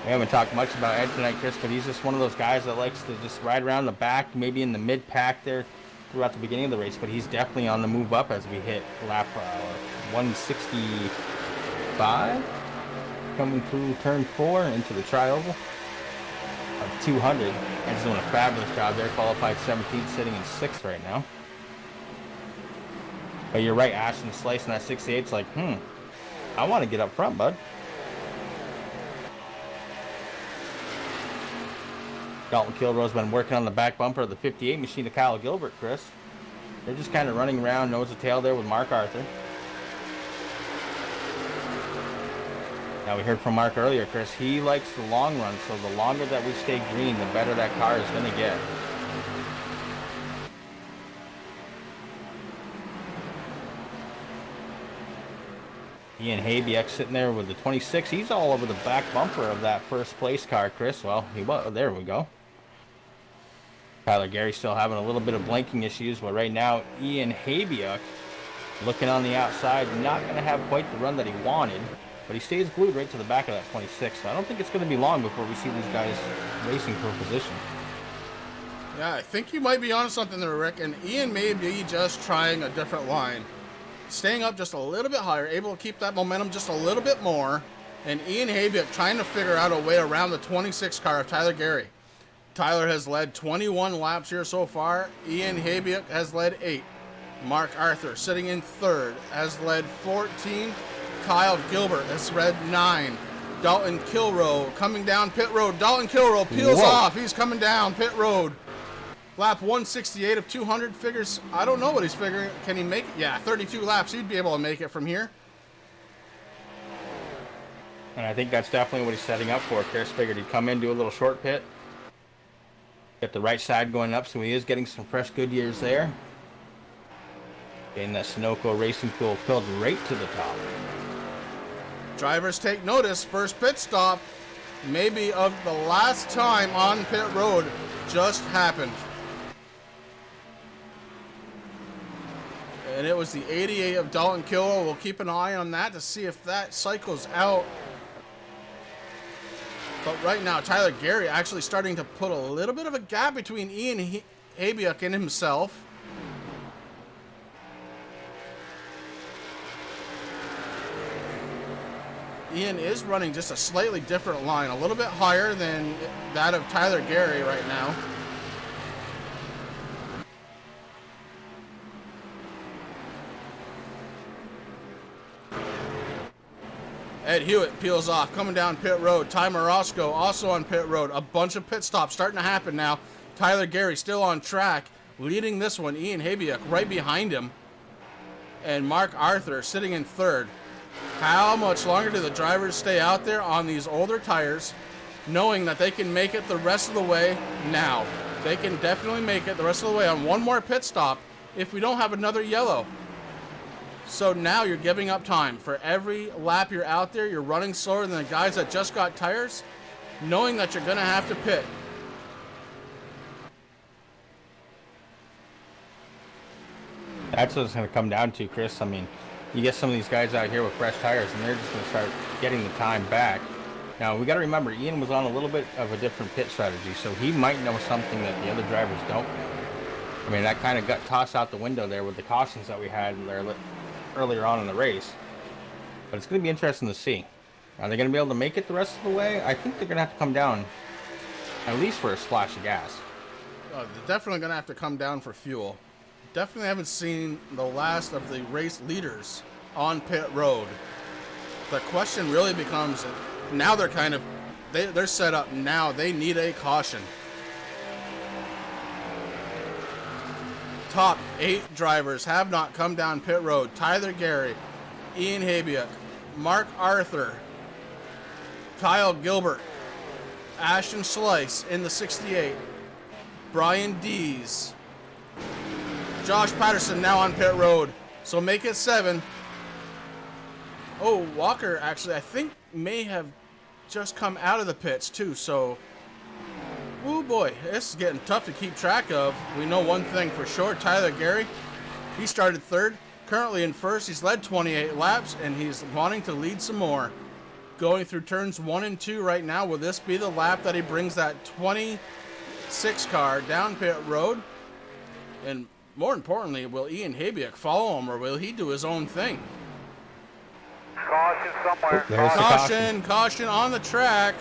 We haven't talked much about Ed tonight, Chris, but he's just one of those guys that likes to just ride around the back, maybe in the mid-pack there throughout the beginning of the race, but he's definitely on the move up as we hit lap 165. Coming through turn 4 into the tri-oval of 200. And he's doing a fabulous job there. Qualified 17th, sitting in 6th right now. But you're right, Ashton Schleiss in that 68's like, I want to get up front, bud. Dalton Kilroy's been working on the back bumper of the 58 machine of Kyle Gilbert, Chris. They're just kind of running around nose to tail there with Mark Arthur. Now, we heard from Mark earlier, Chris, he likes the long run, so the longer that we stay green, the better that car is going to get. Ian Habiak sitting there with the 26. He's all over the back bumper of that first place car, Chris. Well, there we go. Tyler Gary still having a little bit of blinking issues, but right now, Ian Habiak looking on the outside, not going to have quite the run that he wanted. But he stays glued right to the back of that 26, so I don't think it's going to be long before we see these guys racing for position. Yeah, I think you might be onto something there, Rick, and Ian may be just trying a different line. Staying up just a little bit higher, able to keep that momentum just a little bit more, and Ian Habiak trying to figure out a way around the 26 car of Tyler Gary. Tyler has led 21 laps here so far. Ian Habiak has led 8. Mark Arthur sitting in 3rd has led 14. Kyle Gilbert has led 9. Dalton Kilroy coming down pit road. Dalton Kilroy peels off. He's coming down pit road. Lap 168 of 200 figures. I don't know what he's figuring. Can he make it? Yeah, 32 laps. He'd be able to make it from here. And I think that's definitely what he's setting up for. Chris figured he'd come in, do a little short pit. Get the right side going up, so he is getting some fresh Goodyears there. Getting that Sunoco Racing Fuel filled right to the top. Drivers take notice. First pit stop, maybe of the last time on pit road, just happened. And it was the 88 of Dalton Kilroy. We'll keep an eye on that to see if that cycles out. But right now, Tyler Gary actually starting to put a little bit of a gap between Ian Habiak and himself. Ian is running just a slightly different line, a little bit higher than that of Tyler Gary right now. Ed Hewitt peels off, coming down pit road. Ty Morosco also on pit road. A bunch of pit stops starting to happen now. Tyler Gary still on track, leading this one. Ian Habiak right behind him. And Mark Arthur sitting in third. How much longer do the drivers stay out there on these older tires, knowing that they can make it the rest of the way now? They can definitely make it the rest of the way on one more pit stop if we don't have another yellow. So now you're giving up time. For every lap you're out there, you're running slower than the guys that just got tires, knowing that you're going to have to pit. That's what it's going to come down to, Chris. I mean, you get some of these guys out here with fresh tires, and they're just going to start getting the time back. Now, we got to remember, Ian was on a little bit of a different pit strategy, so he might know something that the other drivers don't. I mean, that kind of got tossed out the window there with the cautions that we had there earlier on in the race. But it's going to be interesting to see. Are they going to be able to make it the rest of the way? I think they're going to have to come down at least for a splash of gas. They're definitely going to have to come down for fuel. Definitely haven't seen the last of the race leaders on pit road. The question really becomes, now they're kind of, they're set up now. They need a caution. Top 8 drivers have not come down pit road. Tyler Gary, Ian Habiak, Mark Arthur, Kyle Gilbert, Ashton Slice in the 68, Brian Dees, Josh Patterson now on pit road. So make it 7. Oh, Walker actually, I think, may have just come out of the pits too. So, oh boy, this is getting tough to keep track of. We know one thing for sure. Tyler Gary, he started 3rd, currently in 1st. He's led 28 laps, and he's wanting to lead some more. Going through turns 1 and 2 right now. Will this be the lap that he brings that 26 car down pit road? And more importantly, will Ian Habiak follow him, or will he do his own thing? Caution somewhere. Caution on the track.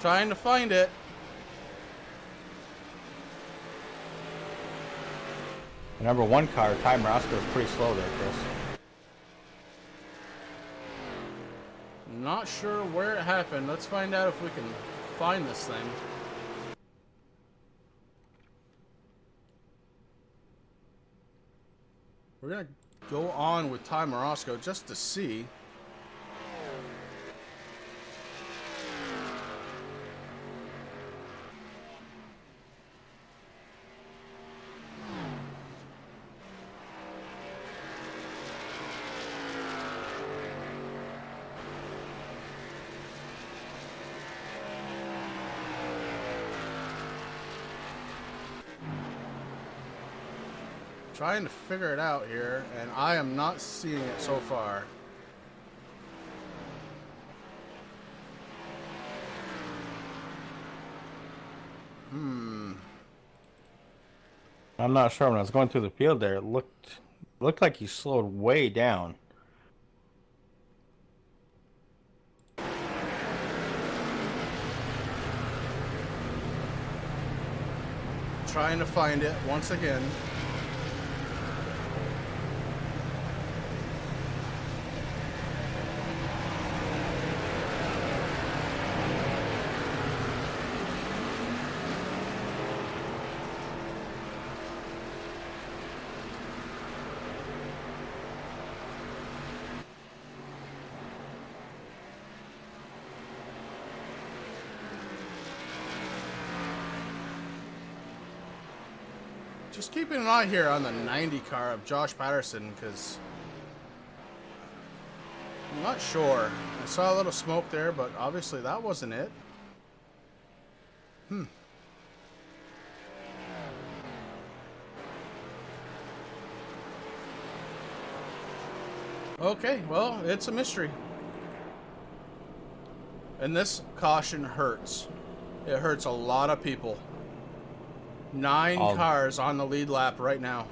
Trying to find it. The number 1 car, Ty Morosco, is pretty slow there, Chris. Not sure where it happened. Let's find out if we can find this thing. We're going to go on with Ty Morosco just to see. Trying to figure it out here, and I am not seeing it so far. I'm not sure. When I was going through the field there, it looked like he slowed way down. Trying to find it once again. Just keeping an eye here on the 90 car of Josh Patterson, because I'm not sure. I saw a little smoke there, but obviously that wasn't it. Okay, well, it's a mystery. And this caution hurts. It hurts a lot of people. 9 cars on the lead lap right now.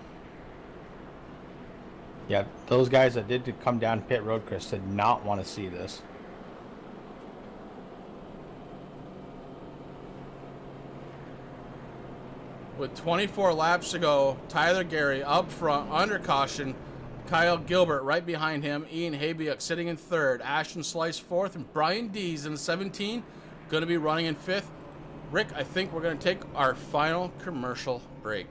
Yeah, those guys that did come down pit road, Chris, did not want to see this. With 24 laps to go, Tyler Gary up front under caution. Kyle Gilbert right behind him. Ian Habiuk sitting in third. Ashton Slice fourth. And Brian Dees in the 17. Going to be running in fifth. Rick, I think we're going to take our final commercial break.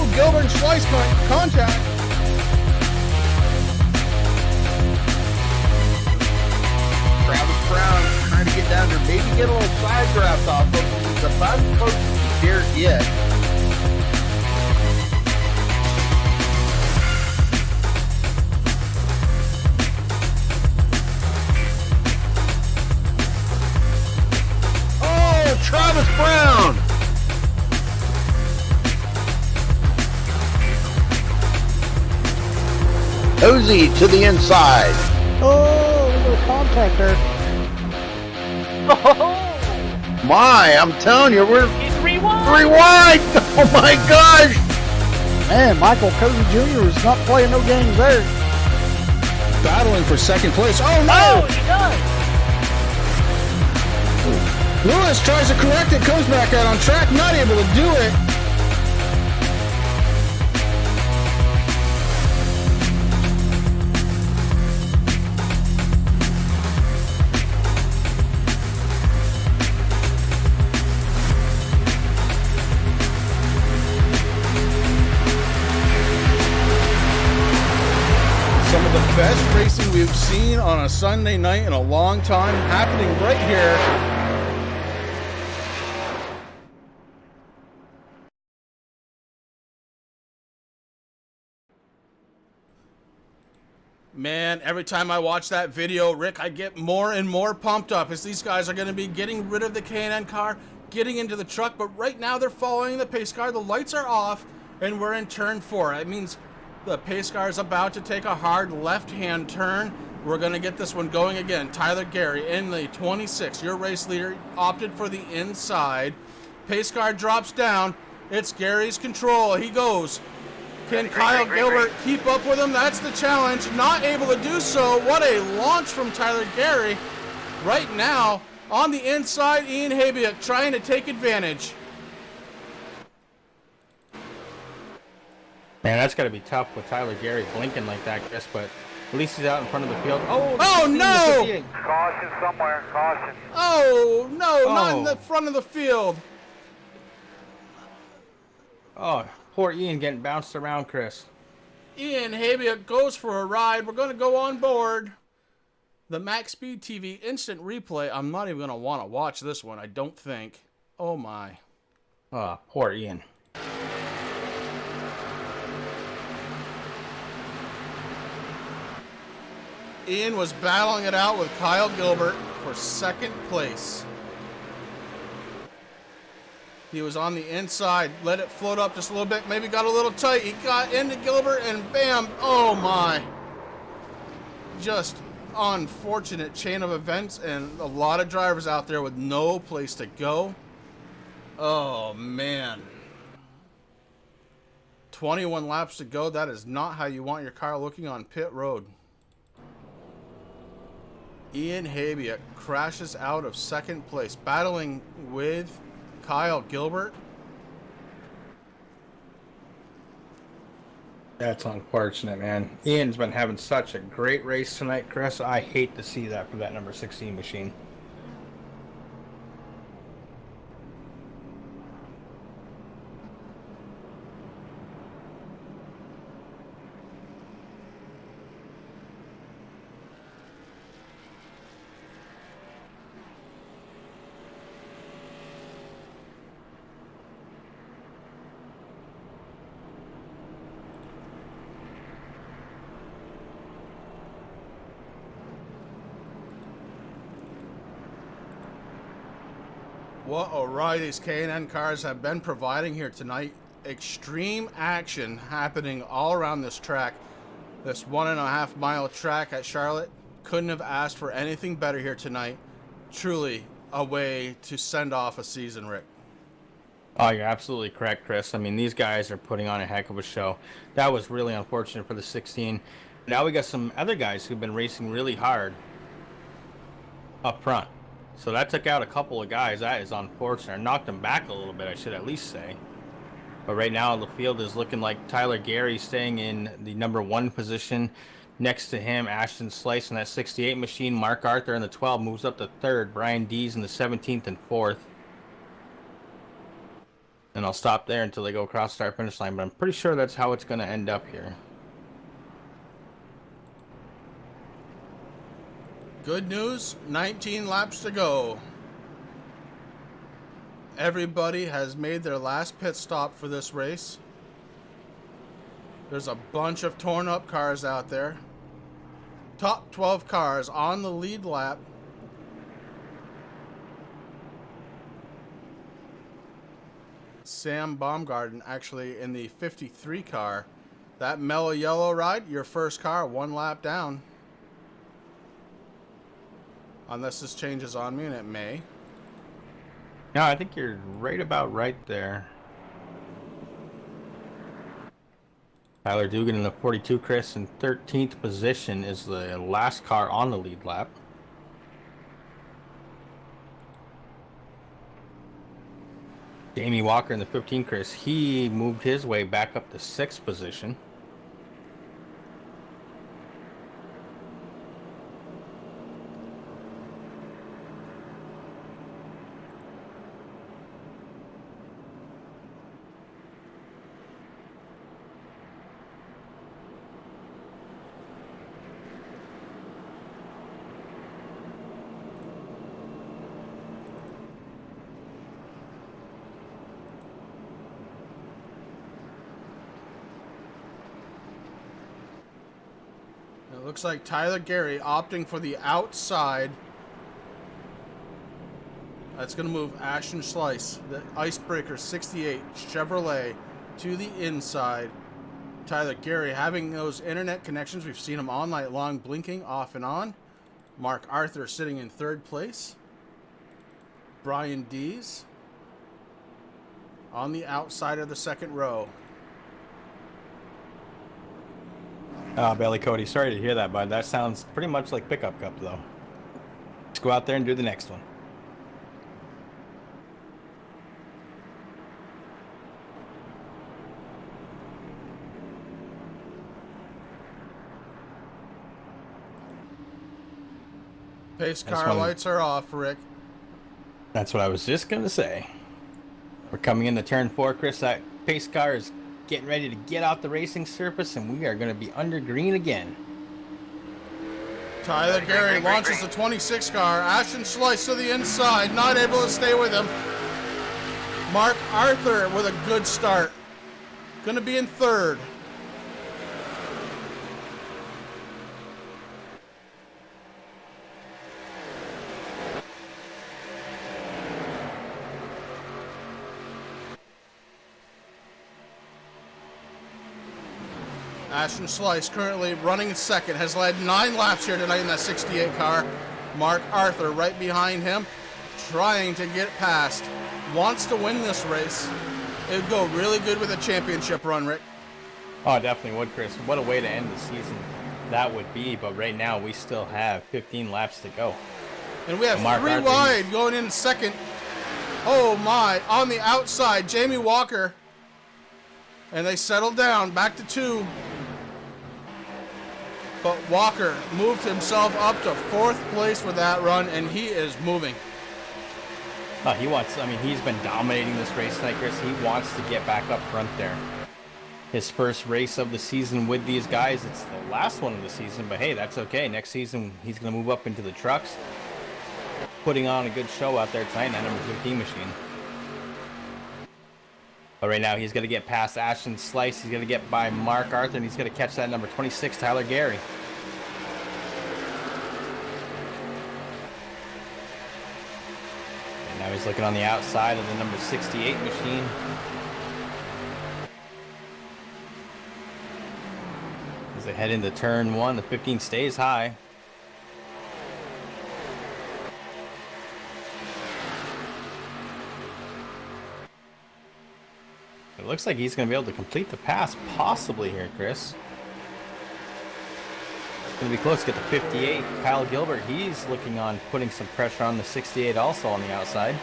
Ooh, Gilbert and Slice contact. Travis Brown trying to get down there, maybe get a little side draft off of him. He's about as close as he dares get. Oh, Travis Brown! Hosey to the inside. Oh, a little contact there. My, I'm telling you, we're rewind. Oh my gosh! Man, Michael Cozy Jr. is not playing no games there. Battling for second place. Oh no! Oh, he does. Lewis tries to correct it, comes back out on track, not able to do it. Some of the best racing we've seen on a Sunday night in a long time happening right here. Man, every time I watch that video, Rick, I get more and more pumped up as these guys are going to be getting rid of the K&N car, getting into the truck, but right now they're following the pace car. The lights are off, and we're in turn 4. That means the pace car is about to take a hard left-hand turn. We're going to get this one going again. Tyler Gary in the 26. Your race leader opted for the inside. Pace car drops down. It's Gary's control. He goes. Can Kyle Gilbert keep up with him? That's the challenge. Not able to do so. What a launch from Tyler Gary. Right now, on the inside, Ian Habiuk trying to take advantage. Man, that's got to be tough with Tyler Gary blinking like that, Chris, but at least he's out in front of the field. Oh no! Caution somewhere, caution. Oh, no, not in the front of the field. Oh, poor Ian getting bounced around, Chris. Ian Habiuk goes for a ride. We're going to go on board. The MaxSpeedTV instant replay. I'm not even going to want to watch this one, I don't think. Oh, my. Oh, poor Ian. Ian was battling it out with Kyle Gilbert for second place. He was on the inside, let it float up just a little bit, maybe got a little tight. He got into Gilbert and bam, oh my. Just unfortunate chain of events and a lot of drivers out there with no place to go. Oh man. 21 laps to go. That is not how you want your car looking on pit road. Ian Habiuk crashes out of second place, battling with Kyle Gilbert. That's unfortunate, man. Ian's been having such a great race tonight, Chris. I hate to see that for that number 16 machine. What a ride these K&N cars have been providing here tonight. Extreme action happening all around this track. This 1.5 mile track at Charlotte. Couldn't have asked for anything better here tonight. Truly a way to send off a season, Rick. Oh, you're absolutely correct, Chris. I mean, these guys are putting on a heck of a show. That was really unfortunate for the 16. Now we got some other guys who've been racing really hard. up front. So that took out a couple of guys. That is unfortunate. Knocked them back a little bit, I should at least say. But right now the field is looking like Tyler Gary staying in the number 1 position. Next to him, Ashton Slice in that 68 machine. Mark Arthur in the 12 moves up to 3rd. Brian Dees in the 17th and 4th. And I'll stop there until they go across the start finish line. But I'm pretty sure that's how it's going to end up here. Good news, 19 laps to go. Everybody has made their last pit stop for this race. There's a bunch of torn up cars out there. Top 12 cars on the lead lap. Sam Baumgarten actually in the 53 car. That mellow yellow ride, your first car, 1 lap down. Unless this changes on me, and it may. No, I think you're right about right there. Tyler Dugan in the 42, Chris, in 13th position is the last car on the lead lap. Jamie Walker in the 15, Chris, he moved his way back up to 6th position. It looks like Tyler Gary opting for the outside. That's going to move Ashton Slice, the Icebreaker 68 Chevrolet, to the inside. Tyler Gary having those internet connections. We've seen him all night long, blinking off and on. Mark Arthur sitting in 3rd place. Brian Dees on the outside of the 2nd row. Belly Cody, sorry to hear that, bud. That sounds pretty much like Pickup Cup, though. Let's go out there and do the next one. Pace car lights are off, Rick. That's what I was just going to say. We're coming into turn 4, Chris. That pace car is getting ready to get off the racing surface, and we are going to be under green again. Tyler Gary launches the 26 car. Ashton Slice to the inside, not able to stay with him. Mark Arthur with a good start. Going to be in 3rd. Ashton Slice currently running in 2nd, has led 9 laps here tonight in that 68 car. Mark Arthur right behind him, trying to get past. Wants to win this race. It would go really good with a championship run, Rick. Oh, it definitely would, Chris. What a way to end the season that would be, but right now we still have 15 laps to go. And we have 3 wide going in 2nd. Oh my, on the outside, Jamie Walker. And they settle down, back to 2. But Walker moved himself up to 4th place with that run, and he is moving. Oh, he's been dominating this race tonight, Chris. He wants to get back up front there. His first race of the season with these guys. It's the last one of the season, but hey, that's okay. Next season, he's going to move up into the trucks, putting on a good show out there tonight in that number 15 machine. But right now, he's going to get past Ashton Slice. He's going to get by Mark Arthur, and he's going to catch that number 26, Tyler Gary. And now he's looking on the outside of the number 68 machine. As they head into turn 1, the 15 stays high. It looks like he's going to be able to complete the pass, possibly here, Chris. Going to be close to get the 58. Kyle Gilbert, he's looking on putting some pressure on the 68 also on the outside.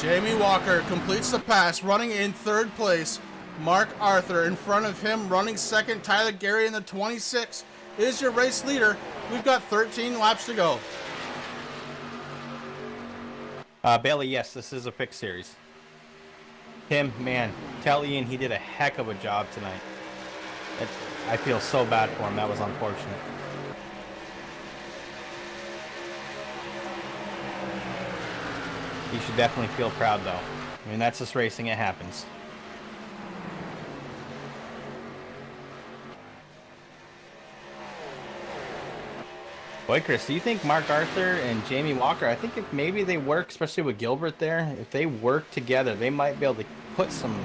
Jamie Walker completes the pass, running in third place. Mark Arthur in front of him, running second. Tyler Gary in the 26 is your race leader. We've got 13 laps to go. Bailey, yes, this is a fixed series. Tim, man, tell Ian he did a heck of a job tonight. I feel so bad for him. That was unfortunate. He should definitely feel proud, though. I mean, that's just racing. It happens. Boy, Chris, do you think Mark Arthur and Jamie Walker, I think if maybe they work, especially with Gilbert there, if they work together, they might be able to put some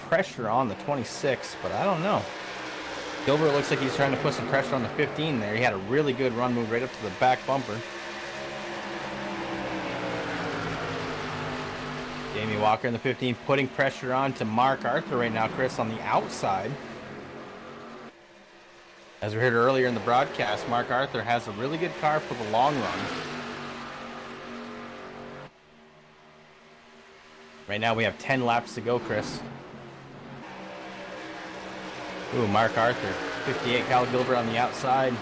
pressure on the 26, but I don't know. Gilbert looks like he's trying to put some pressure on the 15 there. He had a really good run move right up to the back bumper. Jamie Walker in the 15 putting pressure on to Mark Arthur right now, Chris, on the outside. As we heard earlier in the broadcast, Mark Arthur has a really good car for the long run. Right now we have 10 laps to go, Chris. Ooh, Mark Arthur. 58, Kyle Gilbert on the outside.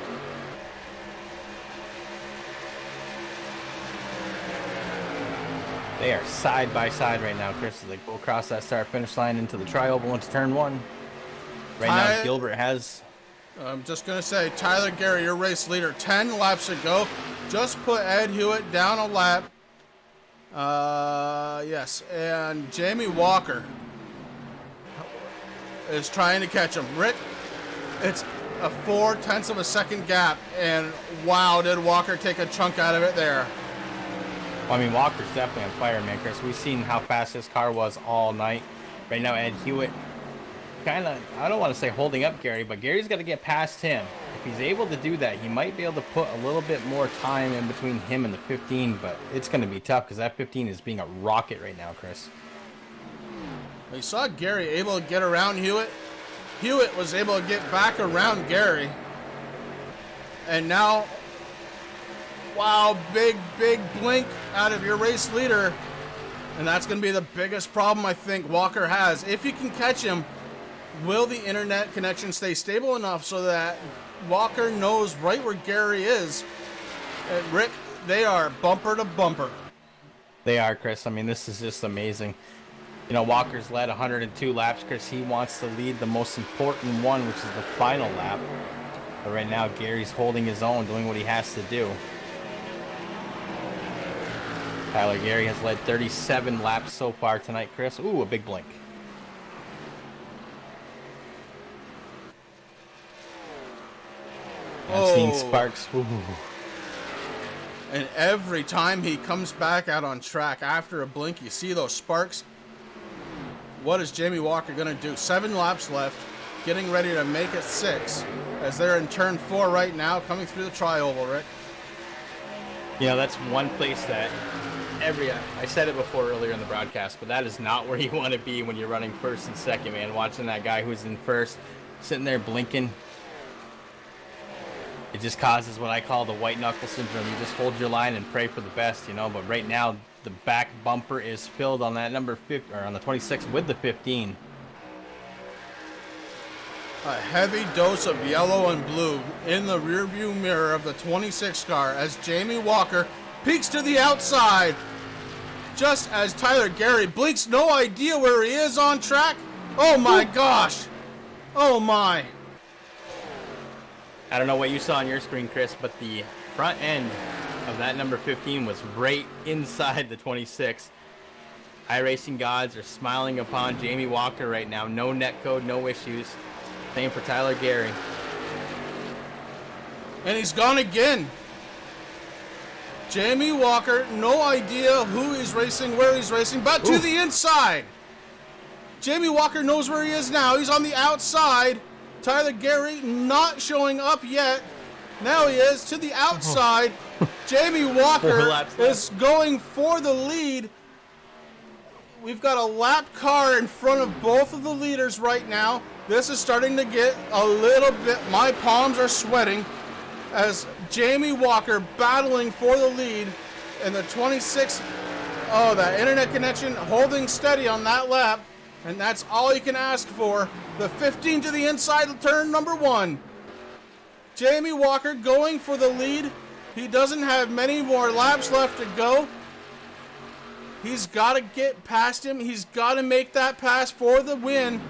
They are side by side right now, Chris, as they go across that start-finish line into the tri-oval into turn one. Right now, Gilbert has... I'm just going to say, Tyler Gary, your race leader, 10 laps to go. Just put Ed Hewitt down a lap. Yes, and Jamie Walker is trying to catch him. Rick, it's a 0.4 of a second gap, and wow, did Walker take a chunk out of it there. Well, I mean, Walker's definitely on fire, man, Chris. We've seen how fast his car was all night. Right now, Ed Hewitt kind of, I don't want to say holding up Gary, but Gary's got to get past him. If he's able to do that, he might be able to put a little bit more time in between him and the 15, but it's going to be tough because that 15 is being a rocket right now, Chris. We saw Gary able to get around Hewitt. Hewitt was able to get back around Gary. And now, wow, big blink out of your race leader. And that's going to be the biggest problem I think Walker has. If you can catch him, will the internet connection stay stable enough so that Walker knows right where Gary is? And Rick, they are bumper to bumper. They are, Chris. I mean, this is just amazing. You know, Walker's led 102 laps, Chris. He wants to lead the most important one, which is the final lap. But right now, Gary's holding his own, doing what he has to do. Tyler Gary has led 37 laps so far tonight, Chris. Ooh, a big blink. I've seen Sparks. Ooh. And every time he comes back out on track after a blink, you see those sparks. What is Jamie Walker going to do? 7 laps left, getting ready to make it 6 as they're in turn 4 right now, coming through the tri-oval, Rick. You know, that's one place that I said it before earlier in the broadcast, but that is not where you want to be when you're running first and second, man. Watching that guy who's in first, sitting there blinking. It just causes what I call the white knuckle syndrome. You just hold your line and pray for the best, you know. But right now, the back bumper is filled on that number 50, or on the 26 with the 15. A heavy dose of yellow and blue in the rearview mirror of the 26 car as Jamie Walker peeks to the outside. Just as Tyler Gary blinks, no idea where he is on track. Oh my gosh. Oh my. I don't know what you saw on your screen, Chris, but the front end of that number 15 was right inside the 26. iRacing gods are smiling upon Jamie Walker right now. No netcode, no issues. Same for Tyler Gary. And he's gone again. Jamie Walker, no idea who he's racing, where he's racing, but to the inside. Jamie Walker knows where he is now. He's on the outside. Tyler Gary not showing up yet. Now he is to the outside. Jamie Walker is going for the lead. We've got a lap car in front of both of the leaders right now. This is starting to get a little bit, my palms are sweating as Jamie Walker battling for the lead in the 26. Oh, that internet connection holding steady on that lap, and that's all you can ask for. The 15 to the inside turn number 1. Jamie Walker going for the lead. He doesn't have many more laps left to go. He's got to get past him. He's got to make that pass for the win.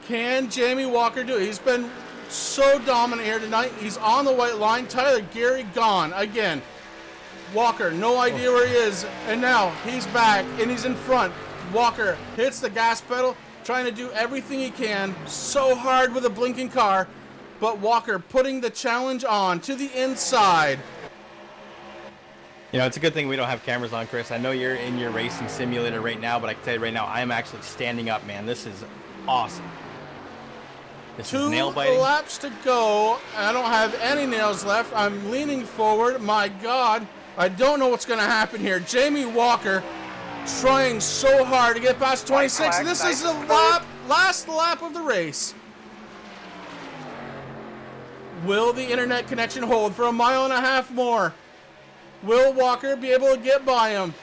Can Jamie Walker do it? He's been so dominant here tonight. He's on the white line. Tyler Gary gone again. Walker, no idea where he is. And now he's back and he's in front. Walker hits the gas pedal, trying to do everything he can. So hard with a blinking car. But Walker putting the challenge on to the inside. You know, it's a good thing we don't have cameras on, Chris. I know you're in your racing simulator right now, but I can tell you right now, I am actually standing up, man. This is awesome. This is 2 nail-biting. laps to go. I don't have any nails left. I'm leaning forward. My God, I don't know what's going to happen here. Jamie Walker trying so hard to get past 26. This is the last lap of the race. Will the internet connection hold for a mile and a half more? Will Walker be able to get by him?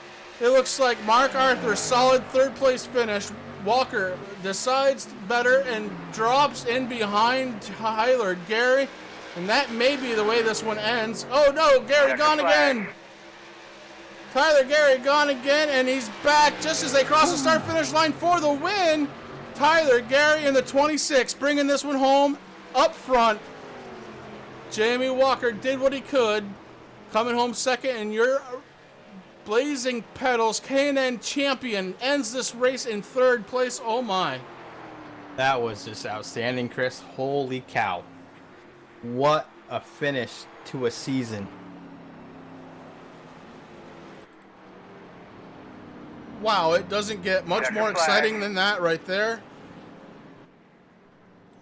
It looks like Mark Arthur, solid 3rd place finish. Walker decides better and drops in behind Tyler Gary. And that may be the way this one ends. Oh no, Gary gone again. Tyler Gary gone again, and he's back just as they cross the start-finish line for the win. Tyler Gary in the 26, bringing this one home up front. Jamie Walker did what he could, coming home second, and your Blazing Pedals K&N champion ends this race in 3rd place. Oh my. That was just outstanding, Chris. Holy cow. What a finish to a season. Wow, it doesn't get much more exciting than that right there.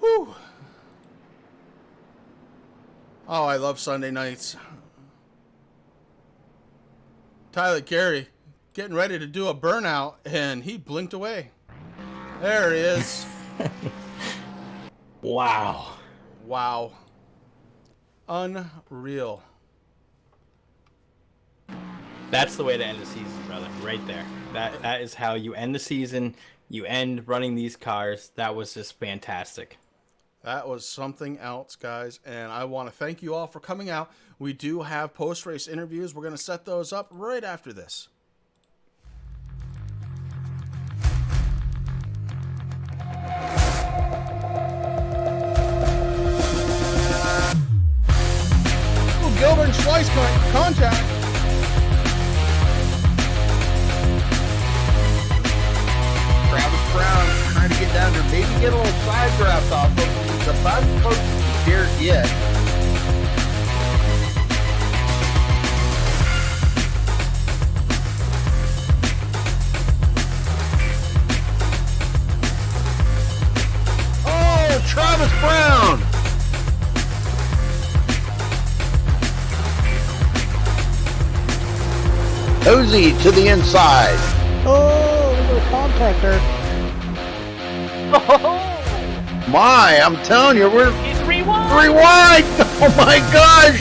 Whew. Oh, I love Sunday nights. Tyler Gary getting ready to do a burnout, and he blinked away. There he is. Wow. Wow. Unreal. That's the way to end the season, brother. Right there. That is how you end the season. You end running these cars. That was just fantastic. That was something else, guys, and I want to thank you all for coming out. We do have post-race interviews. We're going to set those up right after this. Ooh, Gilbert and Slice contact. Travis Brown trying to get down there, maybe get a little side draft off of him. He's about as close as he dared get. Oh, Travis Brown! Cozy to the inside. Oh, a little contact there. My, I'm telling you, we're 3 wide. Oh my gosh!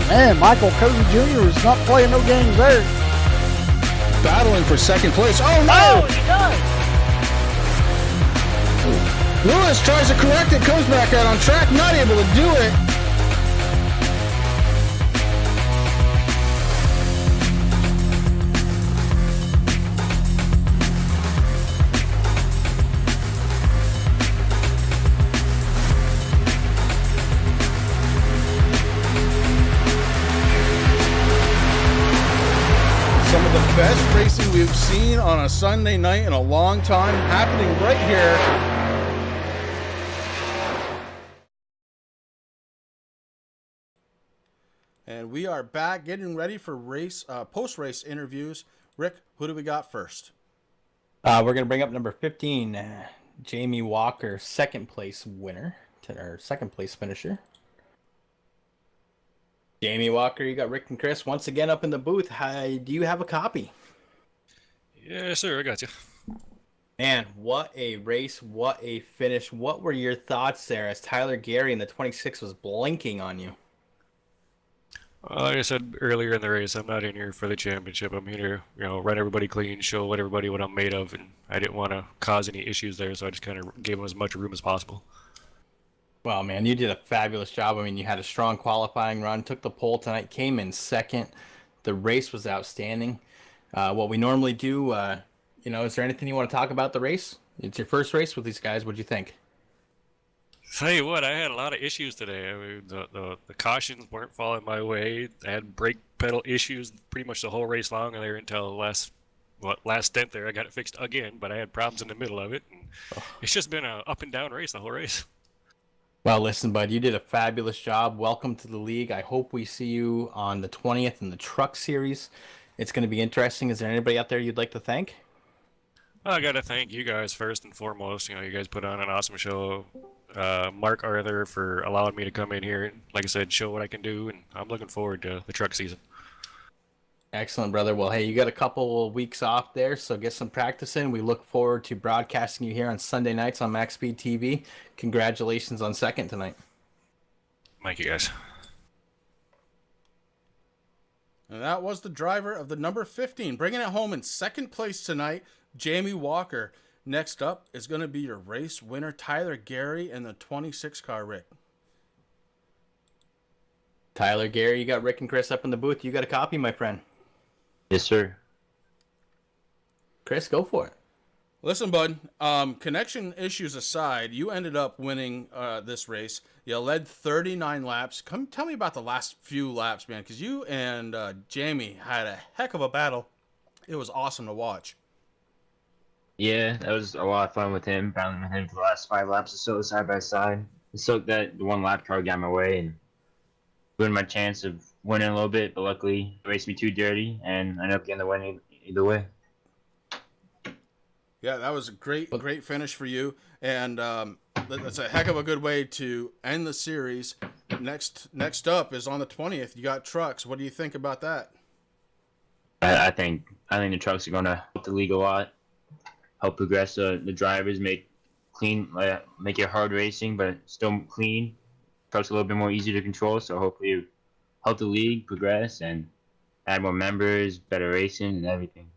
Man, Michael Cozy Jr. is not playing no games there. Battling for 2nd place. Oh no! he does. Lewis tries to correct it, comes back out on track, not able to do it. Some of the best racing we've seen on a Sunday night in a long time happening right here. And we are back getting ready for post-race interviews. Rick, who do we got first? We're going to bring up number 15, Jamie Walker, 2nd place winner, or 2nd place finisher. Jamie Walker, you got Rick and Chris once again up in the booth. Do you have a copy? Yes, sir. I got you. Man, what a race, what a finish. What were your thoughts there as Tyler Gary in the 26 was blinking on you? Like I said earlier in the race, I'm not in here for the championship. I'm here to, run everybody clean, show everybody what I'm made of, and I didn't want to cause any issues there, so I just kind of gave them as much room as possible. Well, man, you did a fabulous job. I mean, you had a strong qualifying run, took the pole tonight, came in second. The race was outstanding. What we normally do, is there anything you want to talk about the race? It's your first race with these guys. What'd you think? Tell you what, I had a lot of issues today. I mean, the cautions weren't falling my way. I had brake pedal issues pretty much the whole race long, and there until last stint there. I got it fixed again, but I had problems in the middle of it. And it's just been a up and down race the whole race. Well, listen, bud, you did a fabulous job. Welcome to the league. I hope we see you on the 20th in the Truck Series. It's going to be interesting. Is there anybody out there you'd like to thank? I got to thank you guys first and foremost. You guys put on an awesome show. Mark Arthur for allowing me to come in here and, like I said, show what I can do, and I'm looking forward to the truck season. Excellent, brother. Well, hey, you got a couple of weeks off there, so get some practice in. We look forward to broadcasting you here on Sunday nights on MaxSpeedTV. Congratulations on second tonight. Thank you, guys. And that was the driver of the number 15, bringing it home in second place tonight, Jamie Walker. Next up is going to be your race winner, Tyler Gary, in the 26 car, Rick. Tyler Gary, you got Rick and Chris up in the booth. You got a copy, my friend. Yes, sir. Chris, go for it. Listen, bud, connection issues aside, you ended up winning this race. You led 39 laps. Come tell me about the last few laps, man, because you and Jamie had a heck of a battle. It was awesome to watch. Yeah, that was a lot of fun with him, battling with him for the last 5 laps or so, side by side. It sucked that the one lap car got in my way and ruined my chance of winning a little bit, but luckily it raced me too dirty, and I ended up getting the win either way. Yeah, that was a great finish for you, and that's a heck of a good way to end the series. Next up is on the 20th. You got trucks. What do you think about that? I think the trucks are going to help the league a lot. Help progress the drivers, make it hard racing, but still clean. Trucks a little bit more easy to control, so hopefully help the league progress and add more members, better racing, and everything.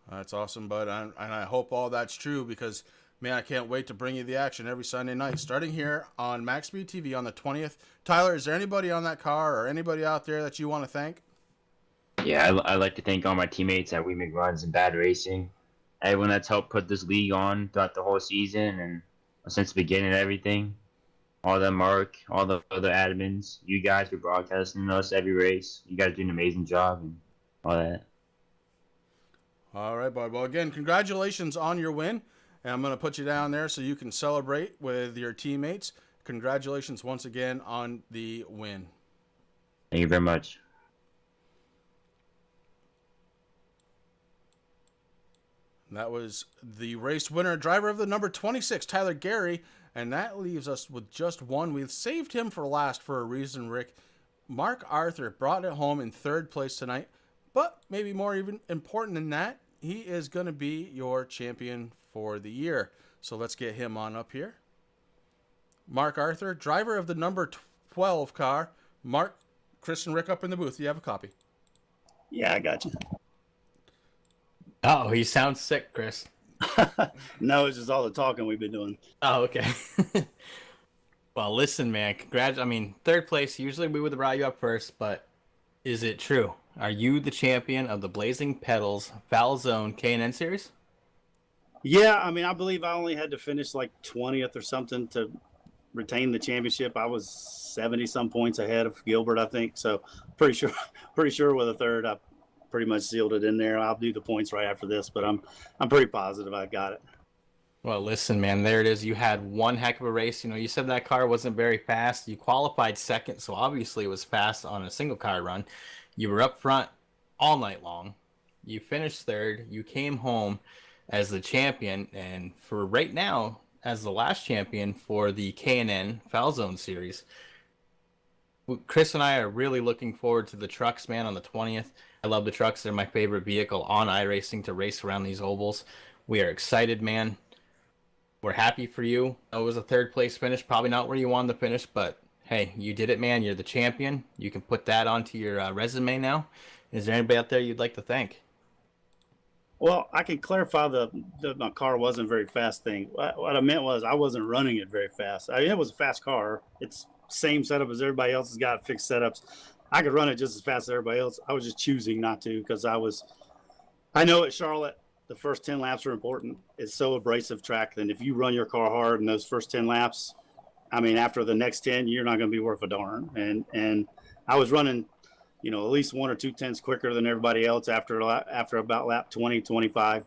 That's awesome, bud, and I hope all that's true because, man, I can't wait to bring you the action every Sunday night, starting here on MaxSpeedTV on the 20th. Tyler, is there anybody on that car or anybody out there that you want to thank? Yeah, I'd like to thank all my teammates at We Make Runs and Bad Racing. Everyone that's helped put this league on throughout the whole season and since the beginning and everything. All the Mark, all the other admins, you guys for broadcasting us every race. You guys do an amazing job and all that. All right, bud. Well, again, congratulations on your win. And I'm going to put you down there so you can celebrate with your teammates. Congratulations once again on the win. Thank you very much. That was the race winner, driver of the number 26, Tyler Gary. And that leaves us with just one. We've saved him for last for a reason, Rick. Mark Arthur brought it home in third place tonight. But maybe more even important than that, he is going to be your champion for the year. So let's get him on up here. Mark Arthur, driver of the number 12 car. Mark, Chris, and Rick up in the booth. You have a copy. Yeah, I got you. Oh, he sounds sick, Chris. No, it's just all the talking we've been doing. Oh, okay. Well, listen, man. Congrats. I mean, third place. Usually we would have brought you up first, but is it true? Are you the champion of the Blazing Pedals Foul Zone K&N Series? Yeah, I mean, I believe I only had to finish like 20th or something to retain the championship. I was 70-some points ahead of Gilbert, I think. So pretty sure with a third, I pretty much sealed it in there. I'll do the points right after this, but I'm pretty positive I got it. Well, listen, man, there it is. You had one heck of a race. You said that car wasn't very fast. You qualified second, so obviously it was fast on a single car run. You were up front all night long. You finished third. You came home as the champion, and for right now, as the last champion for the K&N Foul Zone Series. Chris and I are really looking forward to the trucks, man, on the 20th. I love the trucks. They're my favorite vehicle on iRacing to race around these ovals. We are excited, man. We're happy for you. It was a third place finish, probably not where you wanted to finish, but hey, you did it, man. You're the champion. You can put that onto your resume now. Is there anybody out there you'd like to thank? Well, I can clarify the my car wasn't very fast thing. What I meant was I wasn't running it very fast. I mean, it was a fast car. It's same setup as everybody else has got, fixed setups. I could run it just as fast as everybody else. I was just choosing not to because I know at Charlotte, the first 10 laps are important. It's so abrasive track. Then if you run your car hard in those first 10 laps, I mean, after the next 10, you're not going to be worth a darn. And I was running, at least 1 or 2 tenths quicker than everybody else after about lap 20, 25.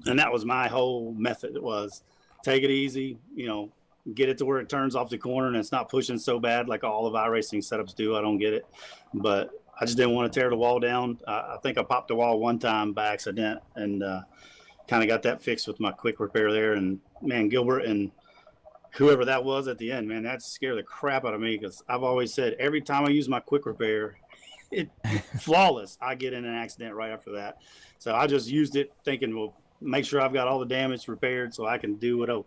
And that was my whole method. It was take it easy, get it to where it turns off the corner and it's not pushing so bad like all of iRacing setups do. I don't get it. But I just didn't want to tear the wall down. I think I popped the wall one time by accident and kind of got that fixed with my quick repair there. And, man, Gilbert and whoever that was at the end, man, that scared the crap out of me because I've always said every time I use my quick repair, it's flawless. I get in an accident right after that. So I just used it thinking, well, make sure I've got all the damage repaired so I can do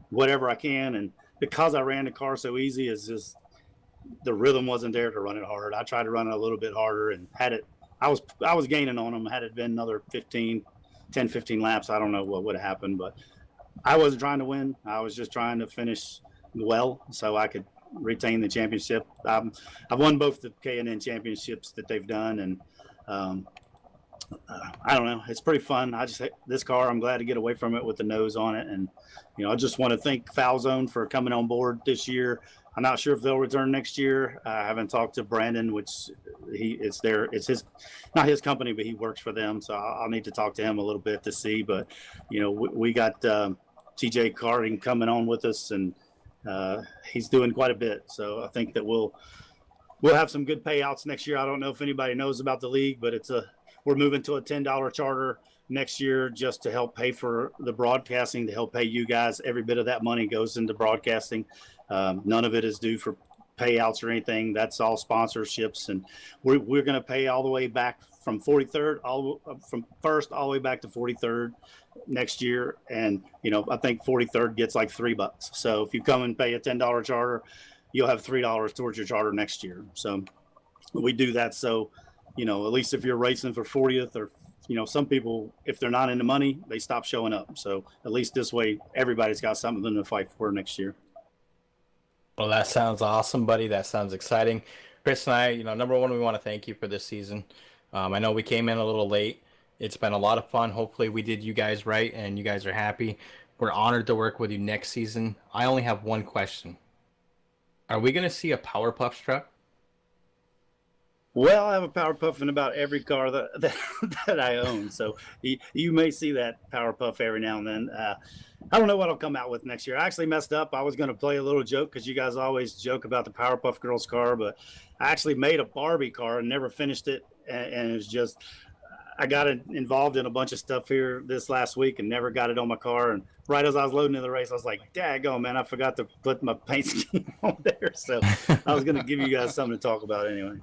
whatever I can. And because I ran the car so easy, it's just the rhythm wasn't there to run it hard. I tried to run it a little bit harder and had it. I was gaining on them. Had it been another 10, 15 laps, I don't know what would have happened. But I wasn't trying to win. I was just trying to finish well so I could retain the championship. I've won both the K&N championships that they've done, and I don't know. It's pretty fun. This car, I'm glad to get away from it with the nose on it. And, I just want to thank Foul Zone for coming on board this year. I'm not sure if they'll return next year. I haven't talked to Brandon, which it's his, not his company, but he works for them. So I'll need to talk to him a little bit to see. But, we got TJ Carding coming on with us, and he's doing quite a bit. So I think that we'll have some good payouts next year. I don't know if anybody knows about the league, but we're moving to a $10 charter next year just to help pay for the broadcasting, to help pay you guys. Every bit of that money goes into broadcasting. None of it is due for payouts or anything. That's all sponsorships. And we're going to pay all the way back from 43rd, from first all the way back to 43rd next year. And, I think 43rd gets like $3. So if you come and pay a $10 charter, you'll have $3 towards your charter next year. So we do that. So, at least if you're racing for 40th or, some people, if they're not in the money, they stop showing up. So at least this way, everybody's got something to fight for next year. Well, that sounds awesome, buddy. That sounds exciting. Chris and I, number one, we want to thank you for this season. I know we came in a little late. It's been a lot of fun. Hopefully we did you guys right and you guys are happy. We're honored to work with you next season. I only have one question. Are we going to see a Power Puffs truck? Well, I have a Power Puff in about every car that I own. So you may see that Power Puff every now and then. I don't know what I'll come out with next year. I actually messed up. I was going to play a little joke because you guys always joke about the Powerpuff Girls car, but I actually made a Barbie car and never finished it. And it was just, I got involved in a bunch of stuff here this last week and never got it on my car. And right as I was loading in the race, I was like, daggone, man, I forgot to put my paint scheme on there. So I was going to give you guys something to talk about anyway.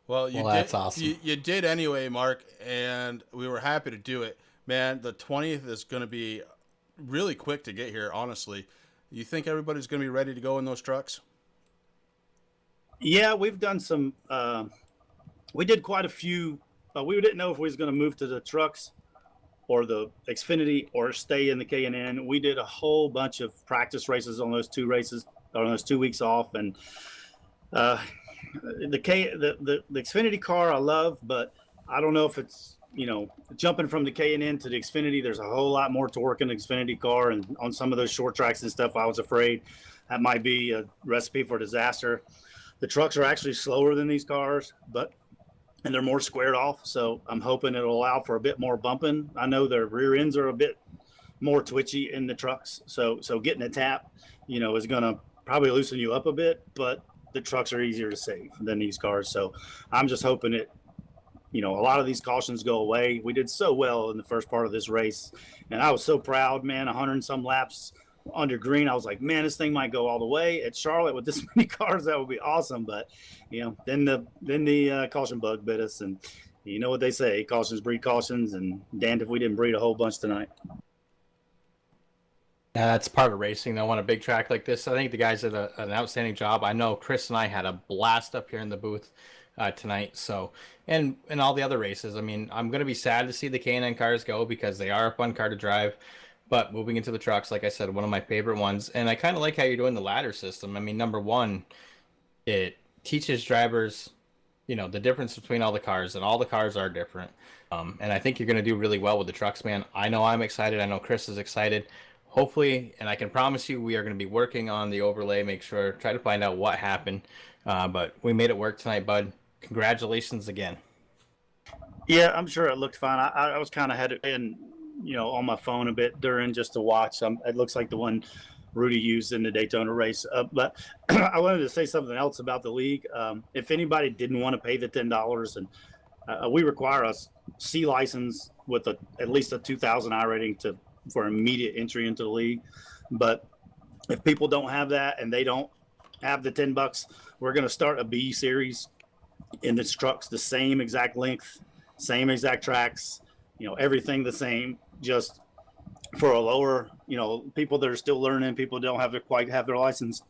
Well, that's awesome. You did anyway, Mark, and we were happy to do it. Man, the 20th is going to be really quick to get here, honestly. You think everybody's going to be ready to go in those trucks? Yeah, we've done some we did quite a few. We didn't know if we was going to move to the trucks or the Xfinity or stay in the K&N. We did a whole bunch of practice races on those 2 weeks off. And the Xfinity car I love, but I don't know if it's, jumping from the K&N to the Xfinity, there's a whole lot more torque in the Xfinity car. And on some of those short tracks and stuff, I was afraid that might be a recipe for disaster. The trucks are actually slower than these cars, and they're more squared off. So I'm hoping it'll allow for a bit more bumping. I know their rear ends are a bit more twitchy in the trucks. So getting a tap, is going to probably loosen you up a bit, but the trucks are easier to save than these cars. So I'm just hoping a lot of these cautions go away. We did so well in the first part of this race, and I was so proud, man. 100 and some laps, under green, I was like, man, this thing might go all the way. At Charlotte with this many cars, that would be awesome. But then the caution bug bit us, and you know what they say, cautions breed cautions, and damned if we didn't breed a whole bunch tonight. Yeah, that's part of racing. I want a big track like this. I think the guys did an outstanding job. I know Chris and I had a blast up here in the booth tonight. So, and all the other races. I mean, I'm going to be sad to see the K&N cars go because they are a fun car to drive. But moving into the trucks, like I said, one of my favorite ones. And I kind of like how you're doing the ladder system. I mean, number one, it teaches drivers, the difference between all the cars, and all the cars are different. And I think you're going to do really well with the trucks, man. I know I'm excited. I know Chris is excited. Hopefully, and I can promise you, we are going to be working on the overlay, try to find out what happened. But we made it work tonight, bud. Congratulations again. Yeah, I'm sure it looked fine. I was kind of had it in, on my phone a bit during just to watch. It looks like the one Rudy used in the Daytona race. But I wanted to say something else about the league. If anybody didn't want to pay the $10, and we require a C license with at least a 2,000 I rating for immediate entry into the league. But if people don't have that and they don't have the $10, we're going to start a B series in the trucks, the same exact length, same exact tracks, everything the same, just for a lower, people that are still learning, people don't quite have their license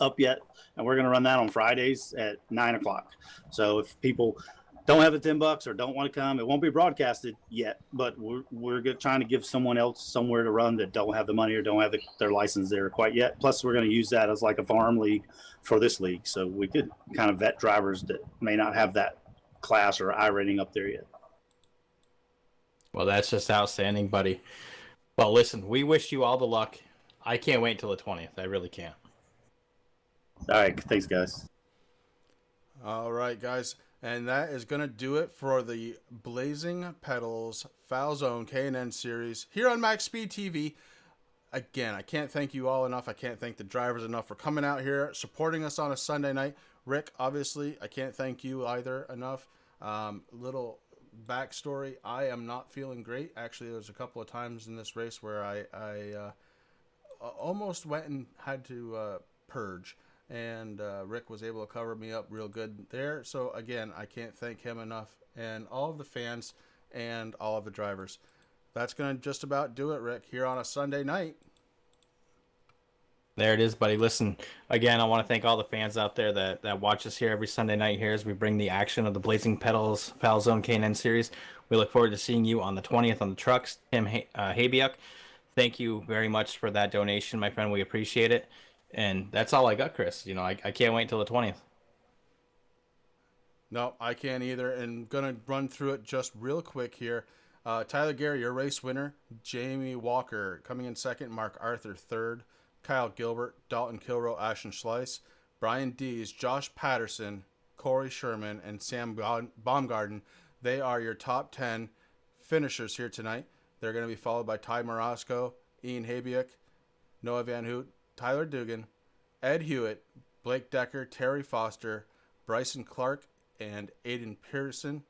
up yet. And we're going to run that on Fridays at 9:00. So if people don't have the $10 or don't want to come, it won't be broadcasted yet, but we're trying to give someone else somewhere to run that don't have the money or don't have their license there quite yet. Plus, we're going to use that as like a farm league for this league. So we could kind of vet drivers that may not have that class or I rating up there yet. Well, that's just outstanding, buddy. Well, listen, we wish you all the luck. I can't wait till the 20th. I really can't. All right. Thanks, guys. All right, guys. And that is going to do it for the Blazing Pedals Foul Zone K&N series here on MaxSpeedTV. Again, I can't thank you all enough. I can't thank the drivers enough for coming out here, supporting us on a Sunday night. Rick, obviously, I can't thank you either enough. Little backstory, I am not feeling great. Actually, there's a couple of times in this race where I almost went and had to purge. And Rick was able to cover me up real good there. So, again, I can't thank him enough. And all of the fans and all of the drivers. That's going to just about do it, Rick, here on a Sunday night. There it is, buddy. Listen, again, I want to thank all the fans out there that watch us here every Sunday night here as we bring the action of the Blazing Pedals Foul Zone K&N series. We look forward to seeing you on the 20th on the trucks. Tim Habiuk, thank you very much for that donation, my friend. We appreciate it. And that's all I got, Chris. I can't wait until the 20th. No, I can't either. And going to run through it just real quick here. Tyler Gary, your race winner. Jamie Walker coming in second. Mark Arthur third. Kyle Gilbert, Dalton Kilroe, Ashton Schleiss. Brian Dees, Josh Patterson, Corey Sherman, and Sam Baumgarten. They are your top 10 finishers here tonight. They're going to be followed by Ty Morosco, Ian Habiuk, Noah Van Hoot, Tyler Dugan, Ed Hewitt, Blake Decker, Terry Foster, Bryson Clark, and Aiden Patterson,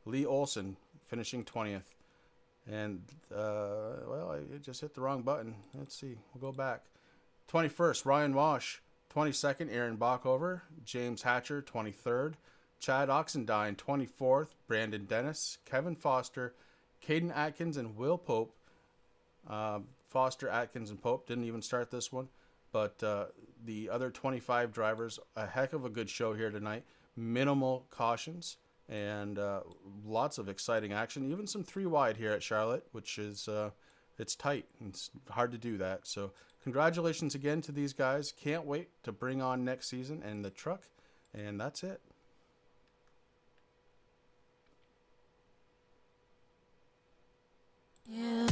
Lee Olson finishing 20th. And, I just hit the wrong button. Let's see. We'll go back. 21st, Ryan Wash. 22nd, Aaron Bockover. James Hatcher, 23rd. Chad Oxendine, 24th. Brandon Dennis. Kevin Foster. Caden Atkins and Will Pope. Foster, Atkins, and Pope didn't even start this one. But the other 25 drivers, a heck of a good show here tonight. Minimal cautions and lots of exciting action. Even some 3 wide here at Charlotte, which is it's tight. It's hard to do that. So congratulations again to these guys. Can't wait to bring on next season and the truck. And that's it. Yeah.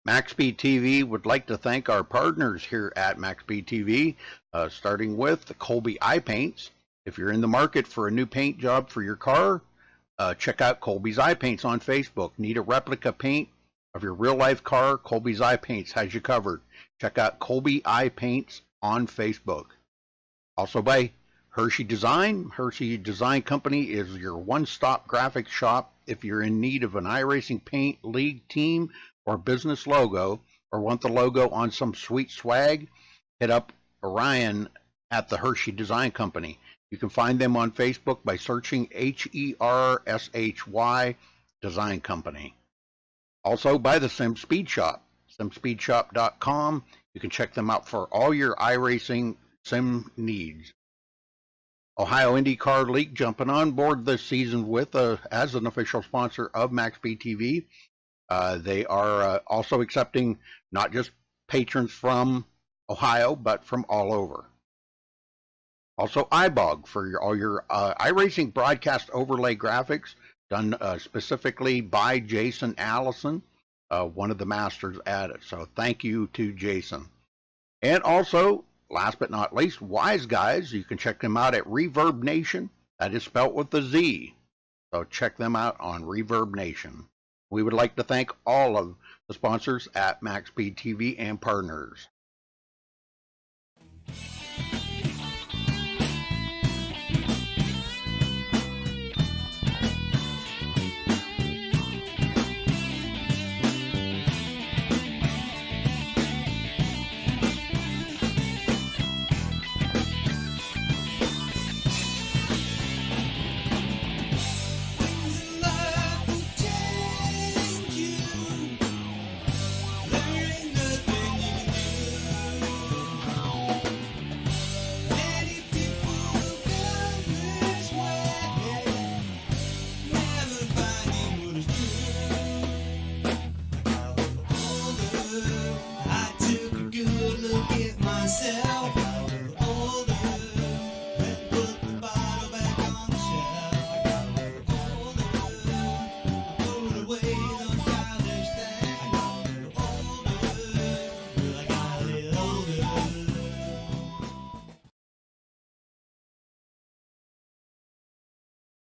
MaxSpeedTV would like to thank our partners here at MaxSpeedTV, starting with the Colby Eye Paints. If you're in the market for a new paint job for your car, check out Colby's Eye Paints on Facebook. Need a replica paint of your real-life car? Colby's Eye Paints has you covered. Check out Colby Eye Paints on Facebook. Also by Hershey Design. Hershey Design Company is your one-stop graphics shop. If you're in need of an iRacing paint, league, team, or business logo, or want the logo on some sweet swag, hit up Orion at the Hershey Design Company. You can find them on Facebook by searching HERSHY Design Company. Also by the Sim Speed Shop, simspeedshop.com. You can check them out for all your iRacing sim needs. Ohio IndyCar League jumping on board this season with as an official sponsor of MaxSpeedTV. They are also accepting not just patrons from Ohio, but from all over. Also, iBog for all your iRacing broadcast overlay graphics done specifically by Jason Allison, one of the masters at it. So thank you to Jason. And also, last but not least, Wise Guys. You can check them out at Reverb Nation. That is spelt with a Z. So check them out on Reverb Nation. We would like to thank all of the sponsors at MaxSpeedTV and partners. Myself